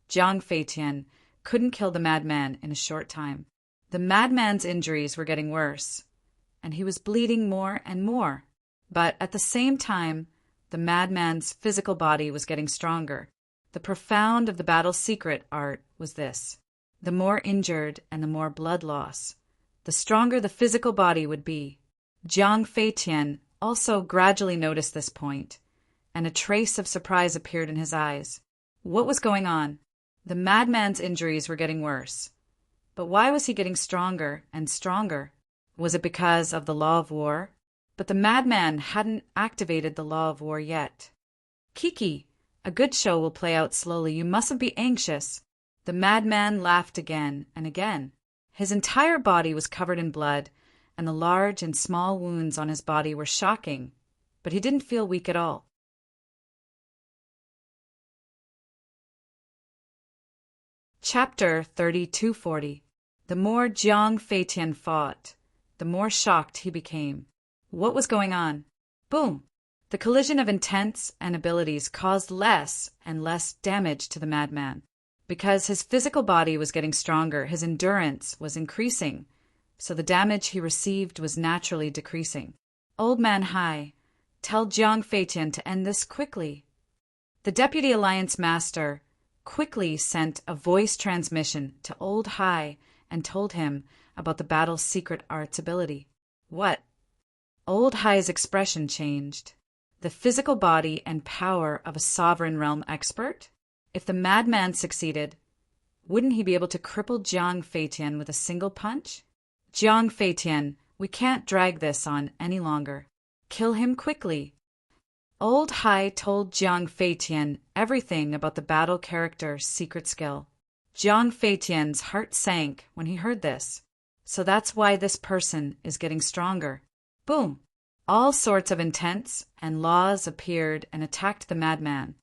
Jiang Feitian couldn't kill the madman in a short time. The madman's injuries were getting worse, and he was bleeding more and more. But at the same time, the madman's physical body was getting stronger. The profound of the battle's secret art was this: the more injured and the more blood loss, the stronger the physical body would be. Jiang Feitian also gradually noticed this point, and a trace of surprise appeared in his eyes. What was going on? The madman's injuries were getting worse. But why was he getting stronger and stronger? Was it because of the law of war? But the madman hadn't activated the law of war yet. Kiki, a good show will play out slowly. You mustn't be anxious. The madman laughed again and again. His entire body was covered in blood, and the large and small wounds on his body were shocking, but he didn't feel weak at all. Chapter 3240. The more Jiang Feitian fought, the more shocked he became. What was going on? Boom! The collision of intents and abilities caused less and less damage to the madman. Because his physical body was getting stronger, his endurance was increasing, so the damage he received was naturally decreasing. Old Man Hai, tell Jiang Feitian to end this quickly. The Deputy Alliance Master quickly sent a voice transmission to Old Hai and told him about the battle's secret arts ability. What? Old Hai's expression changed. The physical body and power of a sovereign realm expert? If the madman succeeded, wouldn't he be able to cripple Jiang Feitian with a single punch? Jiang Feitian, we can't drag this on any longer. Kill him quickly. Old Hai told Jiang Feitian everything about the battle character's secret skill. Jiang Feitian's heart sank when he heard this. So that's why this person is getting stronger. Boom! All sorts of intents and laws appeared and attacked the madman.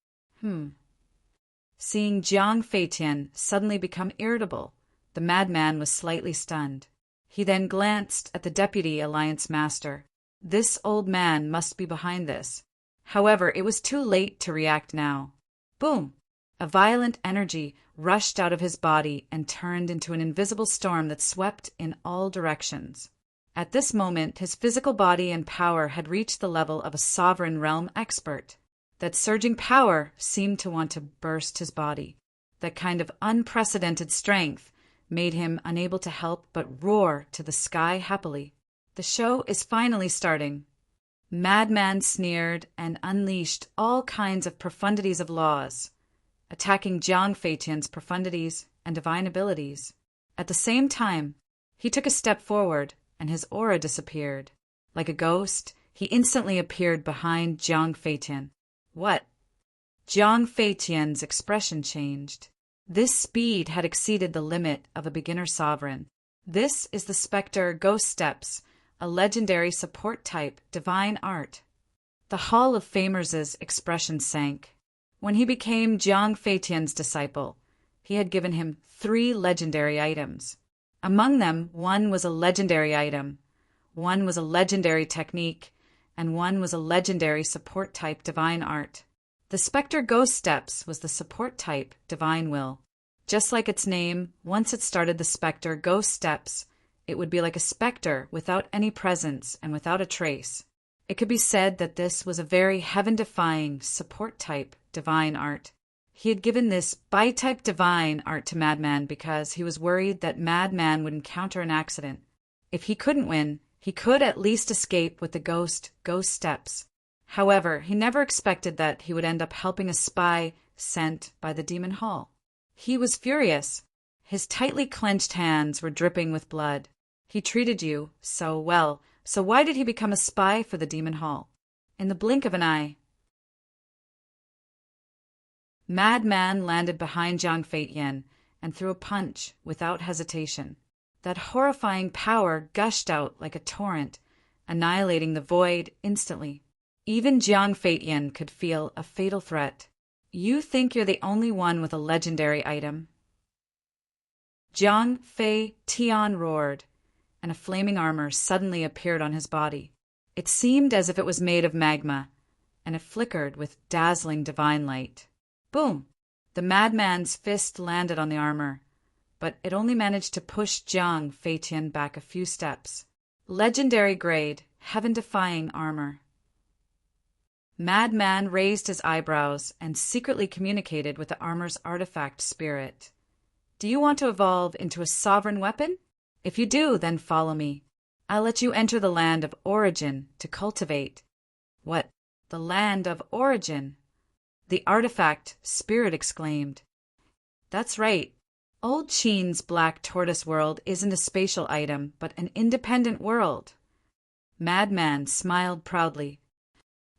Seeing Jiang Feitian suddenly become irritable, the madman was slightly stunned. He then glanced at the Deputy Alliance Master. This old man must be behind this. However, it was too late to react now. Boom! A violent energy rushed out of his body and turned into an invisible storm that swept in all directions. At this moment, his physical body and power had reached the level of a sovereign realm expert. That surging power seemed to want to burst his body. That kind of unprecedented strength made him unable to help but roar to the sky happily. The show is finally starting. Madman sneered and unleashed all kinds of profundities of laws, attacking Jiang Feitian's profundities and divine abilities. At the same time, he took a step forward and his aura disappeared. Like a ghost, he instantly appeared behind Jiang Feitian. What? Jiang Feitian's expression changed. This speed had exceeded the limit of a beginner sovereign. This is the Spectre Ghost Steps, a legendary support type divine art. The Hall of Famers' expression sank. When he became Jiang Feitian's disciple, he had given him 3 legendary items. Among them, one was a legendary item, one was a legendary technique, and one was a legendary support type divine art. The Spectre Ghost Steps was the support type divine will. Just like its name, once it started the Spectre Ghost Steps, it would be like a specter without any presence and without a trace. It could be said that this was a very heaven-defying support type divine art. He had given this bi-type divine art to Madman because he was worried that Madman would encounter an accident. If he couldn't win, he could at least escape with the Ghost Steps. However, he never expected that he would end up helping a spy sent by the Demon Hall. He was furious. His tightly clenched hands were dripping with blood. He treated you so well, so why did he become a spy for the Demon Hall? In the blink of an eye, Madman landed behind Jiang Feitian and threw a punch without hesitation. That horrifying power gushed out like a torrent, annihilating the void instantly. Even Jiang Feitian could feel a fatal threat. You think you're the only one with a legendary item? Jiang Fei Tian roared, and a flaming armor suddenly appeared on his body. It seemed as if it was made of magma, and it flickered with dazzling divine light. Boom! The madman's fist landed on the armor, but it only managed to push Jiang Feitian back a few steps. Legendary grade, heaven-defying armor. Madman raised his eyebrows and secretly communicated with the armor's artifact spirit. Do you want to evolve into a sovereign weapon? If you do, then follow me. I'll let you enter the land of origin to cultivate. What? The land of origin? The artifact spirit exclaimed. That's right. Old Qin's Black Tortoise world isn't a spatial item, but an independent world. Madman smiled proudly.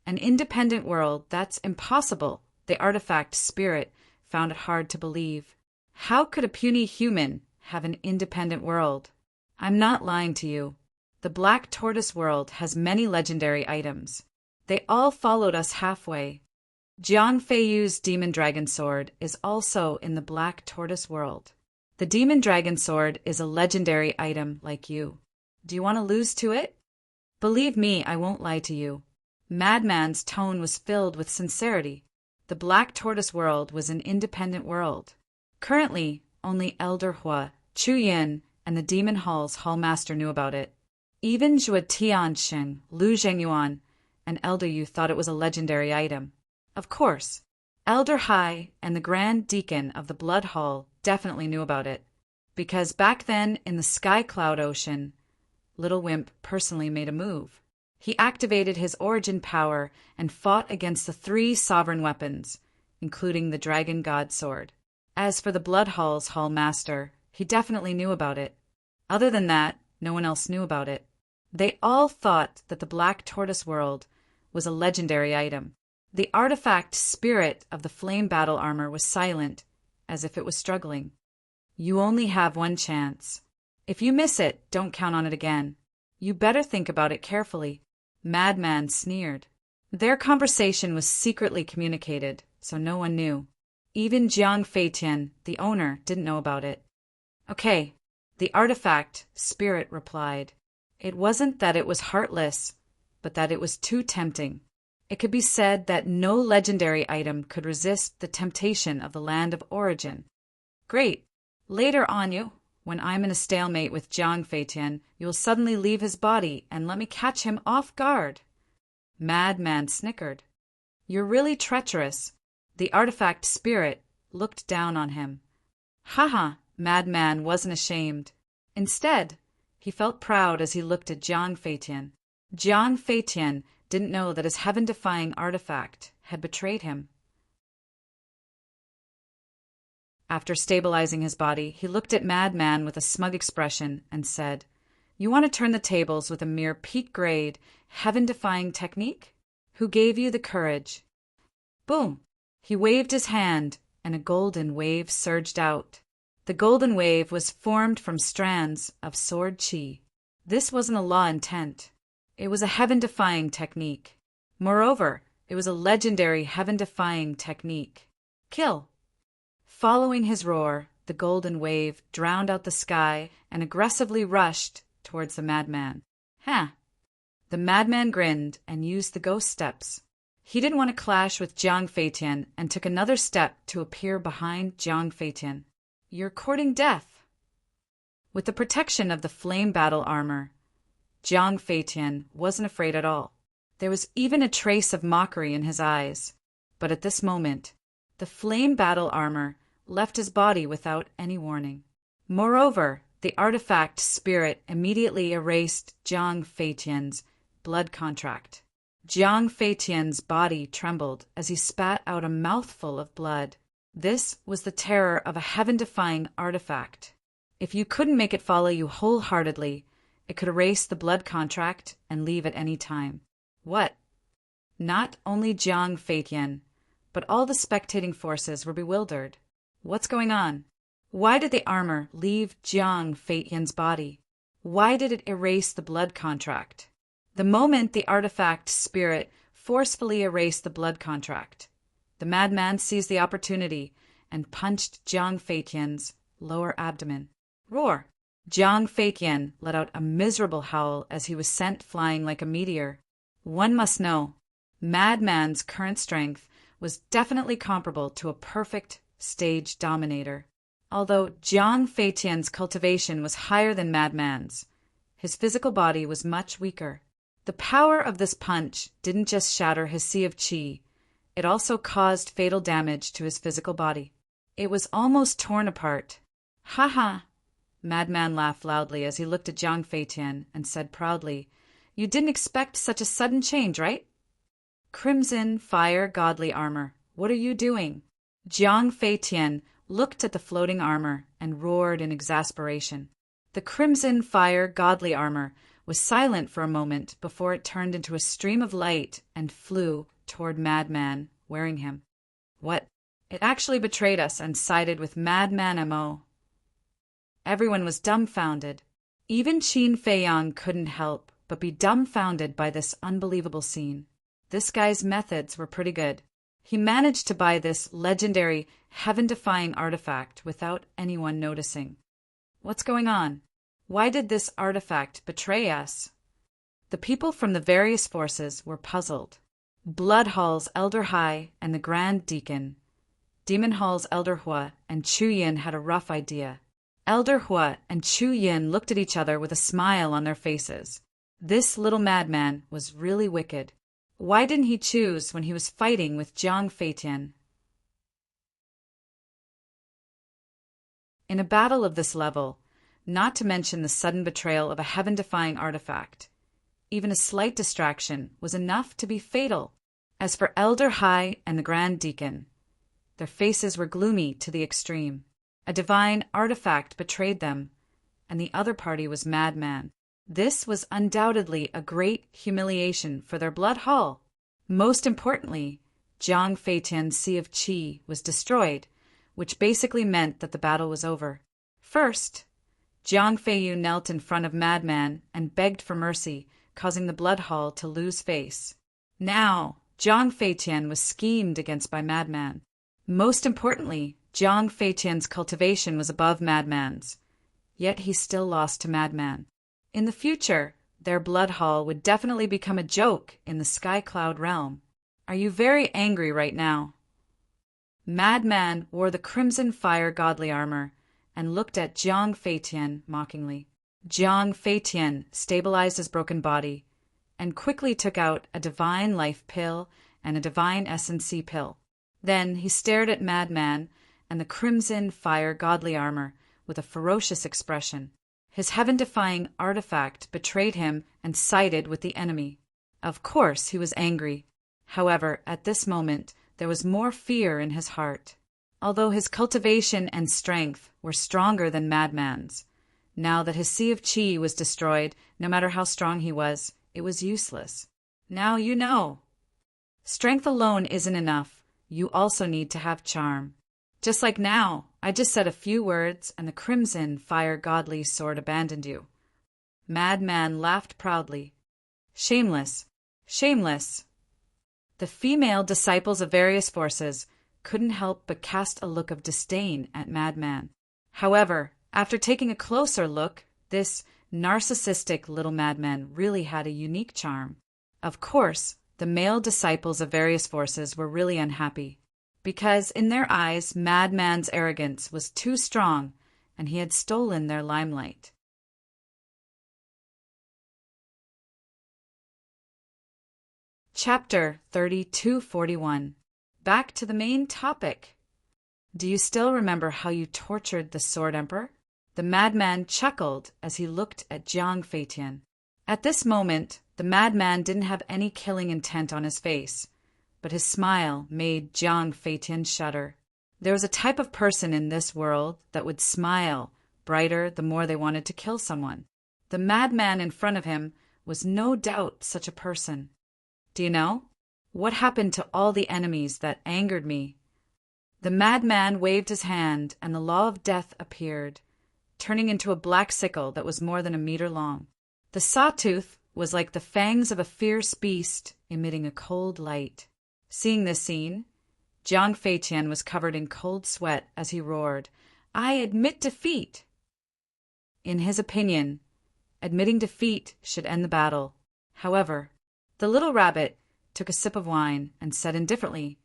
An independent world? That's impossible. The artifact spirit found it hard to believe. How could a puny human have an independent world? I'm not lying to you. The Black Tortoise world has many legendary items. They all followed us halfway. Jiang Feiyu's Demon Dragon Sword is also in the Black Tortoise world. The Demon Dragon Sword is a legendary item like you. Do you want to lose to it? Believe me, I won't lie to you. Madman's tone was filled with sincerity. The Black Tortoise world was an independent world. Currently, only Elder Hua, Chu Yin, and the Demon Hall's Hallmaster knew about it. Even Zhua Tianxing, Lu Zhengyuan, and Elder Yu thought it was a legendary item. Of course, Elder Hai and the Grand Deacon of the Blood Hall definitely knew about it, because back then in the Sky Cloud Ocean, Little Wimp personally made a move. He activated his origin power and fought against the 3 sovereign weapons, including the Dragon God Sword. As for the Blood Hall's Hallmaster, he definitely knew about it. Other than that, no one else knew about it. They all thought that the Black Tortoise world was a legendary item. The artifact spirit of the flame battle armor was silent, as if it was struggling. You only have one chance. If you miss it, don't count on it again. You better think about it carefully. Madman sneered. Their conversation was secretly communicated, so no one knew. Even Jiang Feitian, the owner, didn't know about it. Okay, the artifact spirit replied. It wasn't that it was heartless, but that it was too tempting. It could be said that no legendary item could resist the temptation of the land of origin. Great. Later on, when I'm in a stalemate with Jiang Feitian, you'll suddenly leave his body and let me catch him off guard. Madman snickered. You're really treacherous. The artifact spirit looked down on him. Haha, Madman wasn't ashamed. Instead, he felt proud as he looked at Jiang Feitian. Jiang Feitian didn't know that his heaven-defying artifact had betrayed him. After stabilizing his body, he looked at Madman with a smug expression and said, You want to turn the tables with a mere peak-grade, heaven-defying technique? Who gave you the courage? Boom! He waved his hand, and a golden wave surged out. The golden wave was formed from strands of sword chi. This wasn't a law intent. It was a heaven-defying technique. Moreover, it was a legendary heaven-defying technique. Kill! Following his roar, the golden wave drowned out the sky and aggressively rushed towards the madman. The madman grinned and used the ghost steps. He didn't want to clash with Jiang Feitian and took another step to appear behind Jiang Feitian. You're courting death. With the protection of the flame battle armor, Jiang Feitian wasn't afraid at all. There was even a trace of mockery in his eyes. But at this moment, the flame battle armor left his body without any warning. Moreover, the artifact spirit immediately erased Jiang Feitian's blood contract. Jiang Feitian's body trembled as he spat out a mouthful of blood. This was the terror of a heaven-defying artifact. If you couldn't make it follow you wholeheartedly, it could erase the blood contract and leave at any time. What? Not only Jiang Feitian, but all the spectating forces were bewildered. What's going on? Why did the armor leave Jiang Feitian's body? Why did it erase the blood contract? The moment the artifact spirit forcefully erased the blood contract, The madman seized the opportunity and punched Jiang Feitian's lower abdomen. Roar! Jiang Feitian let out a miserable howl as he was sent flying like a meteor. One must know, Madman's current strength was definitely comparable to a perfect stage dominator. Although Jiang Feitian's cultivation was higher than Madman's, his physical body was much weaker. The power of this punch didn't just shatter his sea of qi, it also caused fatal damage to his physical body. It was almost torn apart. Ha ha! Madman laughed loudly as he looked at Jiang Feitian and said proudly, "You didn't expect such a sudden change, right? Crimson Fire Godly Armor, what are you doing?" Jiang Feitian looked at the floating armor and roared in exasperation. The Crimson Fire Godly Armor was silent for a moment before it turned into a stream of light and flew toward Madman, wearing him. What? It actually betrayed us and sided with Madman Mo. Everyone was dumbfounded. Even Qin Feiyang couldn't help but be dumbfounded by this unbelievable scene. This guy's methods were pretty good. He managed to buy this legendary, heaven-defying artifact without anyone noticing. What's going on? Why did this artifact betray us? The people from the various forces were puzzled. Blood Hall's Elder Hai and the Grand Deacon, Demon Hall's Elder Hua, and Chu Yin had a rough idea. Elder Hua and Chu Yin looked at each other with a smile on their faces. This little madman was really wicked. Why didn't he choose when he was fighting with Jiang Feitian? In a battle of this level, not to mention the sudden betrayal of a heaven-defying artifact, even a slight distraction was enough to be fatal. As for Elder Hai and the Grand Deacon, their faces were gloomy to the extreme. A divine artifact betrayed them, and the other party was Madman. This was undoubtedly a great humiliation for their Blood Hall. Most importantly, Jiang Feitian's Sea of Qi was destroyed, which basically meant that the battle was over. First, Jiang Feiyu knelt in front of Madman and begged for mercy, causing the Blood Hall to lose face. Now, Jiang Feitian was schemed against by Madman. Most importantly, Jiang Feitian's cultivation was above Madman's, yet he still lost to Madman. In the future, their Blood Hall would definitely become a joke in the Sky Cloud realm. Are you very angry right now? Madman wore the Crimson Fire Godly Armor and looked at Jiang Feitian mockingly. Jiang Feitian stabilized his broken body and quickly took out a Divine Life pill and a Divine Essence pill. Then he stared at Madman and the Crimson Fire Godly Armor with a ferocious expression. His heaven-defying artifact betrayed him and sided with the enemy. Of course he was angry. However, at this moment, there was more fear in his heart. Although his cultivation and strength were stronger than Madman's, now that his Sea of Qi was destroyed, no matter how strong he was, it was useless. Now you know. Strength alone isn't enough. You also need to have charm. Just like now, I just said a few words and the Crimson Fire Godly Sword abandoned you. Madman laughed proudly. Shameless, shameless. The female disciples of various forces couldn't help but cast a look of disdain at Madman. However, after taking a closer look, this narcissistic little madman really had a unique charm. Of course, the male disciples of various forces were really unhappy, because in their eyes Madman's arrogance was too strong and he had stolen their limelight. Chapter 3241. Back to the main topic. Do you still remember how you tortured the Sword Emperor? The madman chuckled as he looked at Jiang Feitian. At this moment, the madman didn't have any killing intent on his face, but his smile made Jiang Feitian shudder. There was a type of person in this world that would smile brighter the more they wanted to kill someone. The madman in front of him was no doubt such a person. Do you know? What happened to all the enemies that angered me? The madman waved his hand and the law of death appeared, turning into a black sickle that was more than a meter long. The sawtooth was like the fangs of a fierce beast emitting a cold light. Seeing this scene, Jiang Feitian was covered in cold sweat as he roared, "I admit defeat!" In his opinion, admitting defeat should end the battle. However, the little rabbit took a sip of wine and said indifferently,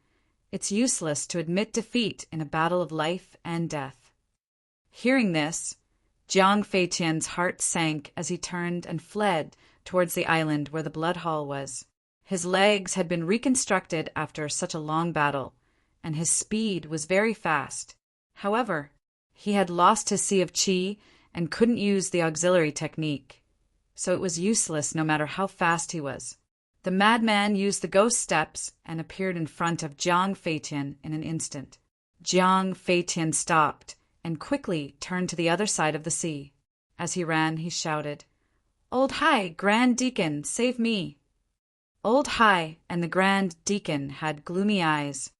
"It's useless to admit defeat in a battle of life and death." Hearing this, Jiang Feitian's heart sank as he turned and fled towards the island where the blood hall was. His legs had been reconstructed after such a long battle, and his speed was very fast. However, he had lost his Sea of Qi and couldn't use the auxiliary technique, so it was useless no matter how fast he was. The madman used the ghost steps and appeared in front of Jiang Feitian in an instant. Jiang Feitian stopped and quickly turned to the other side of the sea. As he ran, he shouted, "Old Hai, Grand Deacon, save me!" Old Hai and the Grand Deacon had gloomy eyes.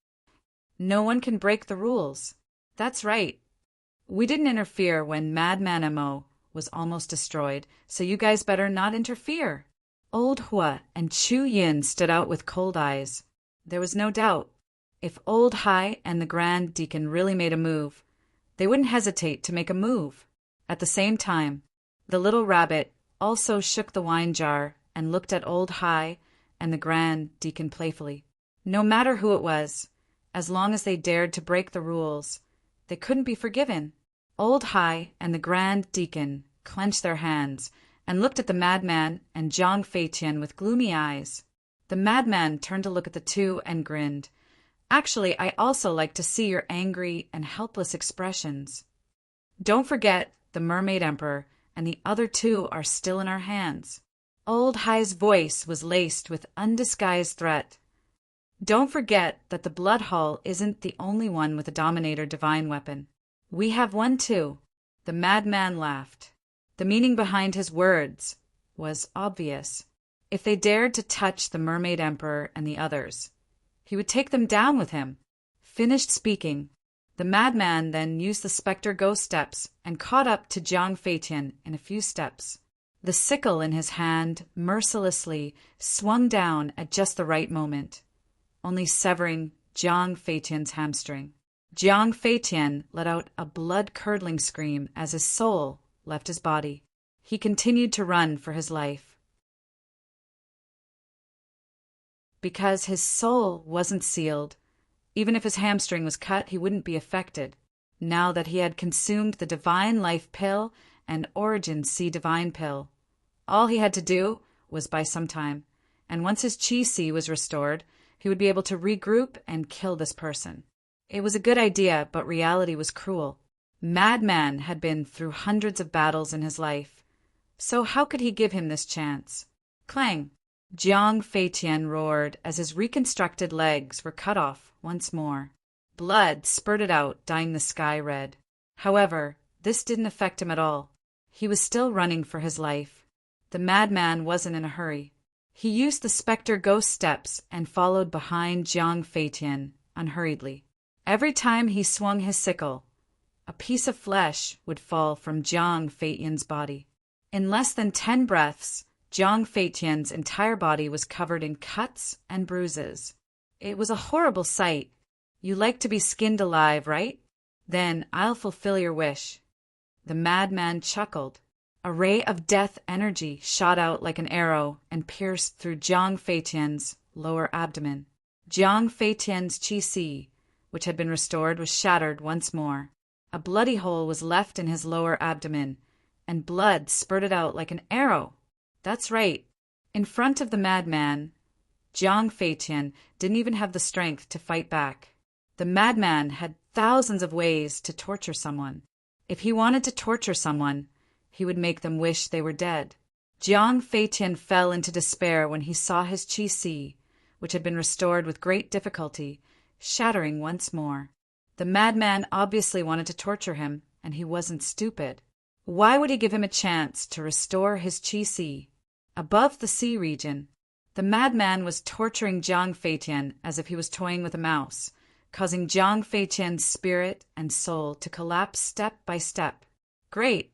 "No one can break the rules. That's right. We didn't interfere when Madman Mo was almost destroyed, so you guys better not interfere." Old Hua and Chu Yin stood out with cold eyes. There was no doubt. If Old Hai and the Grand Deacon really made a move, they wouldn't hesitate to make a move. At the same time, the little rabbit also shook the wine jar and looked at Old Hai and the Grand Deacon playfully. No matter who it was, as long as they dared to break the rules, they couldn't be forgiven. Old Hai and the Grand Deacon clenched their hands and looked at the madman and Jiang Feitian with gloomy eyes. The madman turned to look at the two and grinned. "Actually, I also like to see your angry and helpless expressions. Don't forget, the Mermaid Emperor and the other two are still in our hands." Old Hai's voice was laced with undisguised threat. "Don't forget that the Blood Hall isn't the only one with a Dominator divine weapon. We have one too." The madman laughed. The meaning behind his words was obvious. If they dared to touch the Mermaid Emperor and the others, he would take them down with him. Finished speaking, the madman then used the Spectre Ghost Steps and caught up to Jiang Feitian in a few steps. The sickle in his hand mercilessly swung down at just the right moment, only severing Jiang Feitian's hamstring. Jiang Feitian let out a blood-curdling scream as his soul left his body. He continued to run for his life. Because his soul wasn't sealed, even if his hamstring was cut, he wouldn't be affected, now that he had consumed the Divine Life Pill and Origin Sea Divine Pill. All he had to do was buy some time, and once his Qi Sea was restored, he would be able to regroup and kill this person. It was a good idea, but reality was cruel. Madman had been through hundreds of battles in his life, so how could he give him this chance? Clang! Jiang Feitian roared as his reconstructed legs were cut off once more. Blood spurted out, dyeing the sky red. However, this didn't affect him at all. He was still running for his life. The madman wasn't in a hurry. He used the Spectre Ghost Steps and followed behind Jiang Feitian unhurriedly. Every time he swung his sickle, a piece of flesh would fall from Jiang Feitian's body. In less than 10 breaths, Jiang Feitian's entire body was covered in cuts and bruises. It was a horrible sight. You like to be skinned alive, right? Then I'll fulfill your wish. The madman chuckled. A ray of death energy shot out like an arrow and pierced through Jiang Feitian's lower abdomen. Jiang Feitian's Qi Si, which had been restored, was shattered once more. A bloody hole was left in his lower abdomen, and blood spurted out like an arrow. That's right. In front of the madman, Jiang Feitian didn't even have the strength to fight back. The madman had thousands of ways to torture someone. If he wanted to torture someone, he would make them wish they were dead. Jiang Feitian fell into despair when he saw his Qi Si, which had been restored with great difficulty, shattering once more. The madman obviously wanted to torture him, and he wasn't stupid. Why would he give him a chance to restore his Qi Si? Above the sea region, the madman was torturing Jiang Feitian as if he was toying with a mouse, causing Jiang Feitian's spirit and soul to collapse step by step. Great!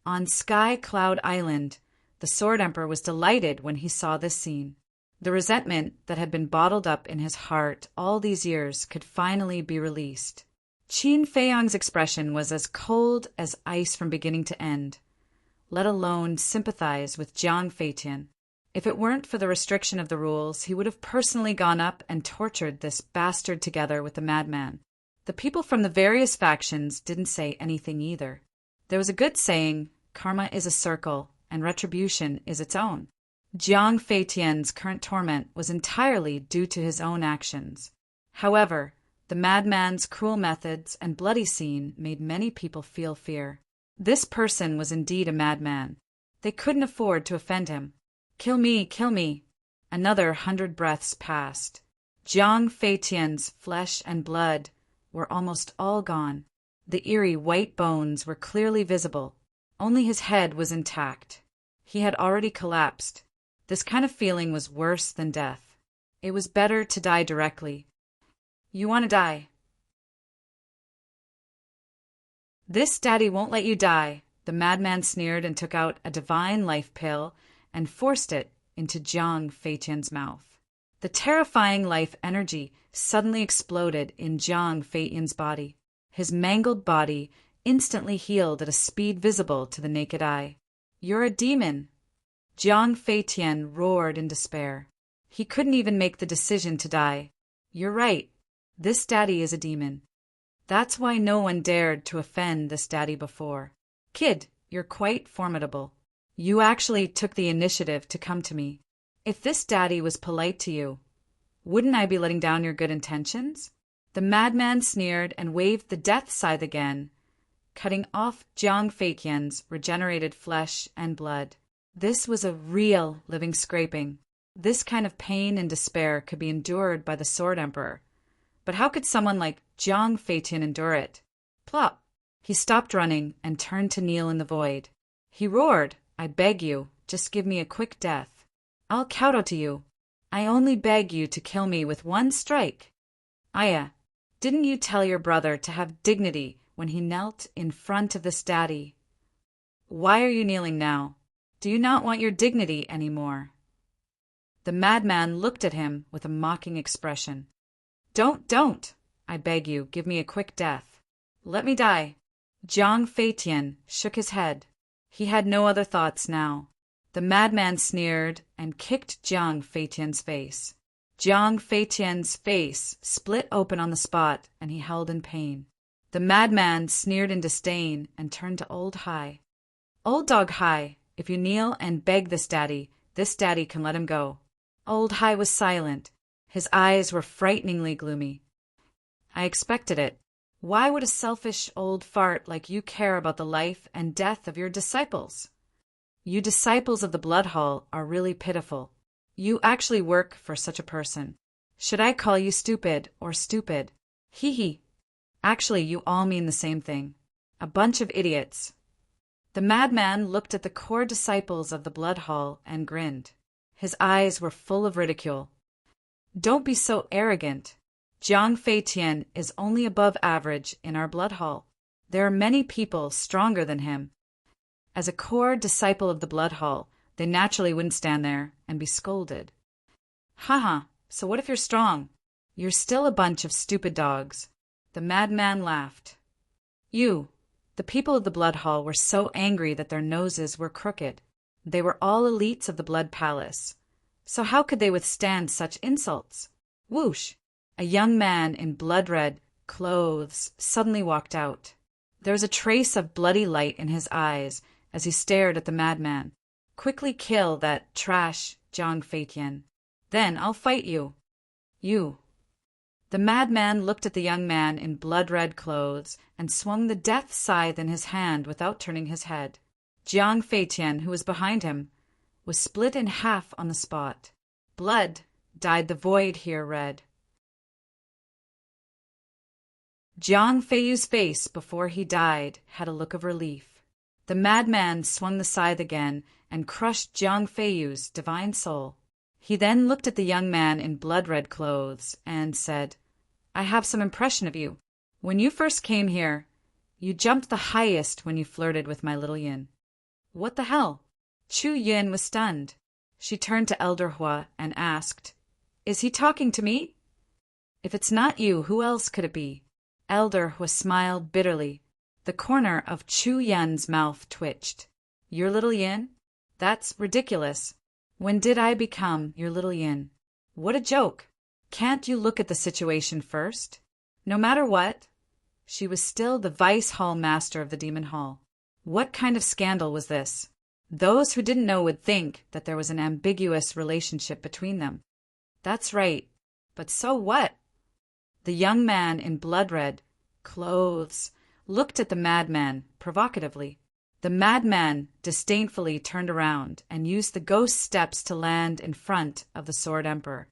On Sky Cloud Island, the Sword Emperor was delighted when he saw this scene. The resentment that had been bottled up in his heart all these years could finally be released. Qin Feiyang's expression was as cold as ice from beginning to end, let alone sympathize with Jiang Feitian. If it weren't for the restriction of the rules, he would have personally gone up and tortured this bastard together with the madman. The people from the various factions didn't say anything either. There was a good saying, karma is a circle, and retribution is its own. Jiang Feitian's current torment was entirely due to his own actions. However, the madman's cruel methods and bloody scene made many people feel fear. This person was indeed a madman. They couldn't afford to offend him. Kill me, kill me. Another 100 breaths passed. Jiang Feitian's flesh and blood were almost all gone. The eerie white bones were clearly visible. Only his head was intact. He had already collapsed. This kind of feeling was worse than death. It was better to die directly. You want to die? This daddy won't let you die. The madman sneered and took out a divine life pill and forced it into Jiang Feitian's mouth. The terrifying life energy suddenly exploded in Jiang Feitian's body. His mangled body instantly healed at a speed visible to the naked eye. You're a demon! Jiang Feitian roared in despair. He couldn't even make the decision to die. You're right. This daddy is a demon. That's why no one dared to offend this daddy before. Kid, you're quite formidable. You actually took the initiative to come to me. If this daddy was polite to you, wouldn't I be letting down your good intentions? The madman sneered and waved the death scythe again, cutting off Jiang Feitian's regenerated flesh and blood. This was a real living scraping. This kind of pain and despair could be endured by the Sword Emperor. But how could someone like Jiang Feitian endure it? Plop! He stopped running and turned to kneel in the void. He roared, I beg you, just give me a quick death. I'll kowtow to you. I only beg you to kill me with one strike. Aya, didn't you tell your brother to have dignity when he knelt in front of this daddy? Why are you kneeling now? Do you not want your dignity any more? The madman looked at him with a mocking expression. Don't! I beg you, give me a quick death. Let me die. Jiang Feitian shook his head. He had no other thoughts now. The madman sneered and kicked Jiang Feitian's face. Jiang Feitian's face split open on the spot, and he held in pain. The madman sneered in disdain and turned to Old Hai. Old Dog Hai, if you kneel and beg this daddy can let him go. Old Hai was silent. His eyes were frighteningly gloomy. I expected it. Why would a selfish old fart like you care about the life and death of your disciples? You disciples of the Blood Hall are really pitiful. You actually work for such a person. Should I call you stupid or stupid? Hee hee. Actually, you all mean the same thing. A bunch of idiots. The madman looked at the core disciples of the Blood Hall and grinned. His eyes were full of ridicule. Don't be so arrogant. Jiang Feitian is only above average in our Blood Hall. There are many people stronger than him. As a core disciple of the Blood Hall, they naturally wouldn't stand there and be scolded. Haha, so what if you're strong? You're still a bunch of stupid dogs. The madman laughed. The people of the Blood Hall were so angry that their noses were crooked. They were all elites of the Blood Palace. So how could they withstand such insults? Whoosh! A young man in blood-red clothes suddenly walked out. There was a trace of bloody light in his eyes as he stared at the madman. Quickly kill that trash, Jiang Feitian. Then I'll fight you. You. The madman looked at the young man in blood-red clothes and swung the death scythe in his hand without turning his head. Jiang Feitian, who was behind him, was split in half on the spot. Blood dyed the void here red. Jiang Feiyu's face before he died had a look of relief. The madman swung the scythe again and crushed Jiang Feiyu's divine soul. He then looked at the young man in blood-red clothes and said, I have some impression of you. When you first came here, you jumped the highest when you flirted with my little Yin. What the hell? Chu Yin was stunned. She turned to Elder Hua and asked, "Is he talking to me?" "If it's not you, who else could it be?" Elder Hua smiled bitterly. The corner of Chu Yan's mouth twitched. "Your little yin? That's ridiculous. When did I become your little yin? What a joke! Can't you look at the situation first? No matter what, she was still the vice hall master of the Demon Hall. What kind of scandal was this? Those who didn't know would think that there was an ambiguous relationship between them. That's right. But so what? The young man in blood-red clothes looked at the madman provocatively. The madman disdainfully turned around and used the ghost steps to land in front of the Sword Emperor.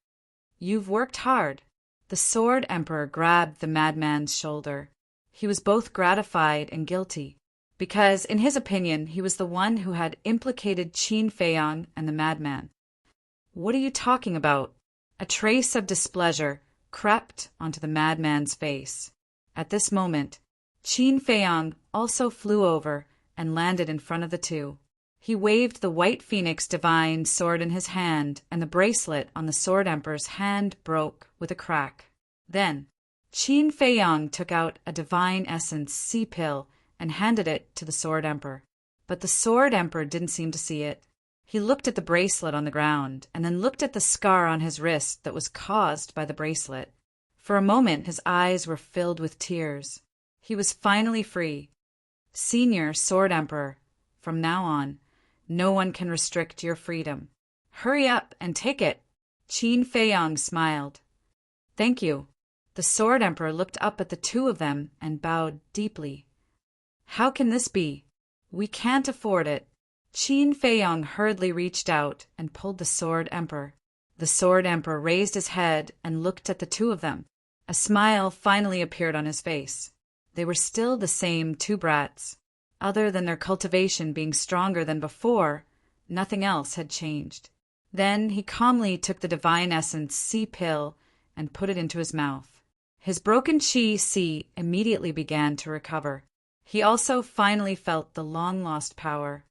"You've worked hard." The Sword Emperor grabbed the madman's shoulder. He was both gratified and guilty, because in his opinion he was the one who had implicated Qin Feiyang and the madman. "What are you talking about?" A trace of displeasure crept onto the madman's face. At this moment, Qin Feiyang also flew over and landed in front of the two. He waved the white phoenix divine sword in his hand, and the bracelet on the Sword Emperor's hand broke with a crack. Then, Qin Feiyang took out a divine essence sea pill and handed it to the Sword Emperor. But the Sword Emperor didn't seem to see it. He looked at the bracelet on the ground, and then looked at the scar on his wrist that was caused by the bracelet. For a moment his eyes were filled with tears. He was finally free. "Senior Sword Emperor, from now on, no one can restrict your freedom. Hurry up and take it." Qin Feiyang smiled. "Thank you." The Sword Emperor looked up at the two of them and bowed deeply. "How can this be? We can't afford it." Qin Feiyang hurriedly reached out and pulled the Sword Emperor. The Sword Emperor raised his head and looked at the two of them. A smile finally appeared on his face. They were still the same two brats. Other than their cultivation being stronger than before, nothing else had changed. Then he calmly took the divine essence sea pill and put it into his mouth. His broken qi si immediately began to recover. He also finally felt the long-lost power.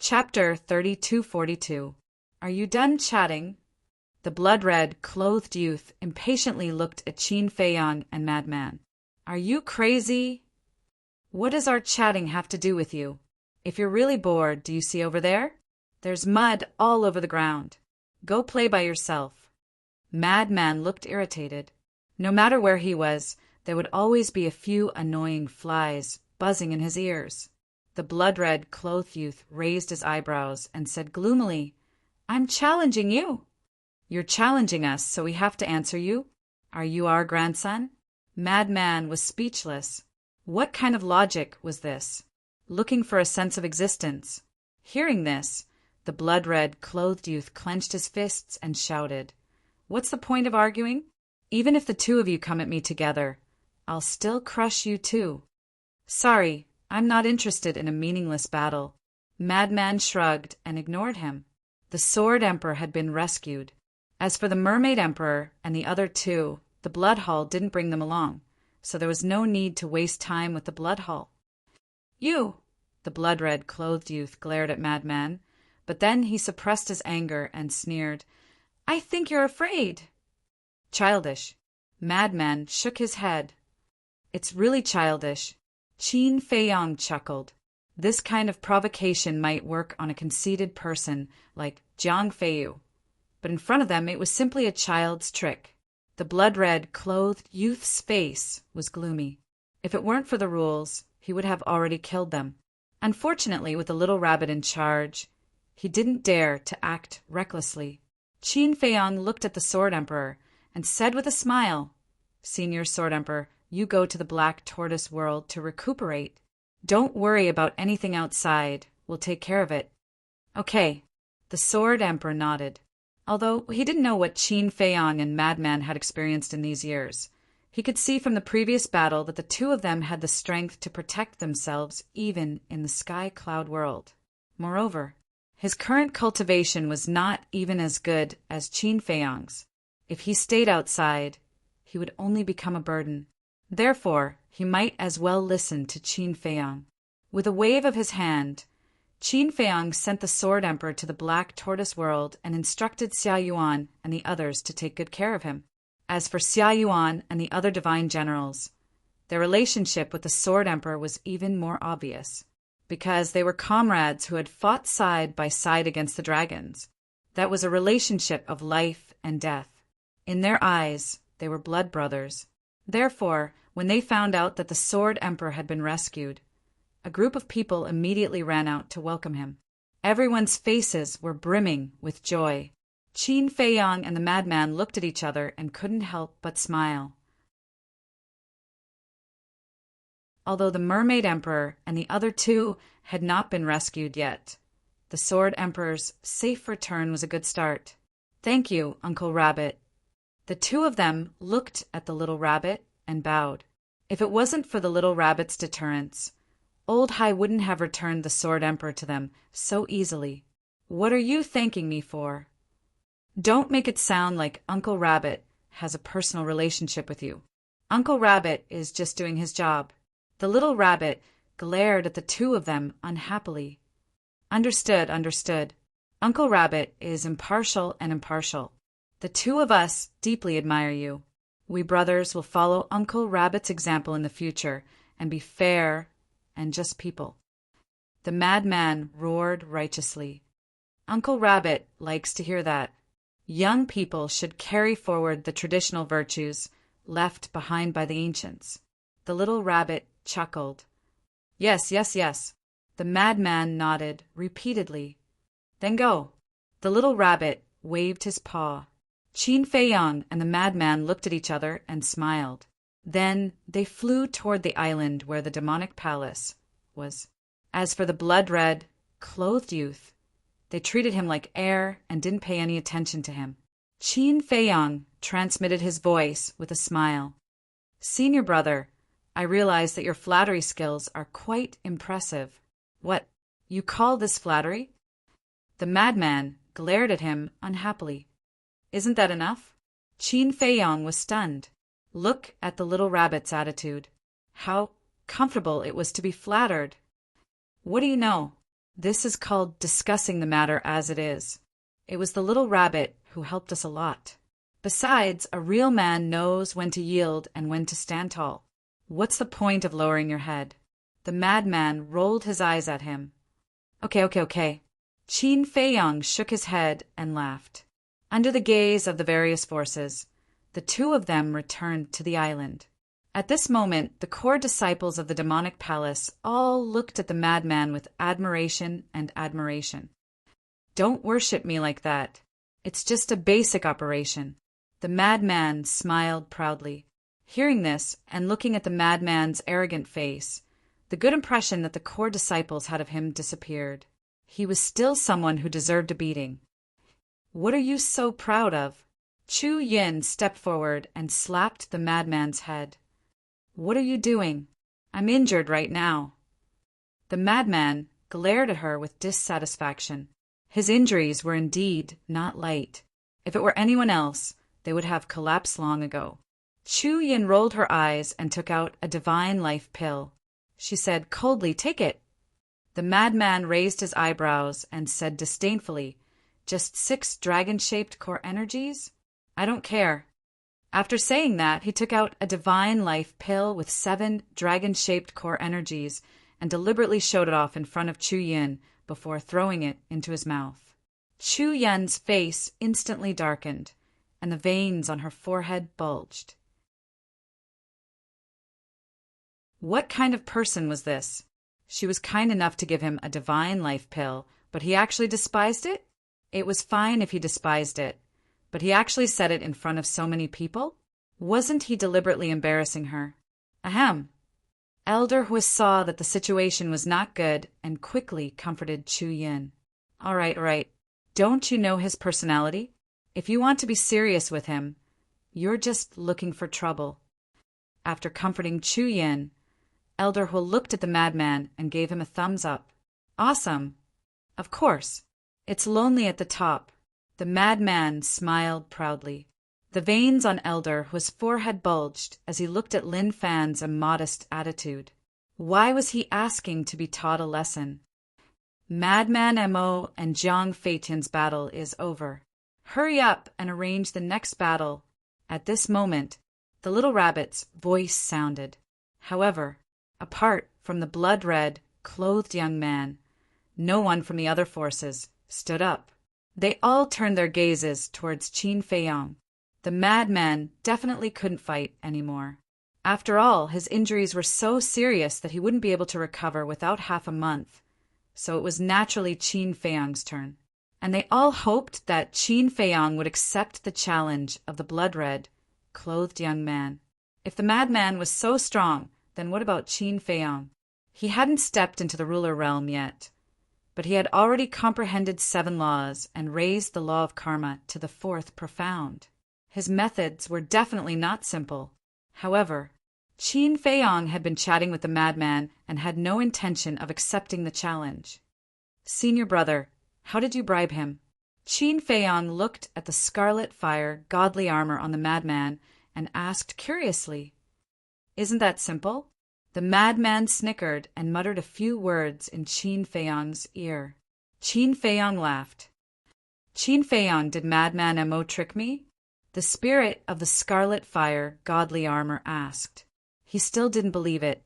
Chapter 3242. Are you done chatting? The blood-red, clothed youth impatiently looked at Qin Feiyang and Madman. "Are you crazy? What does our chatting have to do with you? If you're really bored, do you see over there? There's mud all over the ground. Go play by yourself." Madman looked irritated. No matter where he was, there would always be a few annoying flies buzzing in his ears. The blood-red, clothed youth raised his eyebrows and said gloomily, "I'm challenging you." "You're challenging us, so we have to answer you? Are you our grandson?" Madman was speechless. What kind of logic was this? Looking for a sense of existence. Hearing this, the blood-red, clothed youth clenched his fists and shouted, "What's the point of arguing? Even if the two of you come at me together, I'll still crush you too." "Sorry, I'm not interested in a meaningless battle." Madman shrugged and ignored him. The Sword Emperor had been rescued. As for the Mermaid Emperor and the other two, the Blood Hall didn't bring them along, so there was no need to waste time with the Blood Hall. "You!" The blood-red, clothed youth glared at Madman, but then he suppressed his anger and sneered, "I think you're afraid." "Childish." Madman shook his head. "It's really childish." Qin Feiyang chuckled. This kind of provocation might work on a conceited person like Jiang Feiyu, but in front of them it was simply a child's trick. The blood-red, clothed youth's face was gloomy. If it weren't for the rules, he would have already killed them. Unfortunately, with the little rabbit in charge, he didn't dare to act recklessly. Qin Feiyang looked at the Sword Emperor and said with a smile, "Senior Sword Emperor, you go to the Black Tortoise world to recuperate. Don't worry about anything outside. We'll take care of it." "Okay." The Sword Emperor nodded. Although he didn't know what Qin Feiyang and Madman had experienced in these years, he could see from the previous battle that the two of them had the strength to protect themselves even in the Sky Cloud world. Moreover, his current cultivation was not even as good as Qin Feiyang's. If he stayed outside, he would only become a burden. Therefore, he might as well listen to Qin Feiyang. With a wave of his hand, Qin Feiyang sent the Sword Emperor to the Black Tortoise world and instructed Xia Yuan and the others to take good care of him. As for Xia Yuan and the other divine generals, their relationship with the Sword Emperor was even more obvious, because they were comrades who had fought side by side against the dragons. That was a relationship of life and death. In their eyes, they were blood brothers. Therefore, when they found out that the Sword Emperor had been rescued, a group of people immediately ran out to welcome him. Everyone's faces were brimming with joy. Qin Feiyang and the madman looked at each other and couldn't help but smile. Although the Mermaid Emperor and the other two had not been rescued yet, the Sword Emperor's safe return was a good start. "Thank you, Uncle Rabbit." The two of them looked at the little rabbit and bowed. If it wasn't for the little rabbit's deterrence, Old Hai wouldn't have returned the Sword Emperor to them so easily. "What are you thanking me for?" "Don't make it sound like Uncle Rabbit has a personal relationship with you. Uncle Rabbit is just doing his job." The little rabbit glared at the two of them unhappily. Understood. Uncle Rabbit is impartial and impartial. The two of us deeply admire you. We brothers will follow Uncle Rabbit's example in the future and be fair and just people. The madman roared righteously. Uncle Rabbit likes to hear that. Young people should carry forward the traditional virtues left behind by the ancients. The little rabbit chuckled. Yes. The madman nodded repeatedly. Then go. The little rabbit waved his paw. Qin Feiyang and the madman looked at each other and smiled. Then they flew toward the island where the demonic palace was. As for the blood-red, clothed youth, they treated him like air and didn't pay any attention to him. Qin Feiyang transmitted his voice with a smile. "Senior brother, I realize that your flattery skills are quite impressive." "What, you call this flattery?" The madman glared at him unhappily. "Isn't that enough?" Qin Feiyang was stunned. Look at the little rabbit's attitude. How comfortable it was to be flattered. "What do you know? This is called discussing the matter as it is. It was the little rabbit who helped us a lot. Besides, a real man knows when to yield and when to stand tall. What's the point of lowering your head?" The madman rolled his eyes at him. Okay. Qin Feiyang shook his head and laughed. Under the gaze of the various forces, the two of them returned to the island. At this moment, the core disciples of the demonic palace all looked at the madman with admiration and admiration. "Don't worship me like that. It's just a basic operation." The madman smiled proudly. Hearing this, and looking at the madman's arrogant face, the good impression that the core disciples had of him disappeared. He was still someone who deserved a beating. "What are you so proud of?" Chu Yin stepped forward and slapped the madman's head. "What are you doing? I'm injured right now." The madman glared at her with dissatisfaction. His injuries were indeed not light. If it were anyone else, they would have collapsed long ago. Chu Yin rolled her eyes and took out a divine life pill. She said coldly, "Take it." The madman raised his eyebrows and said disdainfully, "Just 6 dragon-shaped core energies? I don't care." After saying that, he took out a divine life pill with 7 dragon-shaped core energies and deliberately showed it off in front of Chu Yin before throwing it into his mouth. Chu Yin's face instantly darkened, and the veins on her forehead bulged. What kind of person was this? She was kind enough to give him a divine life pill, but he actually despised it? It was fine if he despised it, but he actually said it in front of so many people? Wasn't he deliberately embarrassing her? Ahem. Elder Hui saw that the situation was not good and quickly comforted Chu Yin. All right. Don't you know his personality? If you want to be serious with him, you're just looking for trouble. After comforting Chu Yin, Elder Hui looked at the madman and gave him a thumbs up. Awesome. Of course. It's lonely at the top. The madman smiled proudly. The veins on Elder Hui's forehead bulged as he looked at Lin Fan's immodest attitude. Why was he asking to be taught a lesson? Madman Mo and Jiang Feitian's battle is over. Hurry up and arrange the next battle. At this moment, the little rabbit's voice sounded. However, apart from the blood-red, clothed young man, no one from the other forces stood up. They all turned their gazes towards Qin Feiyang. The madman definitely couldn't fight anymore. After all, his injuries were so serious that he wouldn't be able to recover without half a month. So it was naturally Qin Feiyang's turn. And they all hoped that Qin Feiyang would accept the challenge of the blood-red, clothed young man. If the madman was so strong, then what about Qin Feiyang? He hadn't stepped into the ruler realm yet, but he had already comprehended 7 laws and raised the law of karma to the 4th profound. His methods were definitely not simple. However, Qin Feiyang had been chatting with the madman and had no intention of accepting the challenge. Senior brother, how did you bribe him? Qin Feiyang looked at the scarlet fire, godly armor on the madman and asked curiously. Isn't that simple? The madman snickered and muttered a few words in Qin Feiyang's ear. Qin Feiyang laughed. Qin Feiyang, did Madman Mo trick me? The spirit of the scarlet fire, godly armor asked. He still didn't believe it.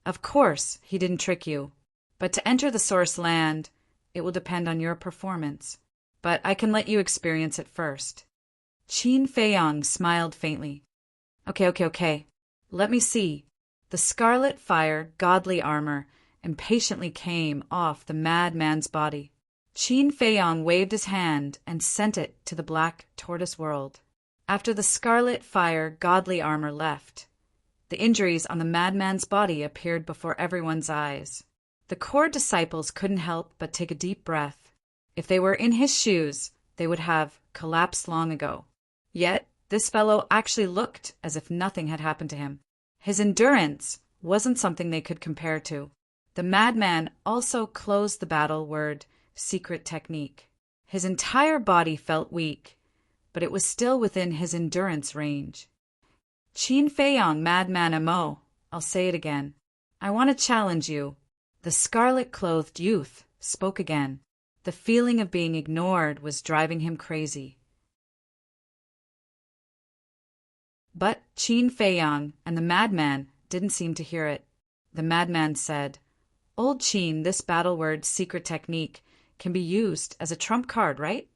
Of course, he didn't trick you. But to enter the source land, it will depend on your performance. But I can let you experience it first. Qin Feiyang smiled faintly. Okay. Let me see. The scarlet fire, godly armor, impatiently came off the madman's body. Qin Feiyang waved his hand and sent it to the black tortoise world. After the scarlet fire, godly armor left, the injuries on the madman's body appeared before everyone's eyes. The core disciples couldn't help but take a deep breath. If they were in his shoes, they would have collapsed long ago. Yet, this fellow actually looked as if nothing had happened to him. His endurance wasn't something they could compare to. The madman also closed the battle word secret technique. His entire body felt weak, but it was still within his endurance range. Qin Feiyang, Madman Mo, I'll say it again. I want to challenge you. The scarlet-clothed youth spoke again. The feeling of being ignored was driving him crazy. But Qin Feiyang and the madman didn't seem to hear it. The madman said, Old Qin, this battle word secret technique can be used as a trump card, right?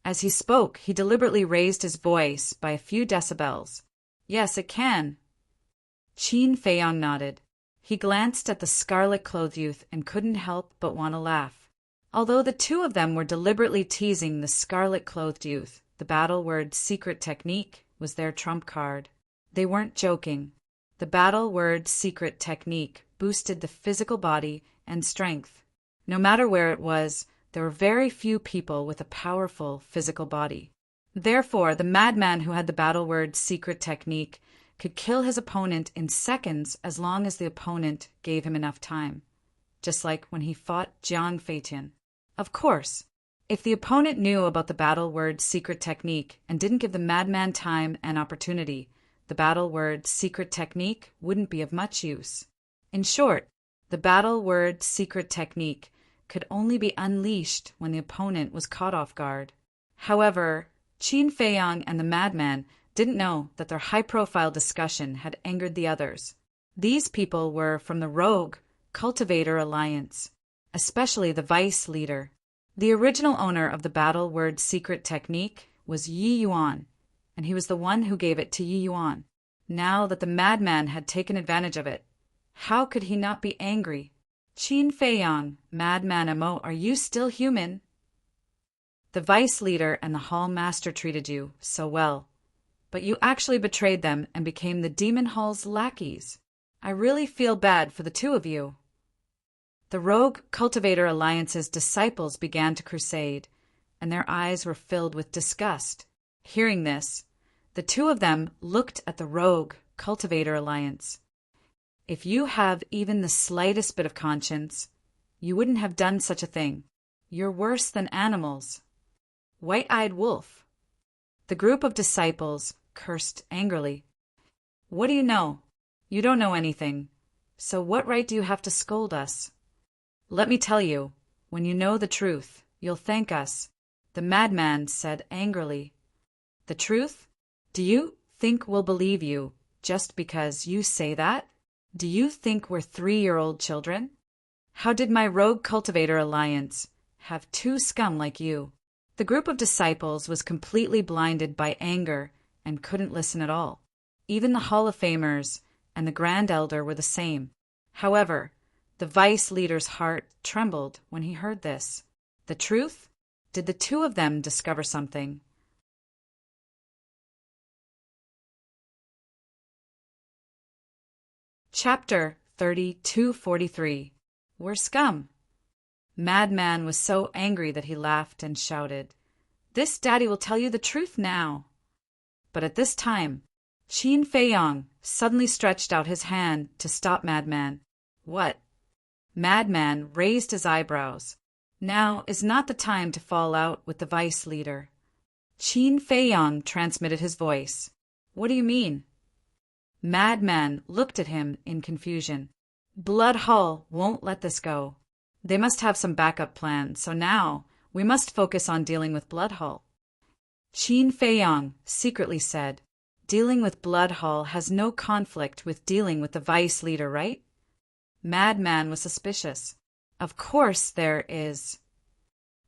As he spoke, he deliberately raised his voice by a few decibels. Yes, it can. Qin Feiyang nodded. He glanced at the scarlet-clothed youth and couldn't help but want to laugh. Although the two of them were deliberately teasing the scarlet-clothed youth, the battle word secret technique was their trump card. They weren't joking. The battle word secret technique boosted the physical body and strength. No matter where it was, there were very few people with a powerful physical body. Therefore, the madman who had the battle word secret technique could kill his opponent in seconds as long as the opponent gave him enough time, just like when he fought Jiang Feitian. Of course, if the opponent knew about the battle word secret technique and didn't give the madman time and opportunity, the battle word secret technique wouldn't be of much use. In short, the battle word secret technique could only be unleashed when the opponent was caught off guard. However, Qin Feiyang and the madman didn't know that their high-profile discussion had angered the others. These people were from the Rogue Cultivator Alliance, especially the vice leader. The original owner of the battle word secret technique was Yi Yuan, and he was the one who gave it to Yi Yuan. Now that the madman had taken advantage of it, how could he not be angry? Qin Feiyang, Madman Mo, are you still human? The vice leader and the hall master treated you so well, but you actually betrayed them and became the demon hall's lackeys. I really feel bad for the two of you. The Rogue Cultivator Alliance's disciples began to crusade, and their eyes were filled with disgust. Hearing this, the two of them looked at the Rogue Cultivator Alliance. If you have even the slightest bit of conscience, you wouldn't have done such a thing. You're worse than animals. White-eyed wolf. The group of disciples cursed angrily. What do you know? You don't know anything. So what right do you have to scold us? Let me tell you, when you know the truth, you'll thank us, the madman said angrily. The truth? Do you think we'll believe you just because you say that? Do you think we're 3-year-old children? How did my rogue cultivator alliance have 2 scum like you? The group of disciples was completely blinded by anger and couldn't listen at all. Even the Hall of Famers and the Grand Elder were the same. However, the vice leader's heart trembled when he heard this. The truth? Did the 2 of them discover something? Chapter 32:43. We're scum. Madman was so angry that he laughed and shouted, "This daddy will tell you the truth now." But at this time, Qin Feiyang suddenly stretched out his hand to stop Madman. What? Madman raised his eyebrows. Now is not the time to fall out with the vice leader. Qin Feiyang transmitted his voice. What do you mean? Madman looked at him in confusion. Blood Hall won't let this go. They must have some backup plan, so now we must focus on dealing with Blood Hall. Qin Feiyang secretly said, dealing with Blood Hall has no conflict with dealing with the vice leader, right? Madman was suspicious. Of course there is.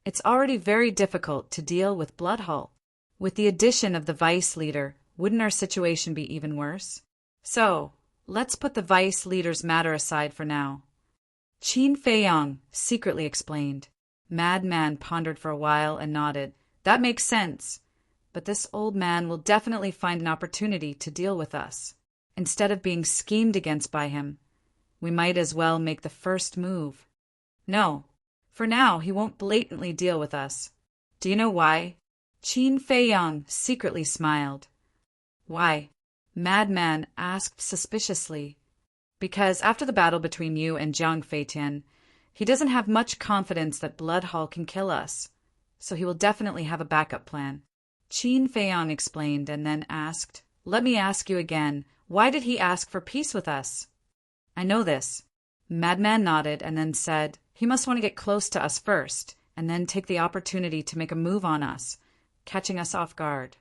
It's already very difficult to deal with Blood Hall. With the addition of the vice leader, wouldn't our situation be even worse? So, let's put the vice leader's matter aside for now. Qin Feiyang secretly explained. Madman pondered for a while and nodded. That makes sense. But this old man will definitely find an opportunity to deal with us. Instead of being schemed against by him, we might as well make the first move. No, for now he won't blatantly deal with us. Do you know why? Qin Feiyang secretly smiled. Why? Madman asked suspiciously. Because after the battle between you and Jiang Feitian, he doesn't have much confidence that Blood Hall can kill us, so he will definitely have a backup plan. Qin Feiyang explained and then asked, Let me ask you again, why did he ask for peace with us? I know this. Madman nodded and then said, he must want to get close to us first, and then take the opportunity to make a move on us, catching us off guard.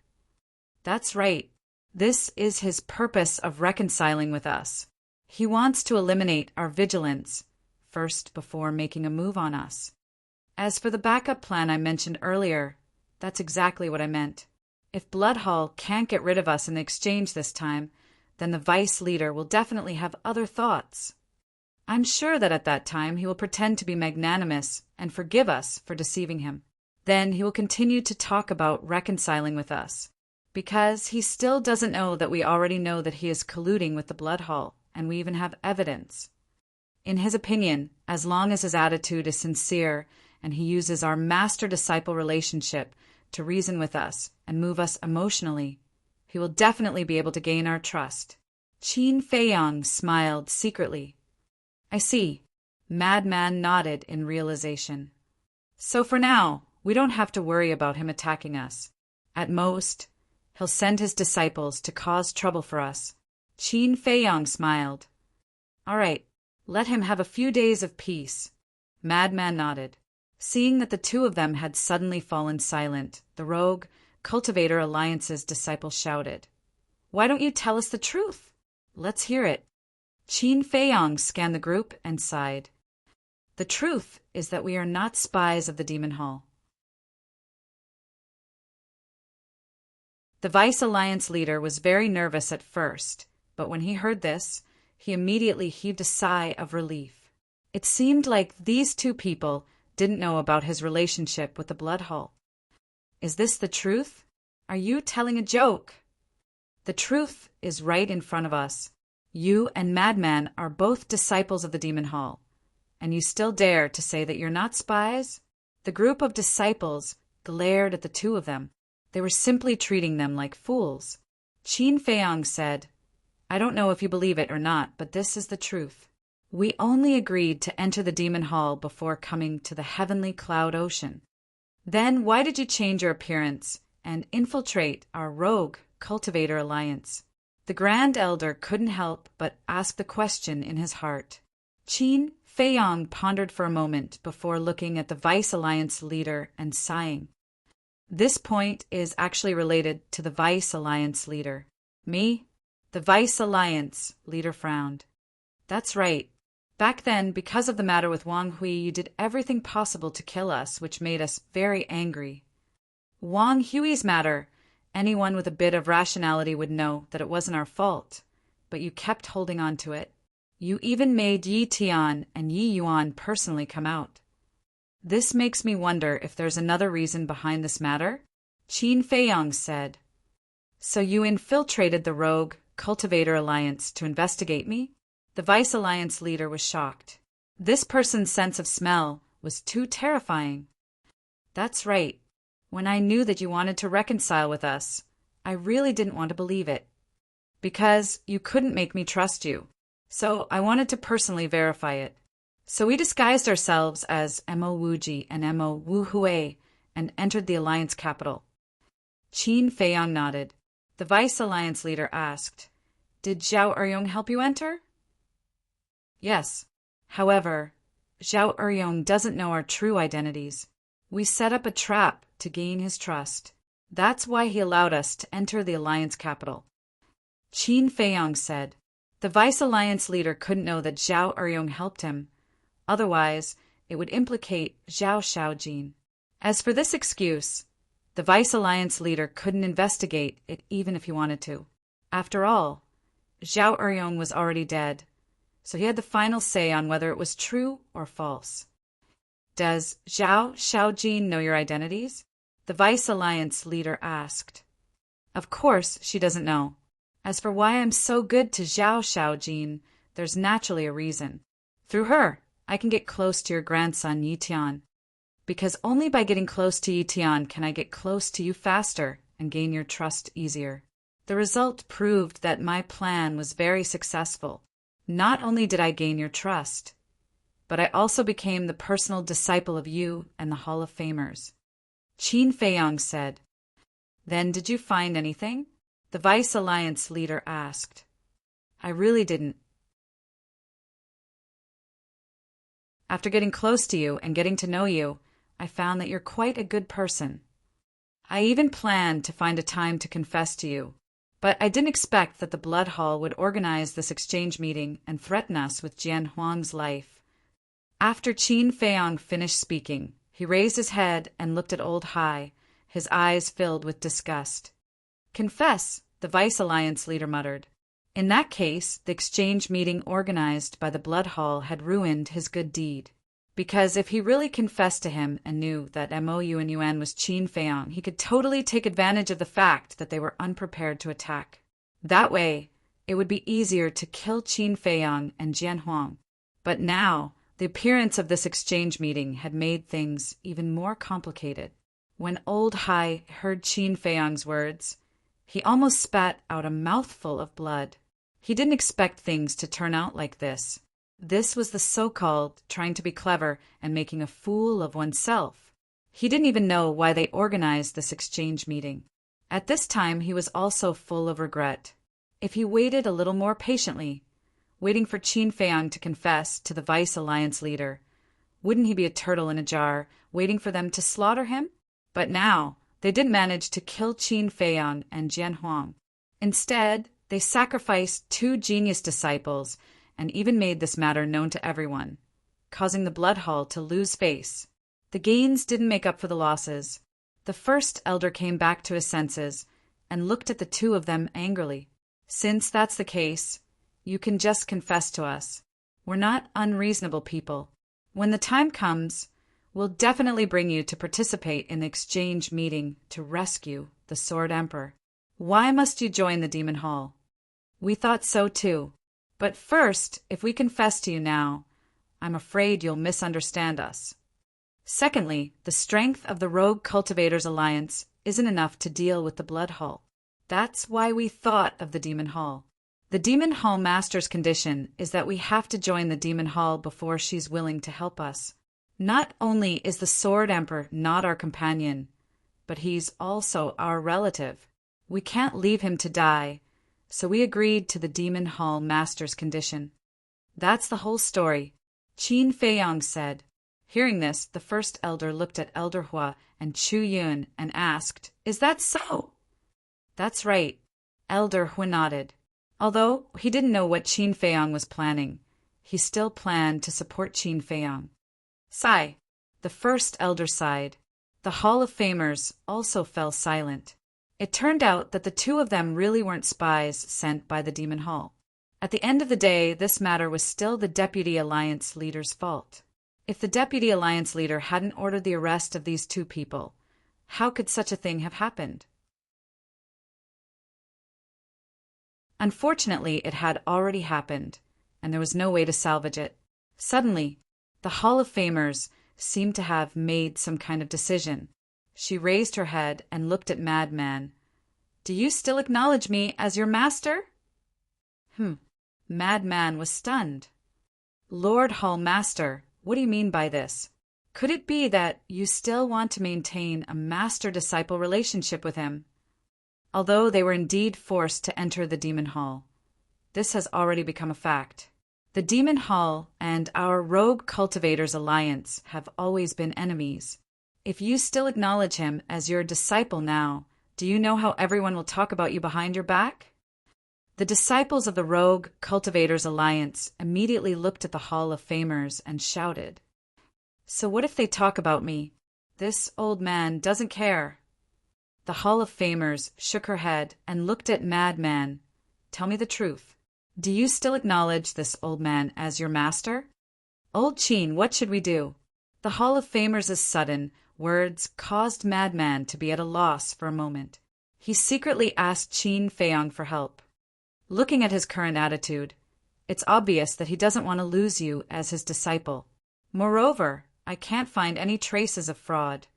That's right. This is his purpose of reconciling with us. He wants to eliminate our vigilance first before making a move on us. As for the backup plan I mentioned earlier, that's exactly what I meant. If Blood Hall can't get rid of us in the exchange this time, then the vice leader will definitely have other thoughts. I'm sure that at that time he will pretend to be magnanimous and forgive us for deceiving him. Then he will continue to talk about reconciling with us, because he still doesn't know that we already know that he is colluding with the Blood Hall, and we even have evidence. In his opinion, as long as his attitude is sincere and he uses our master-disciple relationship to reason with us and move us emotionally, he will definitely be able to gain our trust. Qin Feiyang smiled secretly. I see. Madman nodded in realization. So for now, we don't have to worry about him attacking us. At most, he'll send his disciples to cause trouble for us. Qin Feiyang smiled. All right, let him have a few days of peace. Madman nodded. Seeing that the 2 of them had suddenly fallen silent, the rogue Cultivator Alliance's disciple shouted, Why don't you tell us the truth? Let's hear it. Qin Feiyang scanned the group and sighed. The truth is that we are not spies of the Demon Hall. The Vice Alliance leader was very nervous at first, but when he heard this, he immediately heaved a sigh of relief. It seemed like these 2 people didn't know about his relationship with the Blood Hall. Is this the truth? Are you telling a joke? The truth is right in front of us. You and Madman are both disciples of the Demon Hall, and you still dare to say that you're not spies? The group of disciples glared at the 2 of them. They were simply treating them like fools. Qin Feiyang said, I don't know if you believe it or not, but this is the truth. We only agreed to enter the Demon Hall before coming to the Heavenly Cloud Ocean. Then why did you change your appearance and infiltrate our rogue Cultivator Alliance? The Grand Elder couldn't help but ask the question in his heart. Qin Feiyang pondered for a moment before looking at the Vice Alliance leader and sighing. This point is actually related to the Vice Alliance leader. Me? The Vice Alliance leader frowned. That's right. Back then, because of the matter with Wang Hui, you did everything possible to kill us, which made us very angry. Wang Hui's matter, anyone with a bit of rationality would know that it wasn't our fault, but you kept holding on to it. You even made Yi Tian and Yi Yuan personally come out. This makes me wonder if there's another reason behind this matter, Qin Feiyang said. So you infiltrated the Rogue Cultivator Alliance to investigate me? The Vice Alliance leader was shocked. This person's sense of smell was too terrifying. That's right. When I knew that you wanted to reconcile with us, I really didn't want to believe it. Because you couldn't make me trust you. So I wanted to personally verify it. So we disguised ourselves as Mo Wuji and Mo Wu Hui and entered the Alliance capital. Qin Feiyang nodded. The Vice Alliance leader asked, Did Zhao Eryong help you enter? Yes. However, Zhao Eryong doesn't know our true identities. We set up a trap to gain his trust. That's why he allowed us to enter the Alliance capital. Qin Feiyang said. The Vice Alliance leader couldn't know that Zhao Eryong helped him. Otherwise, it would implicate Zhao Shaojin. As for this excuse, the Vice Alliance leader couldn't investigate it even if he wanted to. After all, Zhao Eryong was already dead, so he had the final say on whether it was true or false. Does Zhao Shaojin know your identities? The Vice Alliance leader asked. Of course she doesn't know. As for why I'm so good to Zhao Shaojin, there's naturally a reason. Through her, I can get close to your grandson Yi Tian. Because only by getting close to Yi Tian can I get close to you faster and gain your trust easier. The result proved that my plan was very successful. Not only did I gain your trust, but I also became the personal disciple of you and the Hall of Famers. Qin Feiyang said. Then did you find anything? The Vice Alliance leader asked. I really didn't. After getting close to you and getting to know you, I found that you're quite a good person. I even planned to find a time to confess to you, but I didn't expect that the Blood Hall would organize this exchange meeting and threaten us with Jian Huang's life. After Qin Feiyang finished speaking, he raised his head and looked at Old Hai, his eyes filled with disgust. Confess, the Vice Alliance leader muttered. In that case, the exchange meeting organized by the Blood Hall had ruined his good deed. Because if he really confessed to him and knew that Mo Yuan was Qin Feiyang, he could totally take advantage of the fact that they were unprepared to attack. That way, it would be easier to kill Qin Feiyang and Jian Huang. But now, the appearance of this exchange meeting had made things even more complicated. When Old Hai heard Qin Feiyang's words, he almost spat out a mouthful of blood. He didn't expect things to turn out like this. This was the so-called trying to be clever and making a fool of oneself. He didn't even know why they organized this exchange meeting. At this time, he was also full of regret. If he waited a little more patiently, waiting for Qin Feiyang to confess to the Vice Alliance leader, wouldn't he be a turtle in a jar, waiting for them to slaughter him? But now, they didn't manage to kill Qin Feiyang and Jian Huang. Instead, they sacrificed 2 genius disciples and even made this matter known to everyone, causing the Blood Hall to lose face. The gains didn't make up for the losses. The first elder came back to his senses and looked at the 2 of them angrily. Since that's the case, you can just confess to us. We're not unreasonable people. When the time comes, we'll definitely bring you to participate in the exchange meeting to rescue the Sword Emperor. Why must you join the Demon Hall? We thought so too. But first, if we confess to you now, I'm afraid you'll misunderstand us. Secondly, the strength of the Rogue Cultivators Alliance isn't enough to deal with the Blood Hall. That's why we thought of the Demon Hall. The Demon Hall Master's condition is that we have to join the Demon Hall before she's willing to help us. Not only is the Sword Emperor not our companion, but he's also our relative. We can't leave him to die, so we agreed to the Demon Hall Master's condition. That's the whole story, Qin Feiyang said. Hearing this, the first elder looked at Elder Hua and Chu Yun and asked, "Is that so?" "That's right," Elder Hua nodded. Although he didn't know what Qin Feiyang was planning, he still planned to support Qin Feiyang. Sigh. The first elder sighed. The Hall of Famers also fell silent. It turned out that the two of them really weren't spies sent by the Demon Hall. At the end of the day, this matter was still the Deputy Alliance leader's fault. If the Deputy Alliance leader hadn't ordered the arrest of these two people, how could such a thing have happened? Unfortunately, it had already happened, and there was no way to salvage it. Suddenly, the Hall of Famers seemed to have made some kind of decision. She raised her head and looked at Madman. "Do you still acknowledge me as your master?" Madman was stunned. "Lord Hall Master, what do you mean by this? Could it be that you still want to maintain a master-disciple relationship with him?" Although they were indeed forced to enter the Demon Hall, this has already become a fact. The Demon Hall and our Rogue Cultivators Alliance have always been enemies. If you still acknowledge him as your disciple now, do you know how everyone will talk about you behind your back? The disciples of the Rogue Cultivators Alliance immediately looked at the Hall of Famers and shouted, "So what if they talk about me? This old man doesn't care." The Hall of Famers shook her head and looked at Madman. "Tell me the truth. Do you still acknowledge this old man as your master?" "Old Qin, what should we do?" The Hall of Famers' sudden words caused Madman to be at a loss for a moment. He secretly asked Qin Feiyang for help. Looking at his current attitude, it's obvious that he doesn't want to lose you as his disciple. Moreover, I can't find any traces of fraud.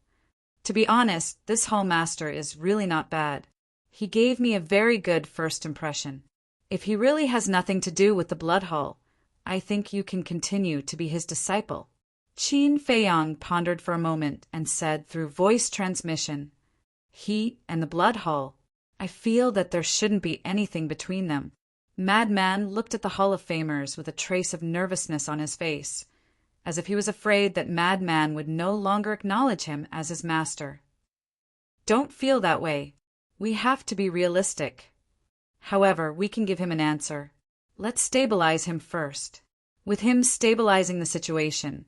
To be honest, this Hall Master is really not bad. He gave me a very good first impression. If he really has nothing to do with the Blood Hall, I think you can continue to be his disciple. Qin Feiyang pondered for a moment and said through voice transmission, "He and the Blood Hall, I feel that there shouldn't be anything between them." Madman looked at the Hall of Famers with a trace of nervousness on his face, as if he was afraid that Madman would no longer acknowledge him as his master. "Don't feel that way. We have to be realistic. However, we can give him an answer. Let's stabilize him first. With him stabilizing the situation,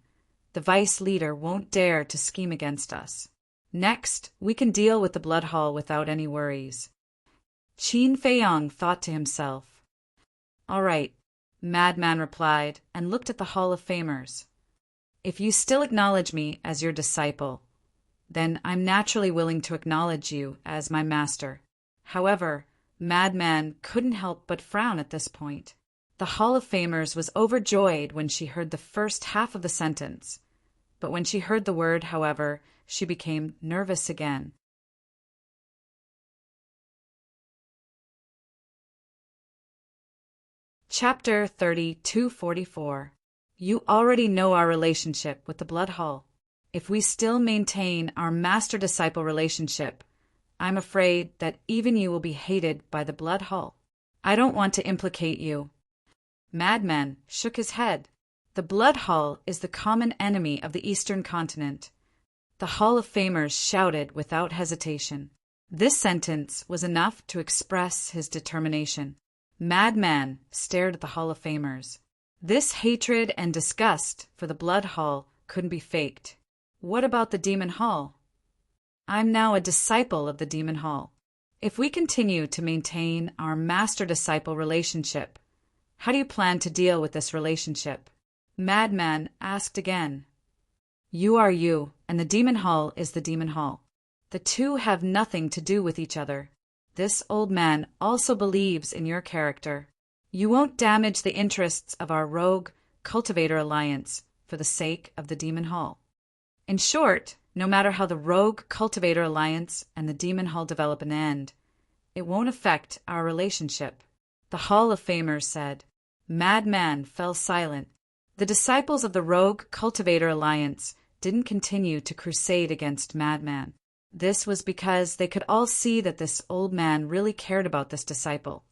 the Vice Leader won't dare to scheme against us. Next, we can deal with the Blood Hall without any worries." Qin Feiyang thought to himself. "All right," Madman replied and looked at the Hall of Famers. "If you still acknowledge me as your disciple, then I'm naturally willing to acknowledge you as my master." However, Madman couldn't help but frown at this point. The Hall of Famers was overjoyed when she heard the first half of the sentence, but when she heard the word, however, she became nervous again. Chapter 3244. You already know our relationship with the Blood Hall. If we still maintain our master-disciple relationship, I'm afraid that even you will be hated by the Blood Hall. I don't want to implicate you." Madman shook his head. The Blood Hall is the common enemy of the Eastern continent. The Hall of Famers shouted without hesitation. This sentence was enough to express his determination. Madman stared at the Hall of Famers. This hatred and disgust for the Blood Hall couldn't be faked. "What about the Demon Hall?" "I'm now a disciple of the Demon Hall. If we continue to maintain our master-disciple relationship, how do you plan to deal with this relationship?" Madman asked again. "You are you, and the Demon Hall is the Demon Hall. The two have nothing to do with each other. This old man also believes in your character. You won't damage the interests of our Rogue Cultivator Alliance for the sake of the Demon Hall. In short, no matter how the Rogue Cultivator Alliance and the Demon Hall develop and end, it won't affect our relationship." The Hall of Famers said. Madman fell silent. The disciples of the Rogue Cultivator Alliance didn't continue to crusade against Madman. This was because they could all see that this old man really cared about this disciple.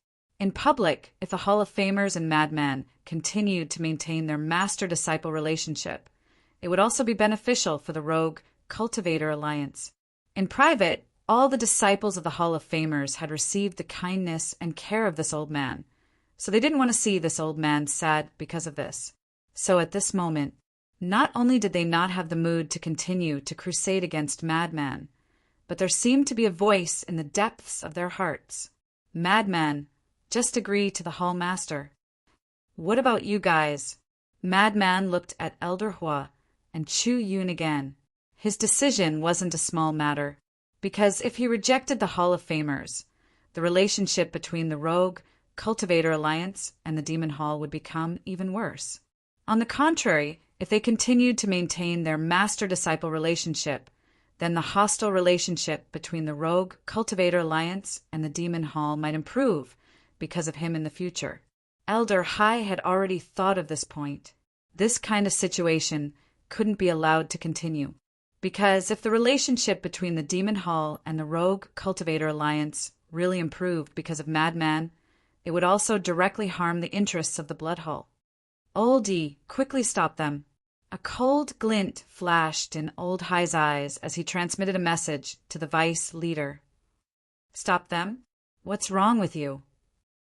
In public, if the Hall of Famers and madman continued to maintain their master-disciple relationship, it would also be beneficial for the rogue-cultivator alliance. In private, all the disciples of the Hall of Famers had received the kindness and care of this old man, so they didn't want to see this old man sad because of this. So at this moment, not only did they not have the mood to continue to crusade against Madman, but there seemed to be a voice in the depths of their hearts. Madman, just agree to the Hall Master. What about you guys? Madman looked at Elder Hua and Chu Yun again. His decision wasn't a small matter, because if he rejected the Hall of Famers, the relationship between the Rogue-Cultivator Alliance and the Demon Hall would become even worse. On the contrary, if they continued to maintain their master-disciple relationship, then the hostile relationship between the Rogue-Cultivator Alliance and the Demon Hall might improve because of him in the future. Elder Hai had already thought of this point. This kind of situation couldn't be allowed to continue, because if the relationship between the Demon Hall and the Rogue-Cultivator Alliance really improved because of Madman, it would also directly harm the interests of the Blood Hall. Oldie quickly stopped them. A cold glint flashed in Old Hai's eyes as he transmitted a message to the vice leader. Stop them? What's wrong with you?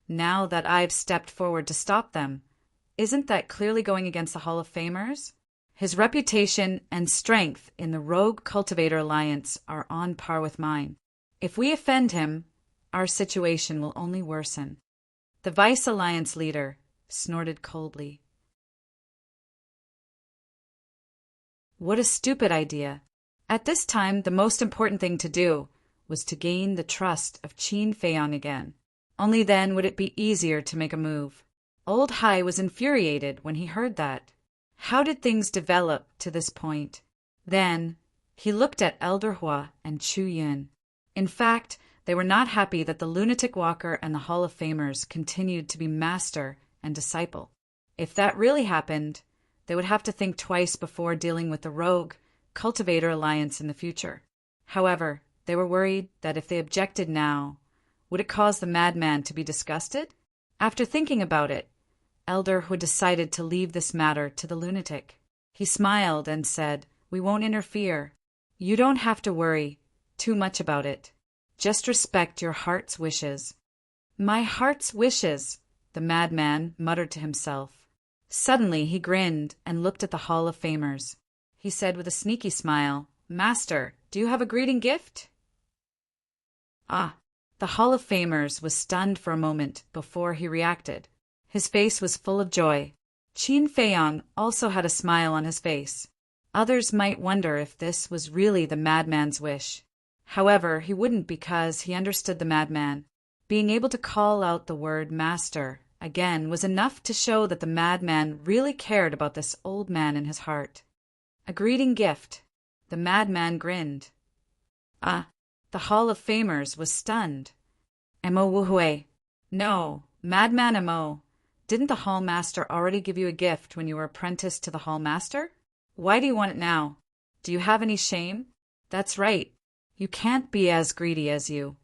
Now that I've stepped forward to stop them, isn't that clearly going against the Hall of Famers? His reputation and strength in the Rogue-Cultivator Alliance are on par with mine. If we offend him, our situation will only worsen. The Vice Alliance leader snorted coldly. What a stupid idea. At this time, the most important thing to do was to gain the trust of Qin Feiyang again. Only then would it be easier to make a move. Old Hai was infuriated when he heard that. How did things develop to this point? Then, he looked at Elder Hua and Chu Yun. In fact, they were not happy that the Lunatic Walker and the Hall of Famers continued to be master and disciple. If that really happened, they would have to think twice before dealing with the Rogue-Cultivator Alliance in the future. However, they were worried that if they objected now, would it cause the madman to be disgusted? After thinking about it, Elder Hua decided to leave this matter to the lunatic. He smiled and said, "We won't interfere. You don't have to worry too much about it. Just respect your heart's wishes." "My heart's wishes," the madman muttered to himself. Suddenly he grinned and looked at the Hall of Famers. He said with a sneaky smile, "Master, do you have a greeting gift?" Ah, the Hall of Famers was stunned for a moment before he reacted. His face was full of joy. Qin Feiyang also had a smile on his face. Others might wonder if this was really the madman's wish. However, he wouldn't, because he understood the madman. Being able to call out the word master again was enough to show that the madman really cared about this old man in his heart. A greeting gift. The madman grinned. Ah, the Hall of Famers was stunned. Emo Wuhui. No, madman Emo. Didn't the Hall Master already give you a gift when you were apprenticed to the Hall Master? Why do you want it now? Do you have any shame? That's right. You can't be as greedy as you.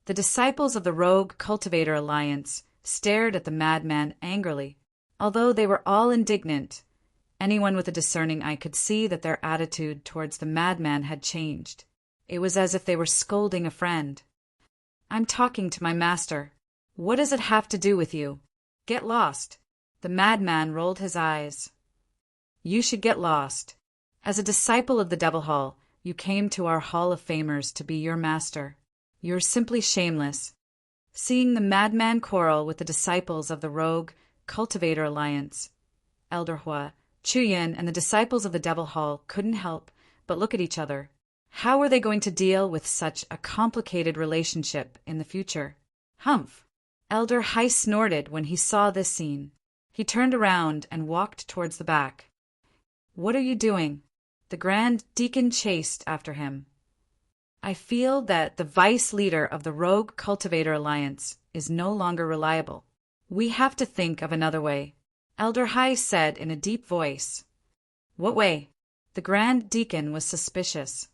The disciples of the Rogue-Cultivator Alliance stared at the madman angrily. Although they were all indignant, anyone with a discerning eye could see that their attitude towards the madman had changed. It was as if they were scolding a friend. "I'm talking to my master. What does it have to do with you? Get lost." The madman rolled his eyes. "You should get lost. As a disciple of the Devil Hall, you came to our Hall of Famers to be your master. You're simply shameless." Seeing the madman quarrel with the disciples of the Rogue-Cultivator Alliance, Elder Hua, Chu Yin, and the disciples of the Devil Hall couldn't help but look at each other. How were they going to deal with such a complicated relationship in the future? Humph! Elder Hai snorted when he saw this scene. He turned around and walked towards the back. "What are you doing?" The Grand Deacon chased after him. "I feel that the vice leader of the Rogue-Cultivator Alliance is no longer reliable. We have to think of another way," Elder Hai said in a deep voice. "What way?" The Grand Deacon was suspicious.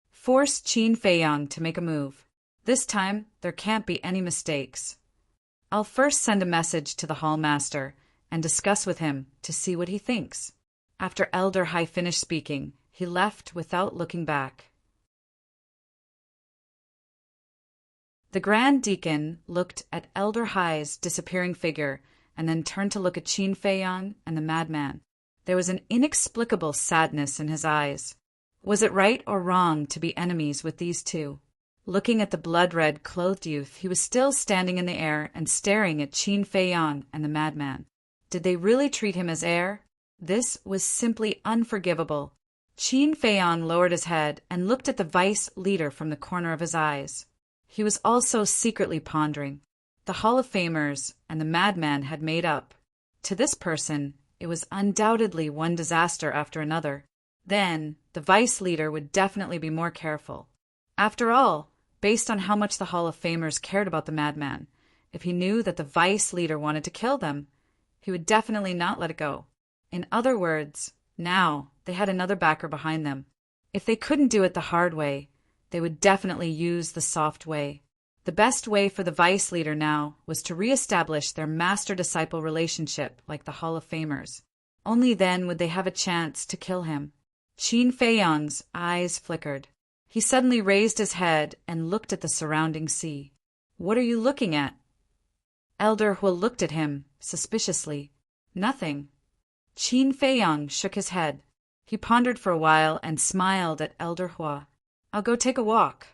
"Force Qin Feiyang to make a move. This time, there can't be any mistakes." I'll first send a message to the hall master and discuss with him to see what he thinks." After Elder High finished speaking, he left without looking back. The Grand Deacon looked at Elder High's disappearing figure and then turned to look at Qin Fei Yang and the madman. There was an inexplicable sadness in his eyes. Was it right or wrong to be enemies with these two? Looking at the blood-red clothed youth, he was still standing in the air and staring at Qin Fei Yang and the madman. Did they really treat him as heir? This was simply unforgivable. Qin Fei Yang lowered his head and looked at the vice leader from the corner of his eyes. He was also secretly pondering. The Hall of Famers and the madman had made up. To this person, it was undoubtedly one disaster after another. Then, the vice leader would definitely be more careful. After all, based on how much the Hall of Famers cared about the madman, if he knew that the vice leader wanted to kill them, he would definitely not let it go. In other words, now they had another backer behind them. If they couldn't do it the hard way, they would definitely use the soft way. The best way for the vice leader now was to re-establish their master-disciple relationship like the Hall of Famers. Only then would they have a chance to kill him. Qin Fei Yang's eyes flickered. He suddenly raised his head and looked at the surrounding sea. "What are you looking at?" Elder Hua looked at him suspiciously. "Nothing." Qin Fei Yang shook his head. He pondered for a while and smiled at Elder Hua. "I'll go take a walk."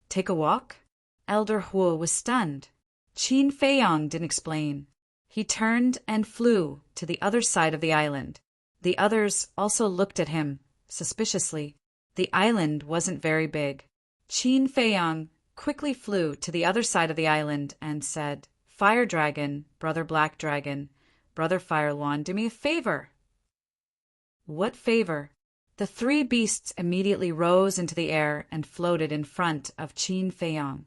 "Take a walk?" Elder Hua was stunned. Qin Fei Yang didn't explain. He turned and flew to the other side of the island. The others also looked at him suspiciously. The island wasn't very big. Qin Fei Yang quickly flew to the other side of the island and said, "Fire Dragon, Brother Black Dragon, Brother Fire Luan, do me a favor." "What favor?" The three beasts immediately rose into the air and floated in front of Qin Fei Yang.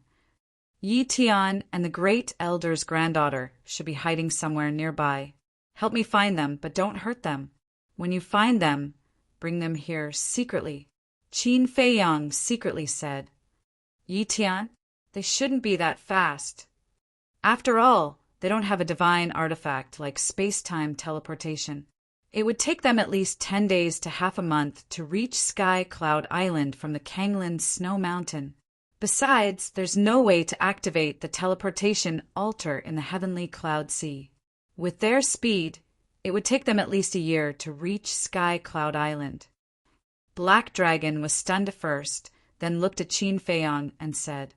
Yi Tian and the Great Elder's granddaughter should be hiding somewhere nearby. Help me find them, but don't hurt them. When you find them, bring them here secretly. Qin Fei Yang secretly said. Yi Tian, they shouldn't be that fast. After all, they don't have a divine artifact like space-time teleportation. It would take them at least 10 days to half a month to reach Sky Cloud Island from the Kanglan Snow Mountain. Besides, there's no way to activate the teleportation altar in the Heavenly Cloud Sea. With their speed, it would take them at least a year to reach Sky Cloud Island. Black Dragon was stunned at first, then looked at Qin Fei Yang and said,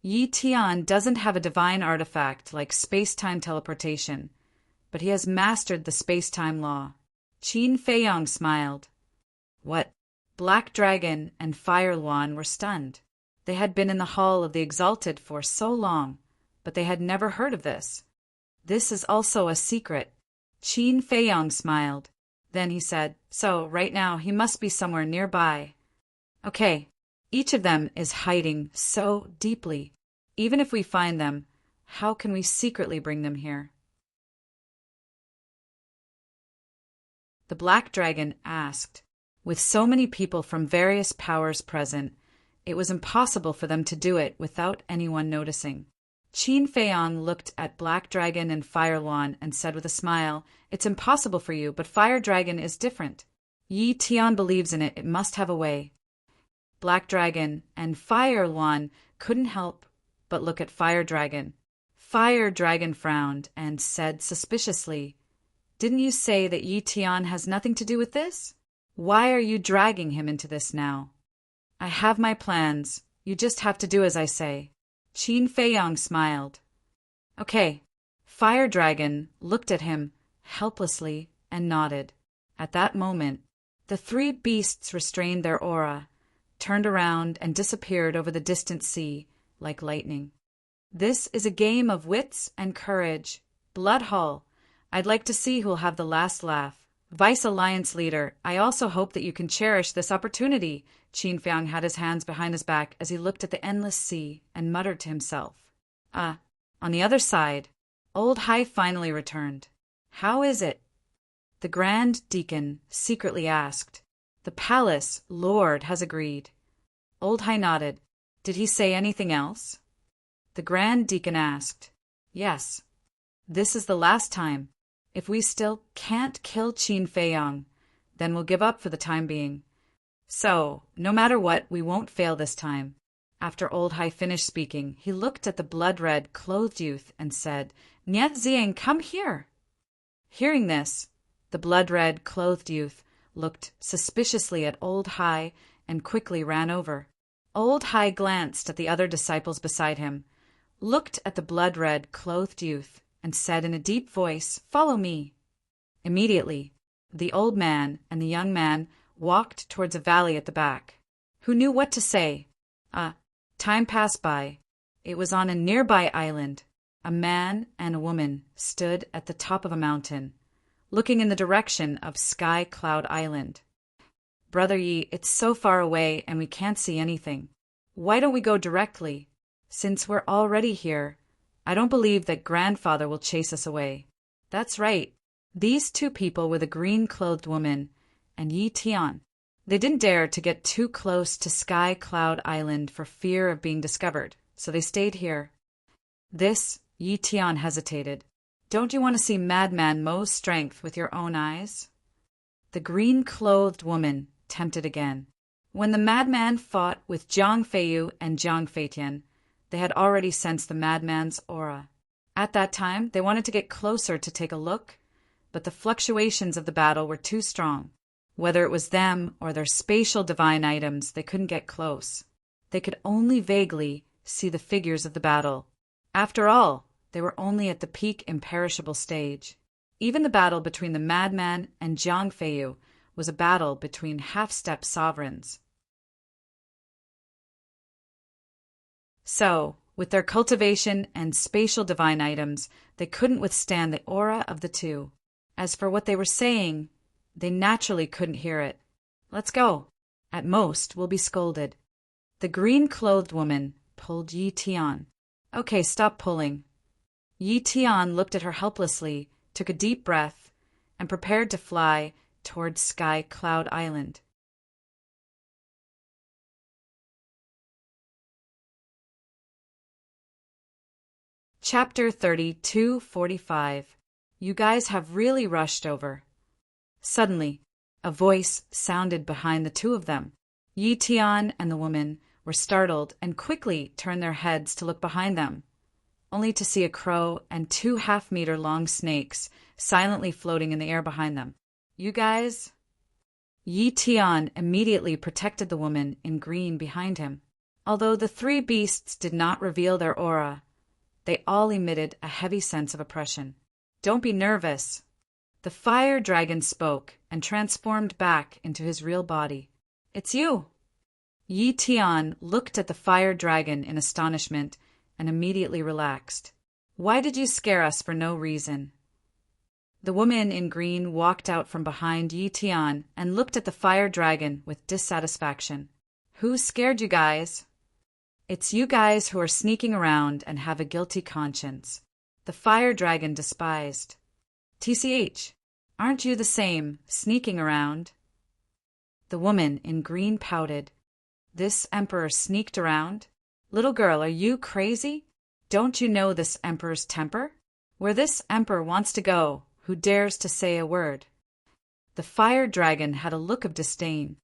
"Yi Tian doesn't have a divine artifact like space-time teleportation, but he has mastered the space-time law." Qin Fei Yang smiled. "What?" Black Dragon and Fire Luan were stunned. They had been in the Hall of the Exalted for so long, but they had never heard of this. "This is also a secret." Qin Fei Yang smiled. Then he said, "So, right now, he must be somewhere nearby." "Okay, each of them is hiding so deeply. Even if we find them, how can we secretly bring them here?" The Black Dragon asked. With so many people from various powers present, it was impossible for them to do it without anyone noticing. Qin Fei Yang looked at Black Dragon and Fire Luan and said with a smile, "It's impossible for you, but Fire Dragon is different. Yi Tian believes in it, it must have a way." Black Dragon and Fire Luan couldn't help but look at Fire Dragon. Fire Dragon frowned and said suspiciously, "Didn't you say that Yi Tian has nothing to do with this? Why are you dragging him into this now?" "I have my plans. You just have to do as I say." Qin Fei Yang smiled. "Okay." Fire Dragon looked at him helplessly and nodded. At that moment, the three beasts restrained their aura, turned around and disappeared over the distant sea like lightning. "This is a game of wits and courage. Blood Hall, I'd like to see who'll have the last laugh. Vice Alliance Leader, I also hope that you can cherish this opportunity." Qin Fei Yang had his hands behind his back as he looked at the endless sea and muttered to himself. On the other side, Old Hai finally returned. "How is it?" the Grand Deacon secretly asked. "The Palace Lord has agreed." Old Hai nodded. "Did he say anything else?" the Grand Deacon asked. Yes. This is the last time. If we still can't kill Qin Feiyang, then we'll give up for the time being. So, no matter what, we won't fail this time. After Old Hai finished speaking, he looked at the blood-red, clothed youth and said, "Niet Ziang, come here." Hearing this, the blood-red, clothed youth looked suspiciously at Old Hai and quickly ran over. Old Hai glanced at the other disciples beside him, looked at the blood-red, clothed youth, and said in a deep voice, "Follow me." Immediately, the old man and the young man walked towards a valley at the back. Who knew what to say? Time passed by. It was on a nearby island. A man and a woman stood at the top of a mountain, looking in the direction of Sky Cloud Island. "Brother Yi, it's so far away and we can't see anything. Why don't we go directly? Since we're already here, I don't believe that grandfather will chase us away." That's right. These two people were the green-clothed woman and Yi Tian. They didn't dare to get too close to Sky Cloud Island for fear of being discovered, so they stayed here. This, Yi Tian hesitated. "Don't you want to see Madman Mo's strength with your own eyes?" The green-clothed woman tempted again. When the madman fought with Jiang Feiyu and Jiang Feitian, they had already sensed the madman's aura. At that time, they wanted to get closer to take a look, but the fluctuations of the battle were too strong. Whether it was them or their spatial divine items, they couldn't get close. They could only vaguely see the figures of the battle. After all, they were only at the peak imperishable stage. Even the battle between the madman and Jiang Feiyu was a battle between half-step sovereigns. So, with their cultivation and spatial divine items, they couldn't withstand the aura of the two. As for what they were saying, they naturally couldn't hear it. "Let's go. At most, we'll be scolded." The green-clothed woman pulled Yi Tian. "Okay, stop pulling." Yi Tian looked at her helplessly, took a deep breath, and prepared to fly towards Sky Cloud Island. Chapter 32:45. You guys have really rushed over. Suddenly, a voice sounded behind the two of them. Yi Tian and the woman were startled and quickly turned their heads to look behind them, only to see a crow and 2 half-meter-long snakes silently floating in the air behind them. "You guys?" Yi Tian immediately protected the woman in green behind him. Although the 3 beasts did not reveal their aura, they all emitted a heavy sense of oppression. "Don't be nervous." The fire dragon spoke and transformed back into his real body. "It's you." Yi Tian looked at the fire dragon in astonishment and immediately relaxed. "Why did you scare us for no reason?" The woman in green walked out from behind Yi Tian and looked at the fire dragon with dissatisfaction. "Who scared you guys?" "It's you guys who are sneaking around and have a guilty conscience." The fire dragon despised. "TCH, aren't you the same, sneaking around?" The woman in green pouted. "This emperor sneaked around? Little girl, are you crazy? Don't you know this emperor's temper? Where this emperor wants to go, who dares to say a word?" The fire dragon had a look of disdain.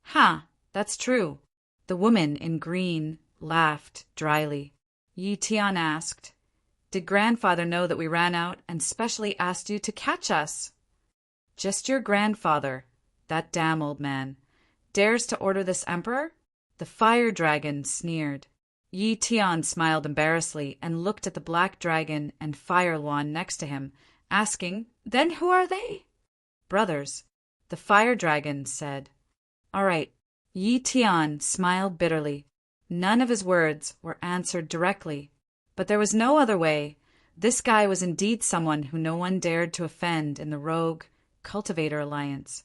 "Ha, that's true." The woman in green laughed dryly. Yi Tian asked, "Did grandfather know that we ran out and specially asked you to catch us?" "Just your grandfather, that damn old man, dares to order this emperor?" The fire dragon sneered. Yi Tian smiled embarrassedly and looked at the black dragon and fire wand next to him, asking, "Then who are they?" "Brothers," the fire dragon said. "All right." Yi Tian smiled bitterly. None of his words were answered directly, but there was no other way. This guy was indeed someone who no one dared to offend in the Rogue Cultivator Alliance.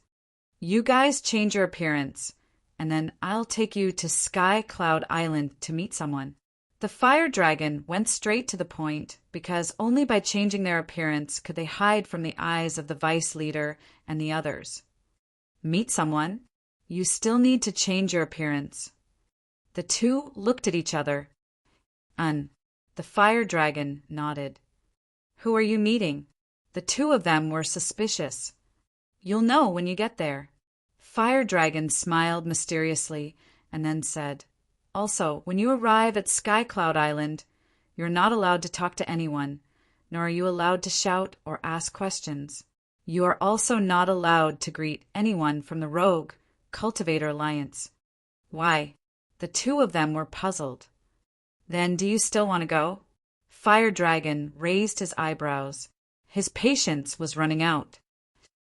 "You guys change your appearance, and then I'll take you to Sky Cloud Island to meet someone." The fire dragon went straight to the point because only by changing their appearance could they hide from the eyes of the vice leader and the others. "Meet someone? You still need to change your appearance." The two looked at each other. The fire dragon nodded. Who are you meeting? The two of them were suspicious. You'll know when you get there. Fire Dragon smiled mysteriously and then said, Also, when you arrive at Sky Cloud Island, you're not allowed to talk to anyone, nor are you allowed to shout or ask questions. You are also not allowed to greet anyone from the Rogue Cultivator Alliance. Why? The two of them were puzzled. Then do you still want to go? Fire Dragon raised his eyebrows. His patience was running out.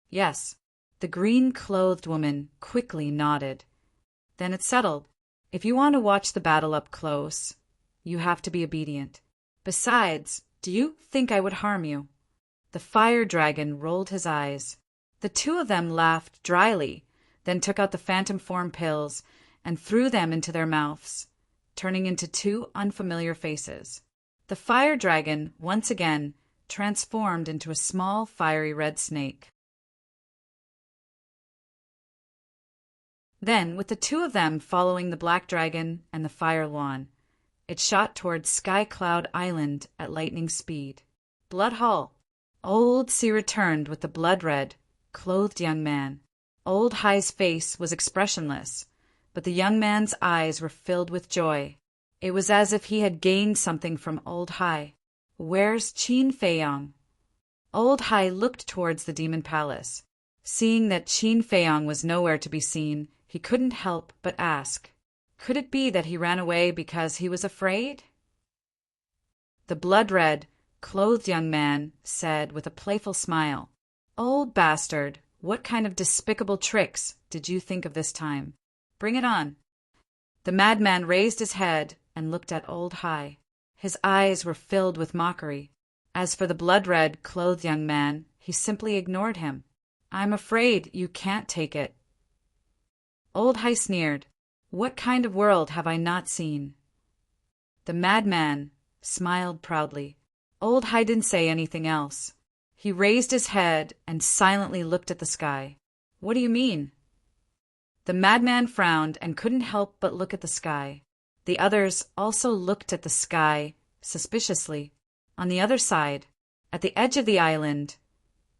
Yes. The green-clothed woman quickly nodded. Then it settled. If you want to watch the battle up close, you have to be obedient. Besides, do you think I would harm you? The fire dragon rolled his eyes. The two of them laughed dryly, then took out the phantom form pills and threw them into their mouths, turning into two unfamiliar faces. The fire dragon, once again, transformed into a small fiery red snake. Then, with the two of them following the black dragon and the fire lawn, it shot towards Sky Cloud Island at lightning speed. Blood Hall. Old C returned with the blood-red, clothed young man. Old High's face was expressionless, but the young man's eyes were filled with joy. It was as if he had gained something from Old High. Where's Qin Feiyong? Old High looked towards the demon palace. Seeing that Qin Feiyong was nowhere to be seen, he couldn't help but ask, could it be that he ran away because he was afraid? The blood-red, clothed young man said with a playful smile, Old bastard, what kind of despicable tricks did you think of this time? Bring it on. The madman raised his head and looked at Old High. His eyes were filled with mockery. As for the blood-red, clothed young man, he simply ignored him. I'm afraid you can't take it. Old High sneered. What kind of world have I not seen? The madman smiled proudly. Old High didn't say anything else. He raised his head and silently looked at the sky. What do you mean? The madman frowned and couldn't help but look at the sky. The others also looked at the sky suspiciously. On the other side, at the edge of the island,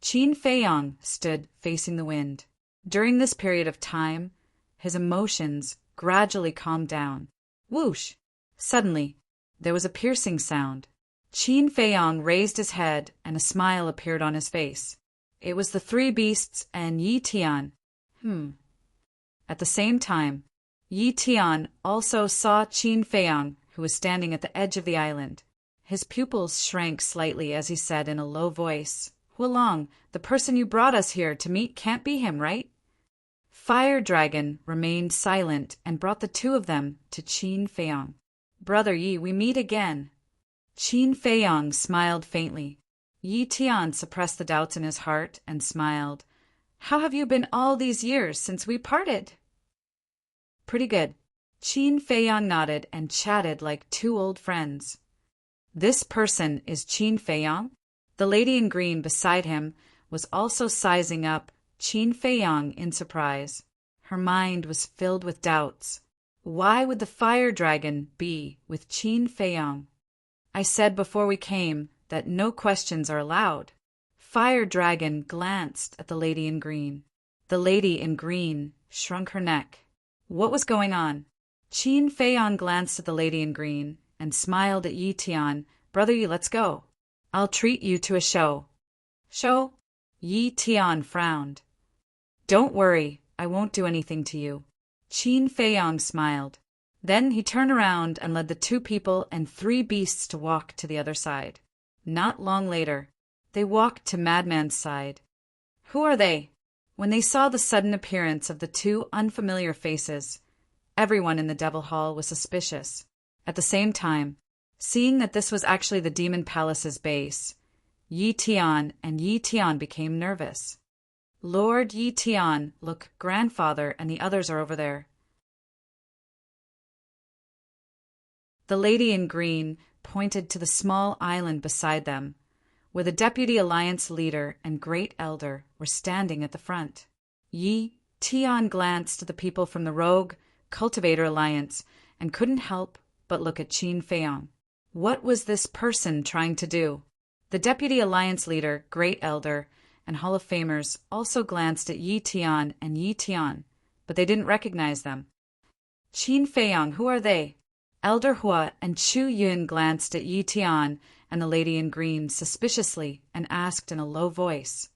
Qin Feiyong stood facing the wind. During this period of time, his emotions gradually calmed down. Whoosh! Suddenly, there was a piercing sound. Qin Feiyong raised his head and a smile appeared on his face. It was the three beasts and Yi Tian. At the same time, Yi Tian also saw Qin Feiyong, who was standing at the edge of the island. His pupils shrank slightly as he said in a low voice, Hulong, the person you brought us here to meet can't be him, right? Fire Dragon remained silent and brought the two of them to Qin Feiyong. Brother Yi, we meet again. Qin Feiyong smiled faintly. Yi Tian suppressed the doubts in his heart and smiled. How have you been all these years since we parted? Pretty good. Qin Feiyong nodded and chatted like two old friends. This person is Qin Feiyong? The lady in green beside him was also sizing up Qin Feiyong in surprise. Her mind was filled with doubts. Why would the fire dragon be with Qin Feiyong? I said before we came that no questions are allowed. Fire Dragon glanced at the lady in green. The lady in green shrunk her neck. What was going on? Qin Feiyong glanced at the lady in green and smiled at Yi Tian. Brother Yi, let's go. I'll treat you to a show. Show? Yi Tian frowned. Don't worry, I won't do anything to you. Qin Feiyong smiled. Then he turned around and led the two people and three beasts to walk to the other side. Not long later, they walked to Madman's side. Who are they? When they saw the sudden appearance of the two unfamiliar faces, everyone in the Devil Hall was suspicious. At the same time, seeing that this was actually the Demon Palace's base, Yi Tian and Yi Tian became nervous. Lord Yi Tian, look, grandfather and the others are over there. The lady in green pointed to the small island beside them, where the Deputy Alliance leader and Great Elder were standing at the front. Yi Tian glanced at the people from the Rogue Cultivator Alliance and couldn't help but look at Qin Feiyong. What was this person trying to do? The Deputy Alliance Leader, Great Elder, and Hall of Famers also glanced at Yi Tian and Yi Tian, but they didn't recognize them. Qin Feiyang, who are they? Elder Hua and Chu Yun glanced at Yi Tian and the lady in green suspiciously and asked in a low voice.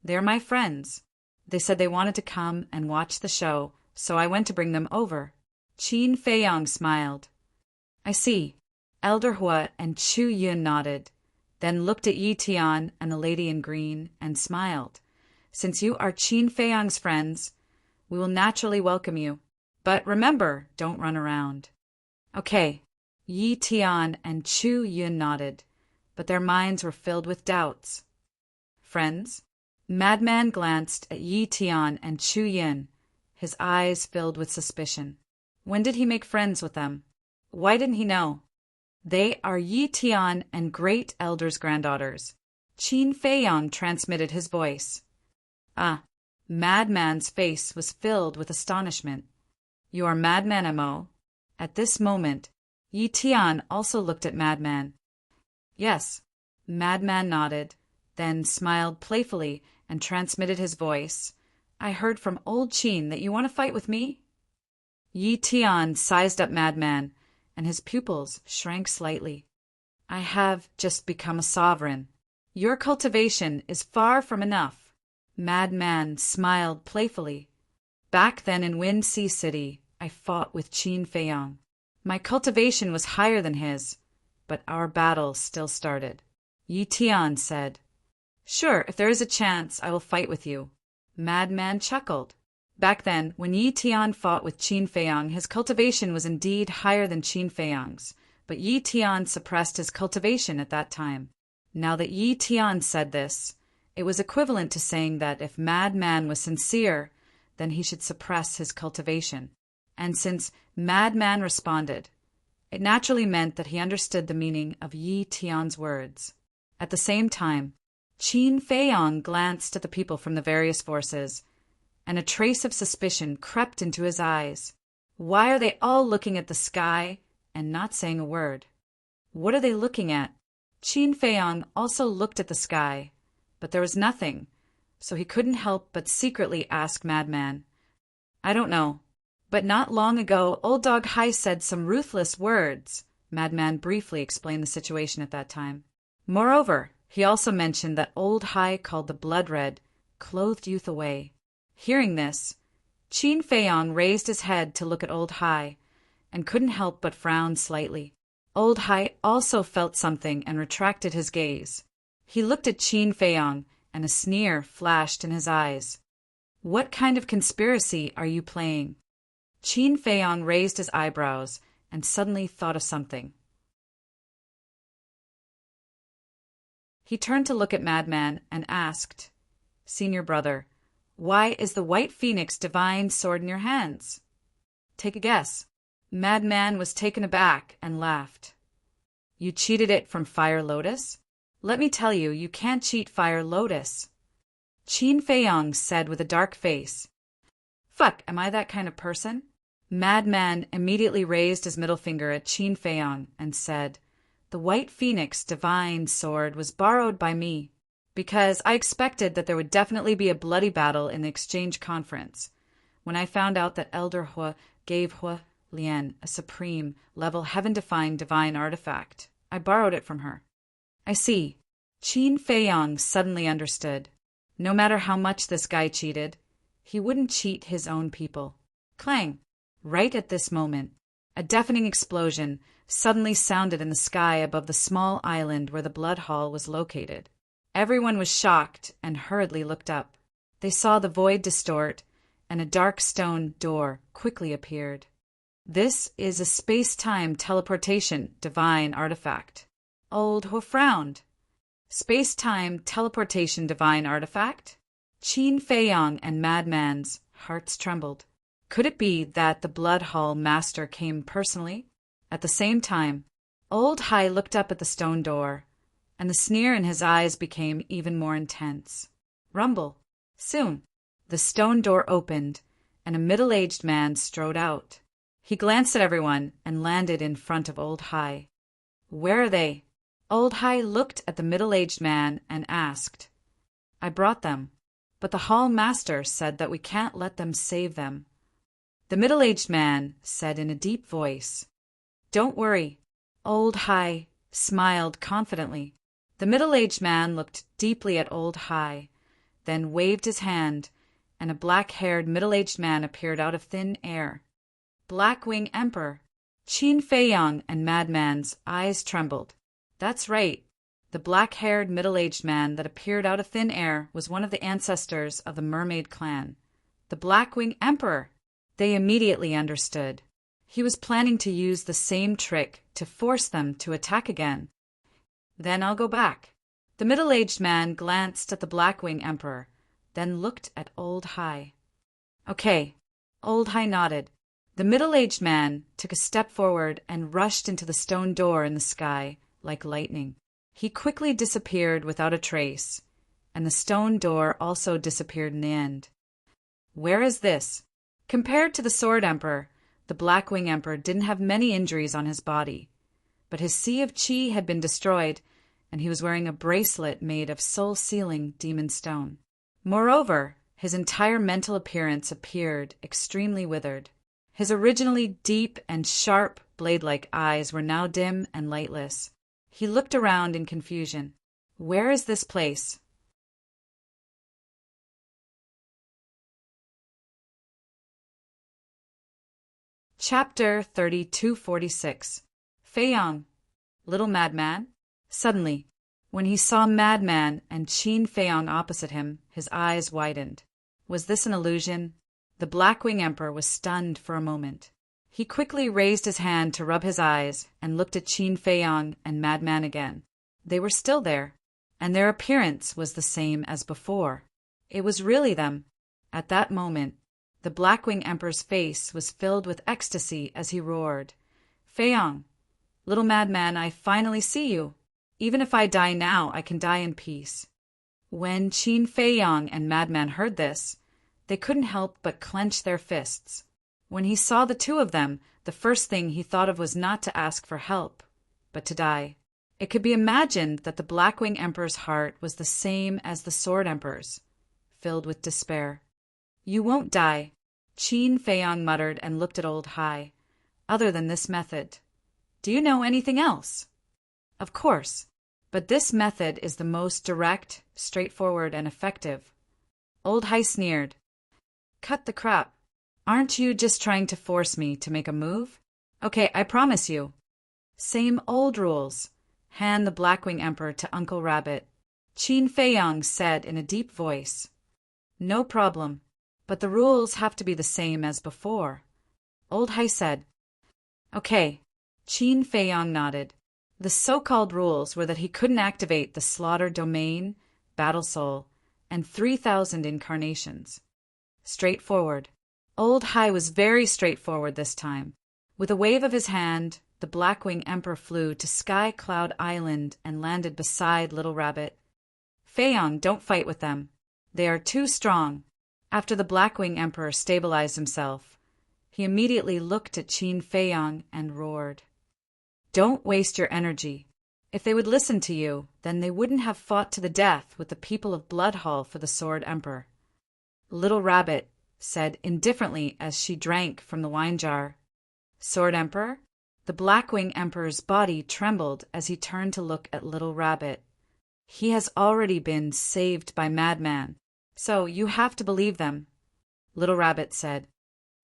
They're my friends. They said they wanted to come and watch the show, so I went to bring them over. Qin Feiyang smiled. I see. Elder Hua and Chu Yun nodded, then looked at Yi Tian and the lady in green and smiled. Since you are Qin Feiyang's friends, we will naturally welcome you. But remember, don't run around. Okay. Yi Tian and Chu Yun nodded, but their minds were filled with doubts. Friends? Madman glanced at Yi Tian and Chu Yun, his eyes filled with suspicion. When did he make friends with them? Why didn't he know? They are Yi Tian and Great Elder's granddaughters. Qin Feiyang transmitted his voice. Ah, Madman's face was filled with astonishment. You are Madman Mo? At this moment, Yi Tian also looked at Madman. Yes. Madman nodded, then smiled playfully and transmitted his voice. I heard from old Qin that you want to fight with me? Yi Tian sized up Madman, and his pupils shrank slightly. I have just become a sovereign. Your cultivation is far from enough. Madman smiled playfully. Back then in Wind Sea City, I fought with Qin Feiyang. My cultivation was higher than his, but our battle still started. Yi Tian said, Sure, if there is a chance, I will fight with you. Madman chuckled. Back then, when Yi Tian fought with Qin Feiyang, his cultivation was indeed higher than Qin Feiyang's, but Yi Tian suppressed his cultivation at that time. Now that Yi Tian said this, it was equivalent to saying that if Madman was sincere, then he should suppress his cultivation. And since Madman responded, it naturally meant that he understood the meaning of Yi Tian's words. At the same time, Qin Feiyang glanced at the people from the various forces, and a trace of suspicion crept into his eyes. Why are they all looking at the sky and not saying a word? What are they looking at? Qin Feiyang also looked at the sky, but there was nothing, so he couldn't help but secretly ask Madman. I don't know, but not long ago Old Dog Hai said some ruthless words. Madman briefly explained the situation at that time. Moreover, he also mentioned that Old Hai called the blood red, clothed youth away. Hearing this, Qin Feiyang raised his head to look at Old Hai, and couldn't help but frown slightly. Old Hai also felt something and retracted his gaze. He looked at Qin Feiyang, and a sneer flashed in his eyes. What kind of conspiracy are you playing? Qin Feiyang raised his eyebrows and suddenly thought of something. He turned to look at Madman and asked, Senior brother, why is the White Phoenix divine sword in your hands? Take a guess. Madman was taken aback and laughed. You cheated it from Fire Lotus? Let me tell you, you can't cheat Fire Lotus. Qin Feiyang said with a dark face. Fuck, am I that kind of person? Madman immediately raised his middle finger at Qin Feiyang and said, The White Phoenix divine sword was borrowed by me, because I expected that there would definitely be a bloody battle in the exchange conference. When I found out that Elder Hua gave Hua Lian a supreme level heaven-defying divine artifact, I borrowed it from her. I see. Qin Feiyang suddenly understood. No matter how much this guy cheated, he wouldn't cheat his own people. Clang! Right at this moment, a deafening explosion suddenly sounded in the sky above the small island where the blood hall was located. Everyone was shocked and hurriedly looked up. They saw the void distort, and a dark stone door quickly appeared. This is a space-time teleportation divine artifact. Old Hua frowned. Space-time teleportation divine artifact? Qin Feiyang and Madman's hearts trembled. Could it be that the Blood Hall Master came personally? At the same time, Old Hai looked up at the stone door, and the sneer in his eyes became even more intense. Rumble. Soon, the stone door opened, and a middle-aged man strode out. He glanced at everyone and landed in front of Old Hai. Where are they? Old Hai looked at the middle-aged man and asked. I brought them, but the hall master said that we can't let them save them. The middle-aged man said in a deep voice. Don't worry. Old Hai smiled confidently. The middle-aged man looked deeply at Old Hai, then waved his hand, and a black-haired middle-aged man appeared out of thin air. Blackwing Emperor. Qin Feiyang and Madman's eyes trembled. That's right. The black-haired middle-aged man that appeared out of thin air was one of the ancestors of the Mermaid clan. The Blackwing Emperor! They immediately understood. He was planning to use the same trick to force them to attack again. Then I'll go back. The middle-aged man glanced at the Blackwing Emperor, then looked at Old Hai. Okay. Old Hai nodded. The middle-aged man took a step forward and rushed into the stone door in the sky like lightning. He quickly disappeared without a trace, and the stone door also disappeared in the end. Where is this? Compared to the Sword Emperor, the Blackwing Emperor didn't have many injuries on his body, but his Sea of Qi had been destroyed, and he was wearing a bracelet made of soul-sealing demon stone. Moreover, his entire mental appearance appeared extremely withered. His originally deep and sharp, blade-like eyes were now dim and lightless. He looked around in confusion. Where is this place? Chapter 3246. Feiyang. Little Madman? Suddenly, when he saw Madman and Qin Feiyang opposite him, his eyes widened. Was this an illusion? The Blackwing Emperor was stunned for a moment. He quickly raised his hand to rub his eyes and looked at Qin Feiyang and Madman again. They were still there, and their appearance was the same as before. It was really them. At that moment, the Blackwing Emperor's face was filled with ecstasy as he roared. Feiyang, little Madman, I finally see you. Even if I die now, I can die in peace. When Qin Feiyang and Madman heard this, they couldn't help but clench their fists. When he saw the two of them, the first thing he thought of was not to ask for help, but to die. It could be imagined that the Blackwing Emperor's heart was the same as the Sword Emperor's, filled with despair. You won't die, Qin Feiyang muttered and looked at Old Hai. Other than this method. Do you know anything else? Of course, but this method is the most direct, straightforward, and effective. Old Hai sneered. Cut the crap. Aren't you just trying to force me to make a move? Okay, I promise you. Same old rules. Hand the Blackwing Emperor to Uncle Rabbit. Qin Feiyang said in a deep voice. No problem, but the rules have to be the same as before. Old Hai said. Okay. Qin Feiyang nodded. The so-called rules were that he couldn't activate the Slaughter Domain, Battle Soul, and 3,000 incarnations. Straightforward. Old Hai was very straightforward this time. With a wave of his hand, the Blackwing Emperor flew to Sky Cloud Island and landed beside Little Rabbit. Feiyang, don't fight with them. They are too strong. After the Blackwing Emperor stabilized himself, he immediately looked at Qin Feiyang and roared. Don't waste your energy. If they would listen to you, then they wouldn't have fought to the death with the people of Bloodhall for the Sword Emperor. Little Rabbit said indifferently as she drank from the wine jar. Sword Emperor? The Blackwing Emperor's body trembled as he turned to look at Little Rabbit. He has already been saved by Madman, so you have to believe them. Little Rabbit said.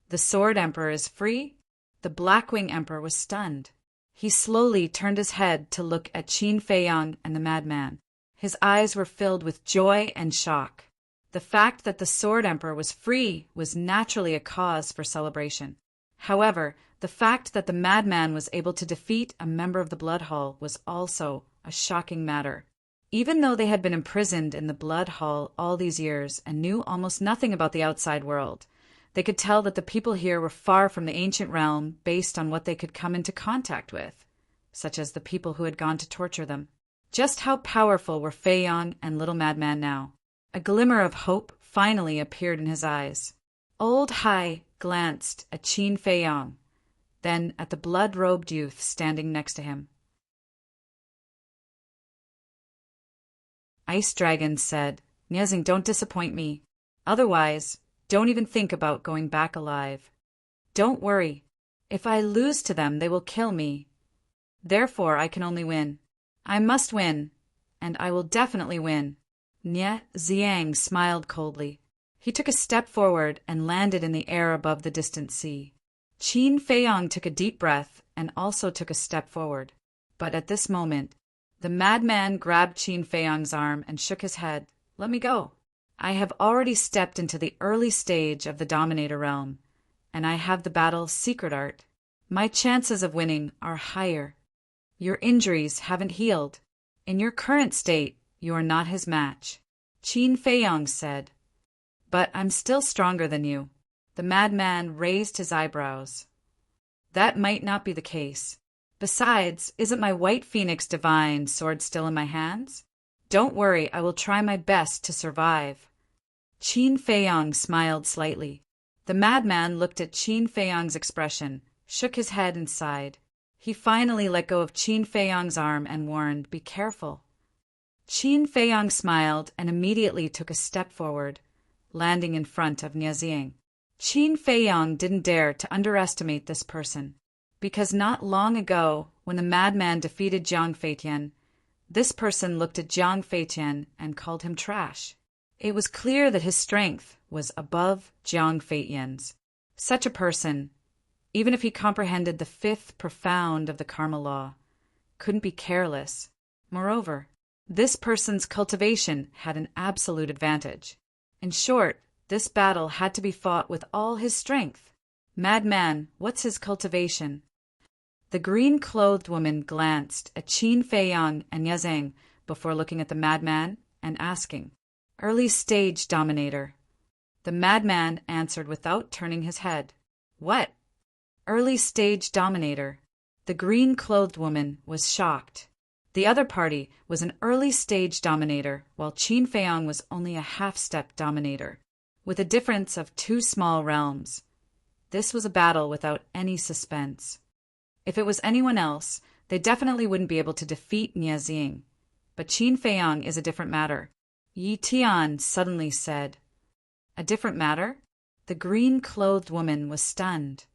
The Sword Emperor is free? The Blackwing Emperor was stunned. He slowly turned his head to look at Qin Feiyang and the Madman. His eyes were filled with joy and shock. The fact that the Sword Emperor was free was naturally a cause for celebration. However, the fact that the Madman was able to defeat a member of the Blood Hall was also a shocking matter. Even though they had been imprisoned in the Blood Hall all these years and knew almost nothing about the outside world, they could tell that the people here were far from the ancient realm based on what they could come into contact with, such as the people who had gone to torture them. Just how powerful were Feiyang and Little Madman now? A glimmer of hope finally appeared in his eyes. Old Hai glanced at Qin Feiyang, then at the blood-robed youth standing next to him. Ice Dragon said, Niazing, don't disappoint me. Otherwise, don't even think about going back alive. Don't worry. If I lose to them, they will kill me. Therefore, I can only win. I must win, and I will definitely win. Nie Ziang smiled coldly. He took a step forward and landed in the air above the distant sea. Qin Feiyong took a deep breath and also took a step forward. But at this moment, the madman grabbed Qin Feiyong's arm and shook his head. Let me go. I have already stepped into the early stage of the Dominator realm, and I have the battle's secret art. My chances of winning are higher. Your injuries haven't healed. In your current state, you are not his match. Qin Feiyong said. But I'm still stronger than you. The madman raised his eyebrows. That might not be the case. Besides, isn't my White Phoenix Divine sword still in my hands? Don't worry, I will try my best to survive. Qin Feiyong smiled slightly. The madman looked at Qin Feiyong's expression, shook his head and sighed. He finally let go of Qin Feiyong's arm and warned, Be careful. Qin Feiyong smiled and immediately took a step forward, landing in front of Niazing. Qin Feiyong didn't dare to underestimate this person, because not long ago, when the madman defeated Jiang Feitian, this person looked at Jiang Feitian and called him trash. It was clear that his strength was above Jiang Feitian's. Such a person, even if he comprehended the fifth profound of the karma law, couldn't be careless. Moreover, this person's cultivation had an absolute advantage. In short, this battle had to be fought with all his strength. Madman, what's his cultivation? The green-clothed woman glanced at Qin Feiyong and Niazing before looking at the madman and asking, Early stage dominator. The madman answered without turning his head. What? Early stage dominator. The green-clothed woman was shocked. The other party was an early stage dominator, while Qin Feiyong was only a half-step dominator, with a difference of 2 small realms. This was a battle without any suspense. If it was anyone else, they definitely wouldn't be able to defeat Niazing. But Qin Feiyong is a different matter. Yi Tian suddenly said. A different matter? The green-clothed woman was stunned.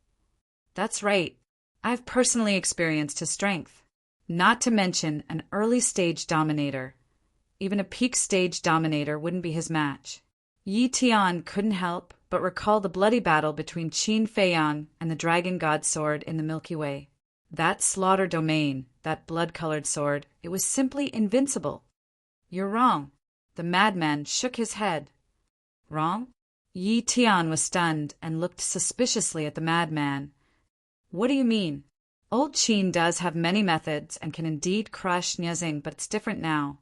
That's right. I've personally experienced his strength. Not to mention an early-stage dominator. Even a peak-stage dominator wouldn't be his match. Yi Tian couldn't help but recall the bloody battle between Qin Feiyong and the Dragon God sword in the Milky Way. That slaughter domain, that blood-colored sword, it was simply invincible. You're wrong. The madman shook his head. Wrong? Yi Tian was stunned and looked suspiciously at the madman. What do you mean? Old Qin does have many methods and can indeed crush Niazing, but it's different now.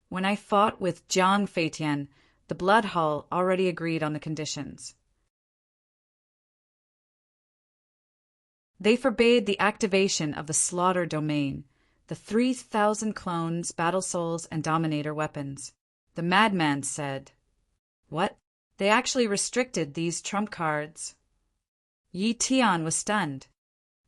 When I fought with Jiang Feitian, the Blood Hall already agreed on the conditions. They forbade the activation of the slaughter domain, the 3,000 clones, battle souls, and dominator weapons. The madman said, What? They actually restricted these trump cards. Yi Tian was stunned.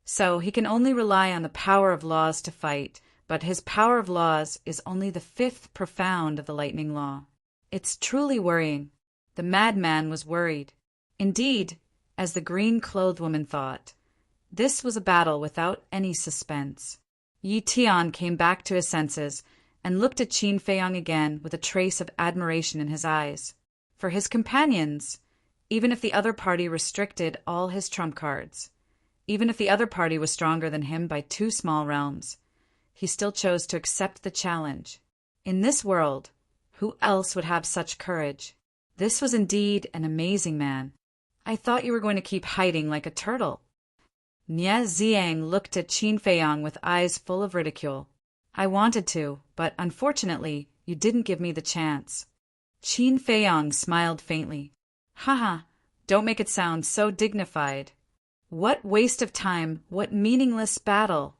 So he can only rely on the power of laws to fight, but his power of laws is only the 5th profound of the lightning law. It's truly worrying. The madman was worried. Indeed, as the green-clothed woman thought, this was a battle without any suspense. Yi Tian came back to his senses and looked at Qin Feiyong again with a trace of admiration in his eyes. For his companions, even if the other party restricted all his trump cards, even if the other party was stronger than him by 2 small realms, he still chose to accept the challenge. In this world, who else would have such courage? This was indeed an amazing man. I thought you were going to keep hiding like a turtle. Nie Ziang looked at Qin Feiyong with eyes full of ridicule. I wanted to, but unfortunately, you didn't give me the chance. Qin Feiyong smiled faintly. Haha, don't make it sound so dignified. What waste of time, what meaningless battle.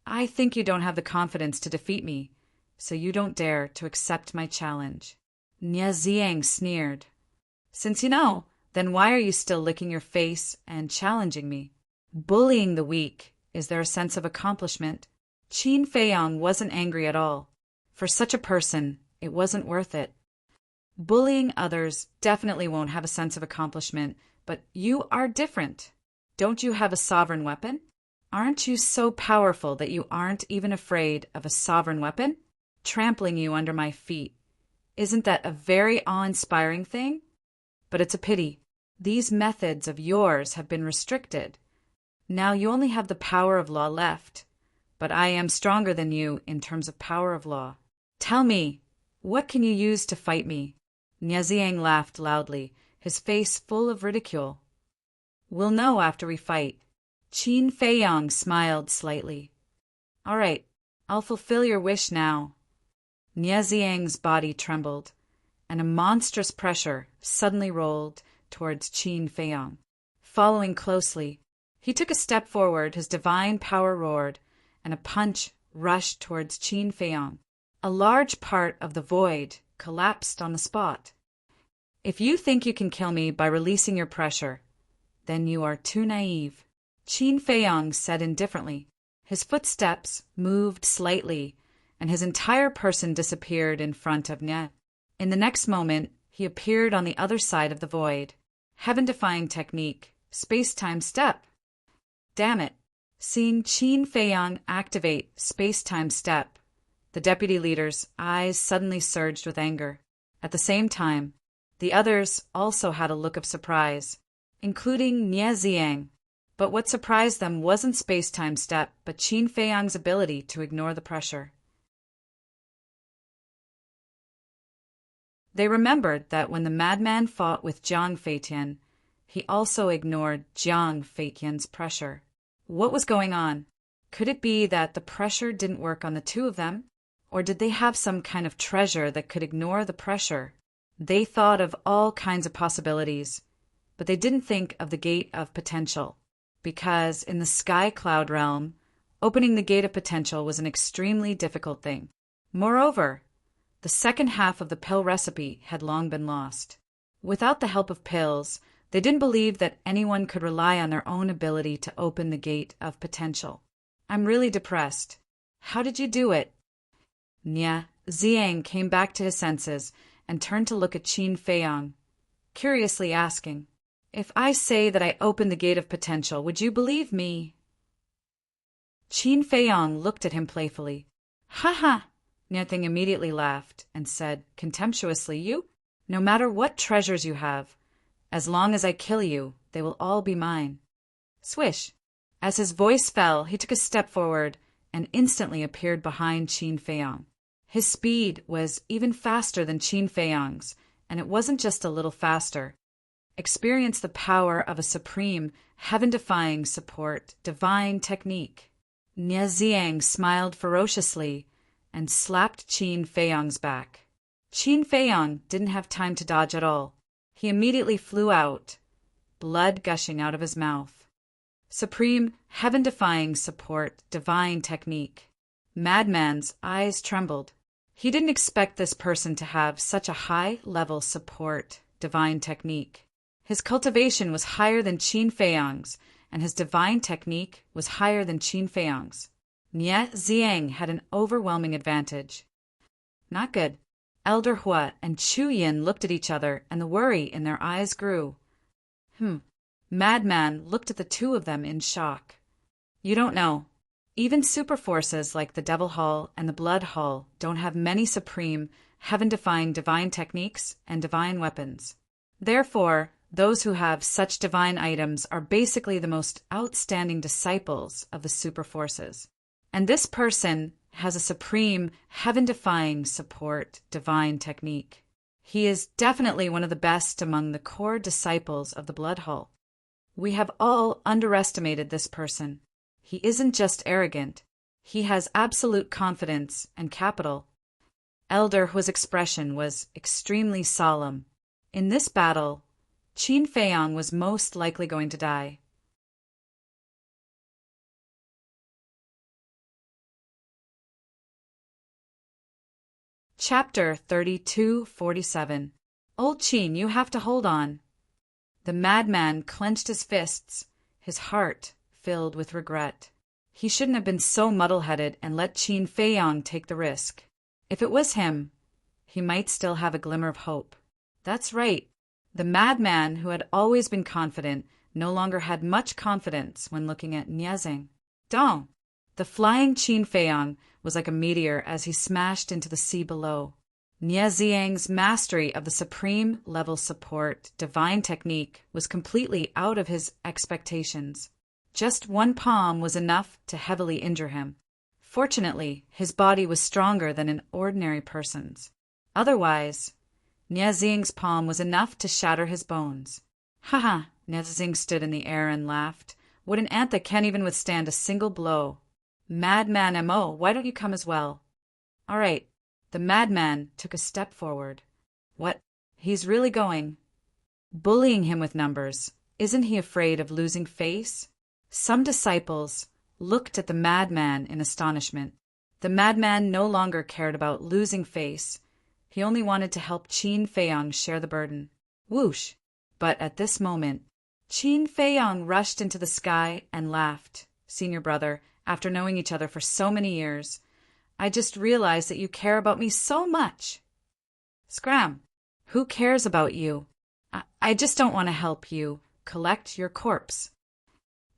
I think you don't have the confidence to defeat me, so you don't dare to accept my challenge. Nie Ziang sneered. Since you know, then why are you still licking your face and challenging me? Bullying the weak, is there a sense of accomplishment? Qin Feiyong wasn't angry at all. For such a person, It wasn't worth it. Bullying others definitely won't have a sense of accomplishment, but you are different. Don't you have a sovereign weapon? Aren't you so powerful that you aren't even afraid of a sovereign weapon? Trampling you under my feet. Isn't that a very awe-inspiring thing? But it's a pity. These methods of yours have been restricted. Now you only have the power of law left. But I am stronger than you in terms of power of law. Tell me, what can you use to fight me? Niaziang laughed loudly, his face full of ridicule. We'll know after we fight. Qin Feiyang smiled slightly. All right, I'll fulfill your wish now. Niaziang's body trembled, and a monstrous pressure suddenly rolled towards Qin Feiyang. Following closely, he took a step forward, his divine power roared, and a punch rushed towards Qin Feiyang. A large part of the void collapsed on the spot. If you think you can kill me by releasing your pressure, then you are too naive, Qin Feiyang said indifferently. His footsteps moved slightly, and his entire person disappeared in front of Nia. In the next moment, he appeared on the other side of the void. Heaven-defying technique, space-time step. Damn it. Seeing Qin Feiyang activate space-time step, the deputy leader's eyes suddenly surged with anger. At the same time, the others also had a look of surprise, including Niaziang. But what surprised them wasn't space-time step, but Qin Feiyang's ability to ignore the pressure. They remembered that when the madman fought with Jiang Feitian, he also ignored Jiang Feitian's pressure. What was going on? Could it be that the pressure didn't work on the two of them? Or did they have some kind of treasure that could ignore the pressure? They thought of all kinds of possibilities, but they didn't think of the gate of potential, because in the sky cloud realm, opening the gate of potential was an extremely difficult thing. Moreover, the second half of the pill recipe had long been lost. Without the help of pills, they didn't believe that anyone could rely on their own ability to open the gate of potential. I'm really depressed. How did you do it? Niaziang came back to his senses and turned to look at Qin Feiyang, curiously asking, If I say that I opened the gate of potential, would you believe me? Qin Feiyang looked at him playfully. Ha ha! Niaziang immediately laughed and said contemptuously, No matter what treasures you have, as long as I kill you, they will all be mine. Swish! As his voice fell, he took a step forward and instantly appeared behind Qin Feiyang. His speed was even faster than Qin Feiyang's, and it wasn't just a little faster. Experience the power of a supreme, heaven-defying support, divine technique. Niaziang smiled ferociously and slapped Qin Feiyang's back. Qin Feiyang didn't have time to dodge at all. He immediately flew out, blood gushing out of his mouth. Supreme, heaven-defying support, divine technique. Madman's eyes trembled. He didn't expect this person to have such a high-level support, divine technique. His cultivation was higher than Qin Feiyang's, and his divine technique was higher than Qin Feiyang's. Niaziang had an overwhelming advantage. Not good. Elder Hua and Chu Yin looked at each other, and the worry in their eyes grew. Madman looked at the two of them in shock. You don't know. Even super forces like the Devil Hall and the Blood Hall don't have many supreme, heaven-defying divine techniques and divine weapons. Therefore, those who have such divine items are basically the most outstanding disciples of the super forces. And this person has a supreme, heaven-defying support, divine technique. He is definitely one of the best among the core disciples of the Blood Hall. We have all underestimated this person. He isn't just arrogant. He has absolute confidence and capital. Elder Hua's expression was extremely solemn. In this battle, Qin Feiyang was most likely going to die. Chapter 3247. Old Qin, you have to hold on. The madman clenched his fists, his heart filled with regret. He shouldn't have been so muddle-headed and let Qin Feiyang take the risk. If it was him, he might still have a glimmer of hope. That's right. The madman, who had always been confident, no longer had much confidence when looking at Niazeng. Dong! The flying Qin Feiyang was like a meteor as he smashed into the sea below. Niazeng's mastery of the supreme level support divine technique was completely out of his expectations. Just one palm was enough to heavily injure him. Fortunately, his body was stronger than an ordinary person's. Otherwise, Niazeng's palm was enough to shatter his bones. Haha, Niazeng stood in the air and laughed. What an ant that can't even withstand a single blow. Madman Mo, why don't you come as well? All right. The madman took a step forward. What? He's really going. Bullying him with numbers. Isn't he afraid of losing face? Some disciples looked at the madman in astonishment. The madman no longer cared about losing face. He only wanted to help Qin Feiyang share the burden. Whoosh! But at this moment, Qin Feiyang rushed into the sky and laughed. Senior brother, after knowing each other for so many years, I just realized that you care about me so much. Scram! Who cares about you? I just don't want to help you collect your corpse.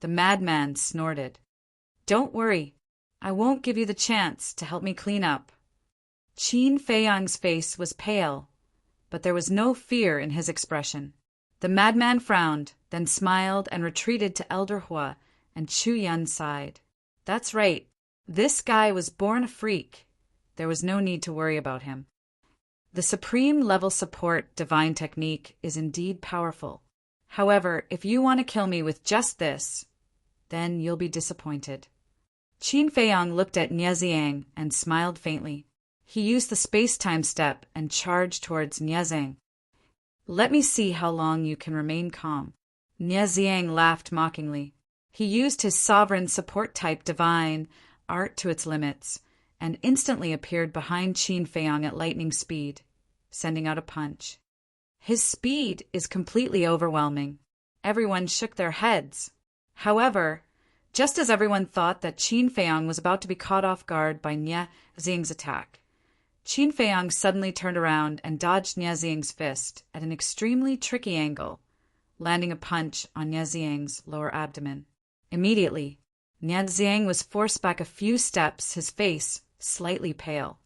The madman snorted. Don't worry. I won't give you the chance to help me clean up. Qin Feiyang's face was pale, but there was no fear in his expression. The madman frowned, then smiled and retreated to Elder Hua, and Chu Yun sighed. That's right. This guy was born a freak. There was no need to worry about him. The supreme level support divine technique is indeed powerful. However, if you want to kill me with just this, then you'll be disappointed. Qin Feiyang looked at Niazeng and smiled faintly. He used the space-time step and charged towards Niazeng. Let me see how long you can remain calm. Niazeng laughed mockingly. He used his sovereign support type divine art to its limits, and instantly appeared behind Qin Feiyang at lightning speed, sending out a punch. His speed is completely overwhelming. Everyone shook their heads. However, just as everyone thought that Qin Feiyang was about to be caught off guard by Niazeng's attack, Qin Feiyang suddenly turned around and dodged Niazeng's fist at an extremely tricky angle, landing a punch on Niazeng's lower abdomen. Immediately, Niazeng was forced back a few steps, his face slightly pale.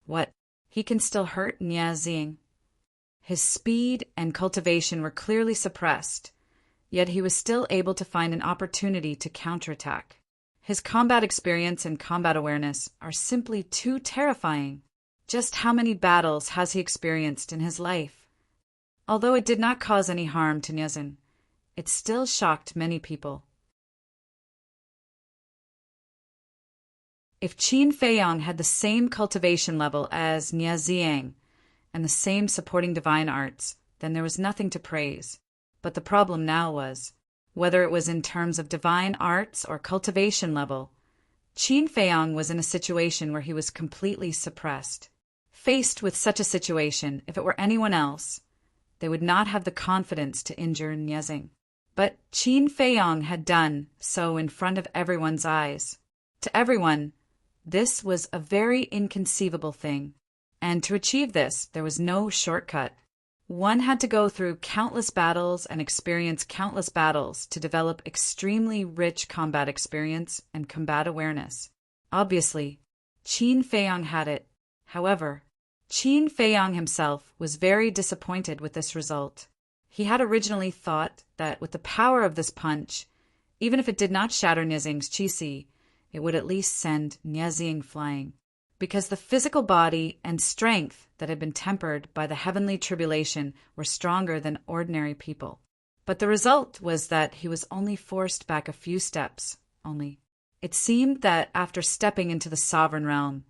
What? He can still hurt Niazeng? His speed and cultivation were clearly suppressed, yet he was still able to find an opportunity to counterattack. His combat experience and combat awareness are simply too terrifying. Just how many battles has he experienced in his life? Although it did not cause any harm to Niazeng, it still shocked many people. If Qin Feiyang had the same cultivation level as Niazeng and the same supporting divine arts, then there was nothing to praise. But the problem now was, whether it was in terms of divine arts or cultivation level, Qin Feiyang was in a situation where he was completely suppressed. Faced with such a situation, if it were anyone else, they would not have the confidence to injure Niazeng. But Qin Feiyang had done so in front of everyone's eyes. To everyone, this was a very inconceivable thing, and to achieve this, there was no shortcut. One had to go through countless battles and experience countless battles to develop extremely rich combat experience and combat awareness. Obviously, Qin Feiyang had it. However, Qin Feiyang himself was very disappointed with this result. He had originally thought that with the power of this punch, even if it did not shatter Niazeng's qi, it would at least send Niazeng flying, because the physical body and strength that had been tempered by the heavenly tribulation were stronger than ordinary people. But the result was that he was only forced back a few steps only. It seemed that after stepping into the sovereign realm,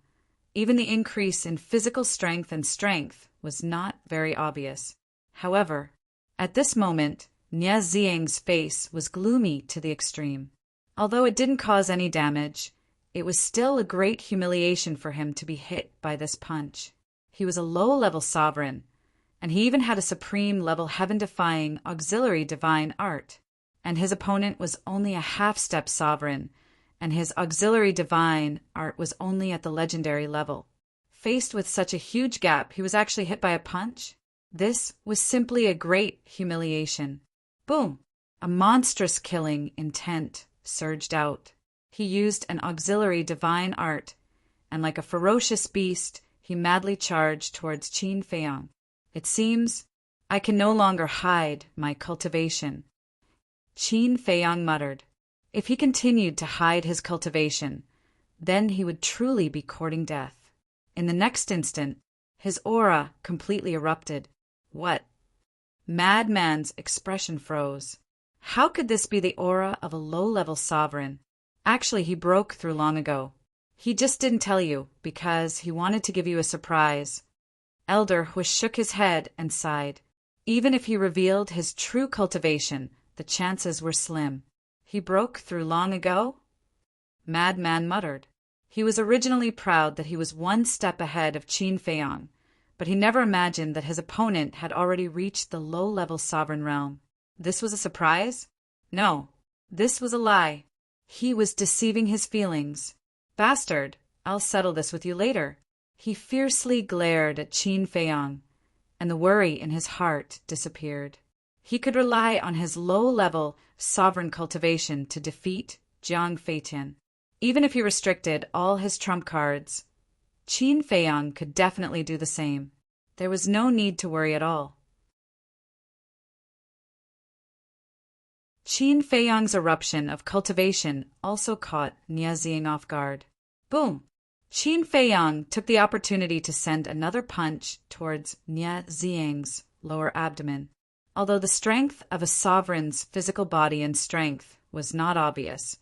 even the increase in physical strength and strength was not very obvious. However, at this moment, Niazeng's face was gloomy to the extreme. Although it didn't cause any damage, it was still a great humiliation for him to be hit by this punch. He was a low-level sovereign, and he even had a supreme-level heaven-defying auxiliary divine art, and his opponent was only a half-step sovereign, and his auxiliary divine art was only at the legendary level. faced with such a huge gap, he was actually hit by a punch? This was simply a great humiliation. Boom! A monstrous killing intent surged out. He used an auxiliary divine art, and like a ferocious beast, he madly charged towards Qin Feiyang. It seems I can no longer hide my cultivation. Qin Feiyang muttered. If he continued to hide his cultivation, then he would truly be courting death. In the next instant, his aura completely erupted. What? Madman's expression froze. How could this be the aura of a low-level sovereign? Actually, he broke through long ago. He just didn't tell you, because he wanted to give you a surprise. Elder Hu shook his head and sighed. Even if he revealed his true cultivation, the chances were slim. He broke through long ago? Madman muttered. He was originally proud that he was one step ahead of Qin Feiyang, but he never imagined that his opponent had already reached the low-level sovereign realm. This was a surprise? No, this was a lie. He was deceiving his feelings. Bastard, I'll settle this with you later. He fiercely glared at Qin Feiyang, and the worry in his heart disappeared. He could rely on his low-level sovereign cultivation to defeat Jiang Feitian. Even if he restricted all his trump cards, Qin Feiyang could definitely do the same. There was no need to worry at all. Qin Feiyang's eruption of cultivation also caught Nie Ziying off guard. Boom! Qin Feiyang took the opportunity to send another punch towards Nie Ziying's lower abdomen. Although the strength of a sovereign's physical body and strength was not obvious,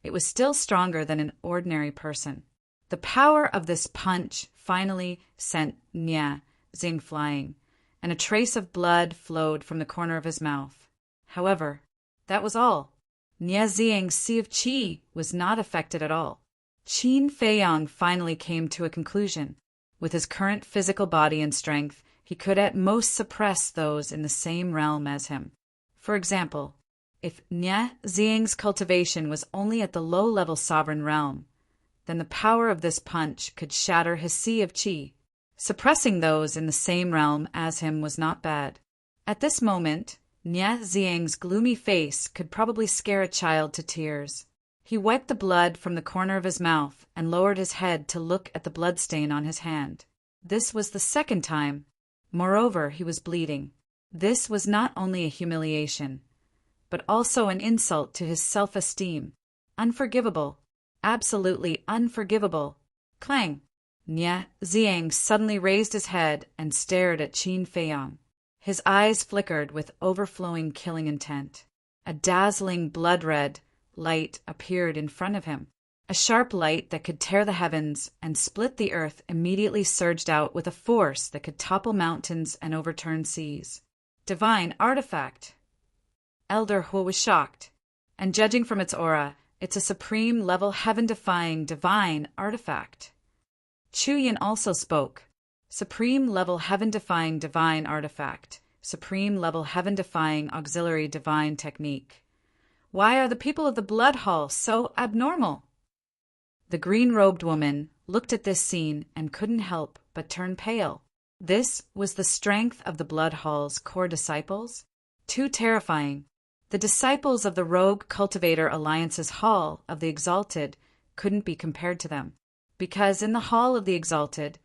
it was still stronger than an ordinary person. The power of this punch finally sent Nie Ziying flying, and a trace of blood flowed from the corner of his mouth. However, that was all. Nie Ziying's Sea of Qi was not affected at all. Qin Feiyang finally came to a conclusion. With his current physical body and strength, he could at most suppress those in the same realm as him. For example, if Nie Ziying's cultivation was only at the low-level sovereign realm, then the power of this punch could shatter his Sea of Qi. Suppressing those in the same realm as him was not bad. At this moment, Nie Ziying's gloomy face could probably scare a child to tears. He wiped the blood from the corner of his mouth and lowered his head to look at the bloodstain on his hand. This was the second time. Moreover, he was bleeding. This was not only a humiliation, but also an insult to his self-esteem. Unforgivable. Absolutely unforgivable. Clang! Nie Ziying suddenly raised his head and stared at Qin Feiyang. His eyes flickered with overflowing killing intent. A dazzling blood-red light appeared in front of him. A sharp light that could tear the heavens and split the earth immediately surged out with a force that could topple mountains and overturn seas. Divine artifact! Elder Hu was shocked, and judging from its aura, it's a supreme-level heaven-defying divine artifact. Chu Yin also spoke. Supreme-level heaven-defying divine artifact. Supreme-level heaven-defying auxiliary divine technique. Why are the people of the Blood Hall so abnormal? The green-robed woman looked at this scene and couldn't help but turn pale. This was the strength of the Blood Hall's core disciples? Too terrifying. The disciples of the Rogue Cultivator Alliance's Hall of the Exalted couldn't be compared to them, because in the Hall of the Exalted,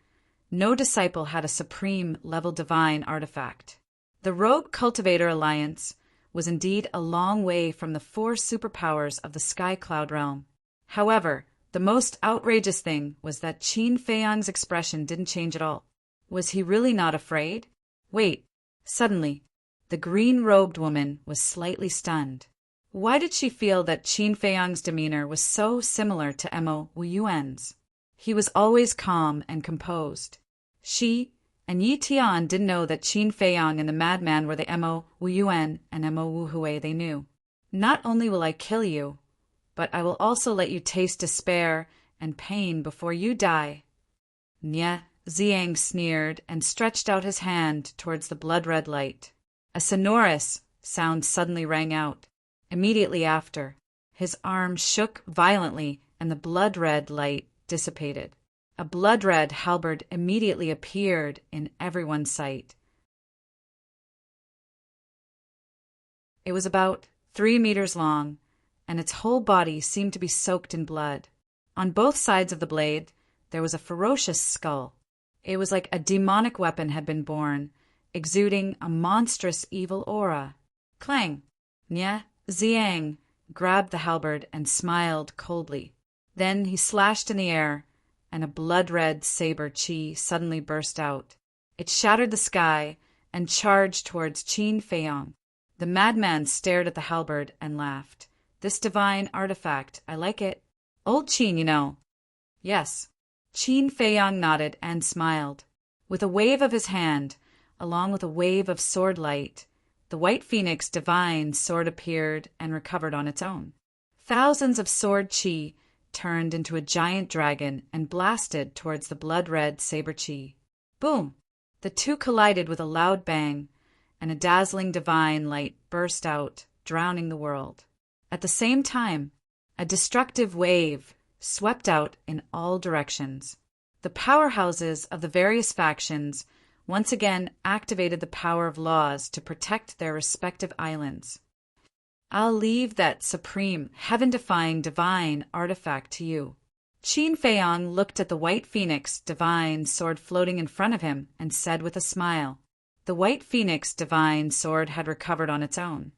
no disciple had a supreme-level divine artifact. The Rogue Cultivator Alliance was indeed a long way from the 4 superpowers of the Sky Cloud realm. However, the most outrageous thing was that Qin Feiyang's expression didn't change at all. Was he really not afraid? Wait, suddenly, the green-robed woman was slightly stunned. Why did she feel that Qin Feiyang's demeanor was so similar to Mo Wuyuan's? He was always calm and composed. She and Yi Tian didn't know that Qin Feiyang and the madman were the Mo Wuyuan and Mo Wuhui they knew. Not only will I kill you, but I will also let you taste despair and pain before you die. Nie Ziying sneered and stretched out his hand towards the blood-red light. A sonorous sound suddenly rang out. Immediately after, his arm shook violently and the blood-red light dissipated. A blood-red halberd immediately appeared in everyone's sight. It was about 3 meters long, and its whole body seemed to be soaked in blood. On both sides of the blade, there was a ferocious skull. It was like a demonic weapon had been born, exuding a monstrous evil aura. Clang! Nye Ziang grabbed the halberd and smiled coldly. Then he slashed in the air, and a blood-red saber chi suddenly burst out. It shattered the sky and charged towards Qin Feiyong. The madman stared at the halberd and laughed. This divine artifact, I like it. Old Qin, you know. Yes. Qin Feiyong nodded and smiled. With a wave of his hand, along with a wave of sword light, the white phoenix divine sword appeared and recovered on its own. Thousands of sword chi turned into a giant dragon and blasted towards the blood-red saber chi. Boom! The two collided with a loud bang, and a dazzling divine light burst out, drowning the world. At the same time, a destructive wave swept out in all directions. The powerhouses of the various factions once again activated the power of laws to protect their respective islands. I'll leave that supreme, heaven-defying divine artifact to you. Qin Feiyong looked at the white phoenix divine sword floating in front of him and said with a smile, the white phoenix divine sword had recovered on its own,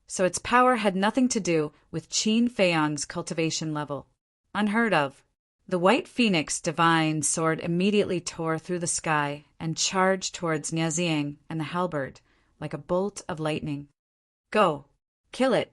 so its power had nothing to do with Qin Feiyong's cultivation level. Unheard of. The white phoenix divine sword immediately tore through the sky and charged towards Nye Ziang and the halberd like a bolt of lightning. Go! Kill it!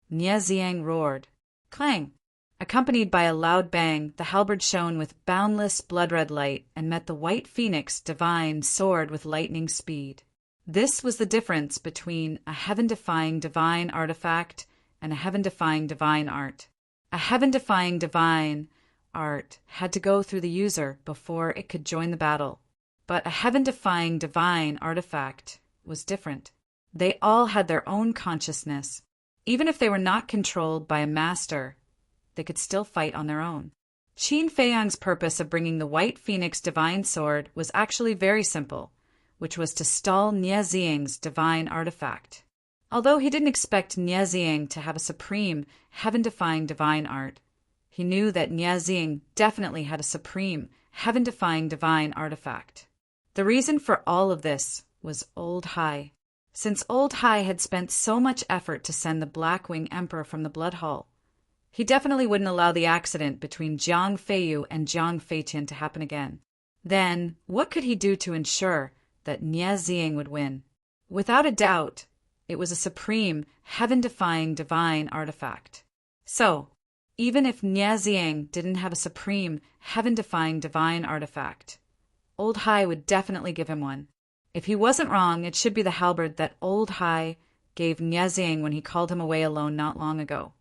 Nye Ziang roared. Clang! Accompanied by a loud bang, the halberd shone with boundless blood-red light and met the white phoenix divine sword with lightning speed. This was the difference between a heaven-defying divine artifact and a heaven-defying divine art. A heaven-defying divine art had to go through the user before it could join the battle, but a heaven-defying divine artifact was different. They all had their own consciousness. Even if they were not controlled by a master, they could still fight on their own. Qin Feiyong's purpose of bringing the white phoenix divine sword was actually very simple, which was to stall Nye Ziang's divine artifact. Although he didn't expect Nye Ziang to have a supreme, heaven-defying divine art, he knew that Nye Ziang definitely had a supreme, heaven-defying divine artifact. The reason for all of this was Old Hai. Since Old Hai had spent so much effort to send the Blackwing Emperor from the Blood Hall, he definitely wouldn't allow the accident between Jiang Feiyu and Jiang Feiqian to happen again. Then, what could he do to ensure that Nye Ziang would win? Without a doubt, it was a supreme, heaven-defying divine artifact. So, even if Nye Ziang didn't have a supreme, heaven-defying divine artifact, Old Hai would definitely give him one. If he wasn't wrong, it should be the halberd that Old Hai gave Nye Ziang when he called him away alone not long ago.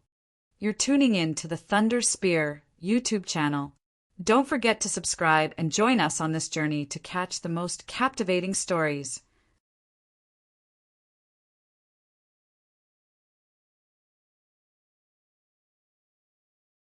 You're tuning in to the Thunder Spear YouTube channel. Don't forget to subscribe and join us on this journey to catch the most captivating stories.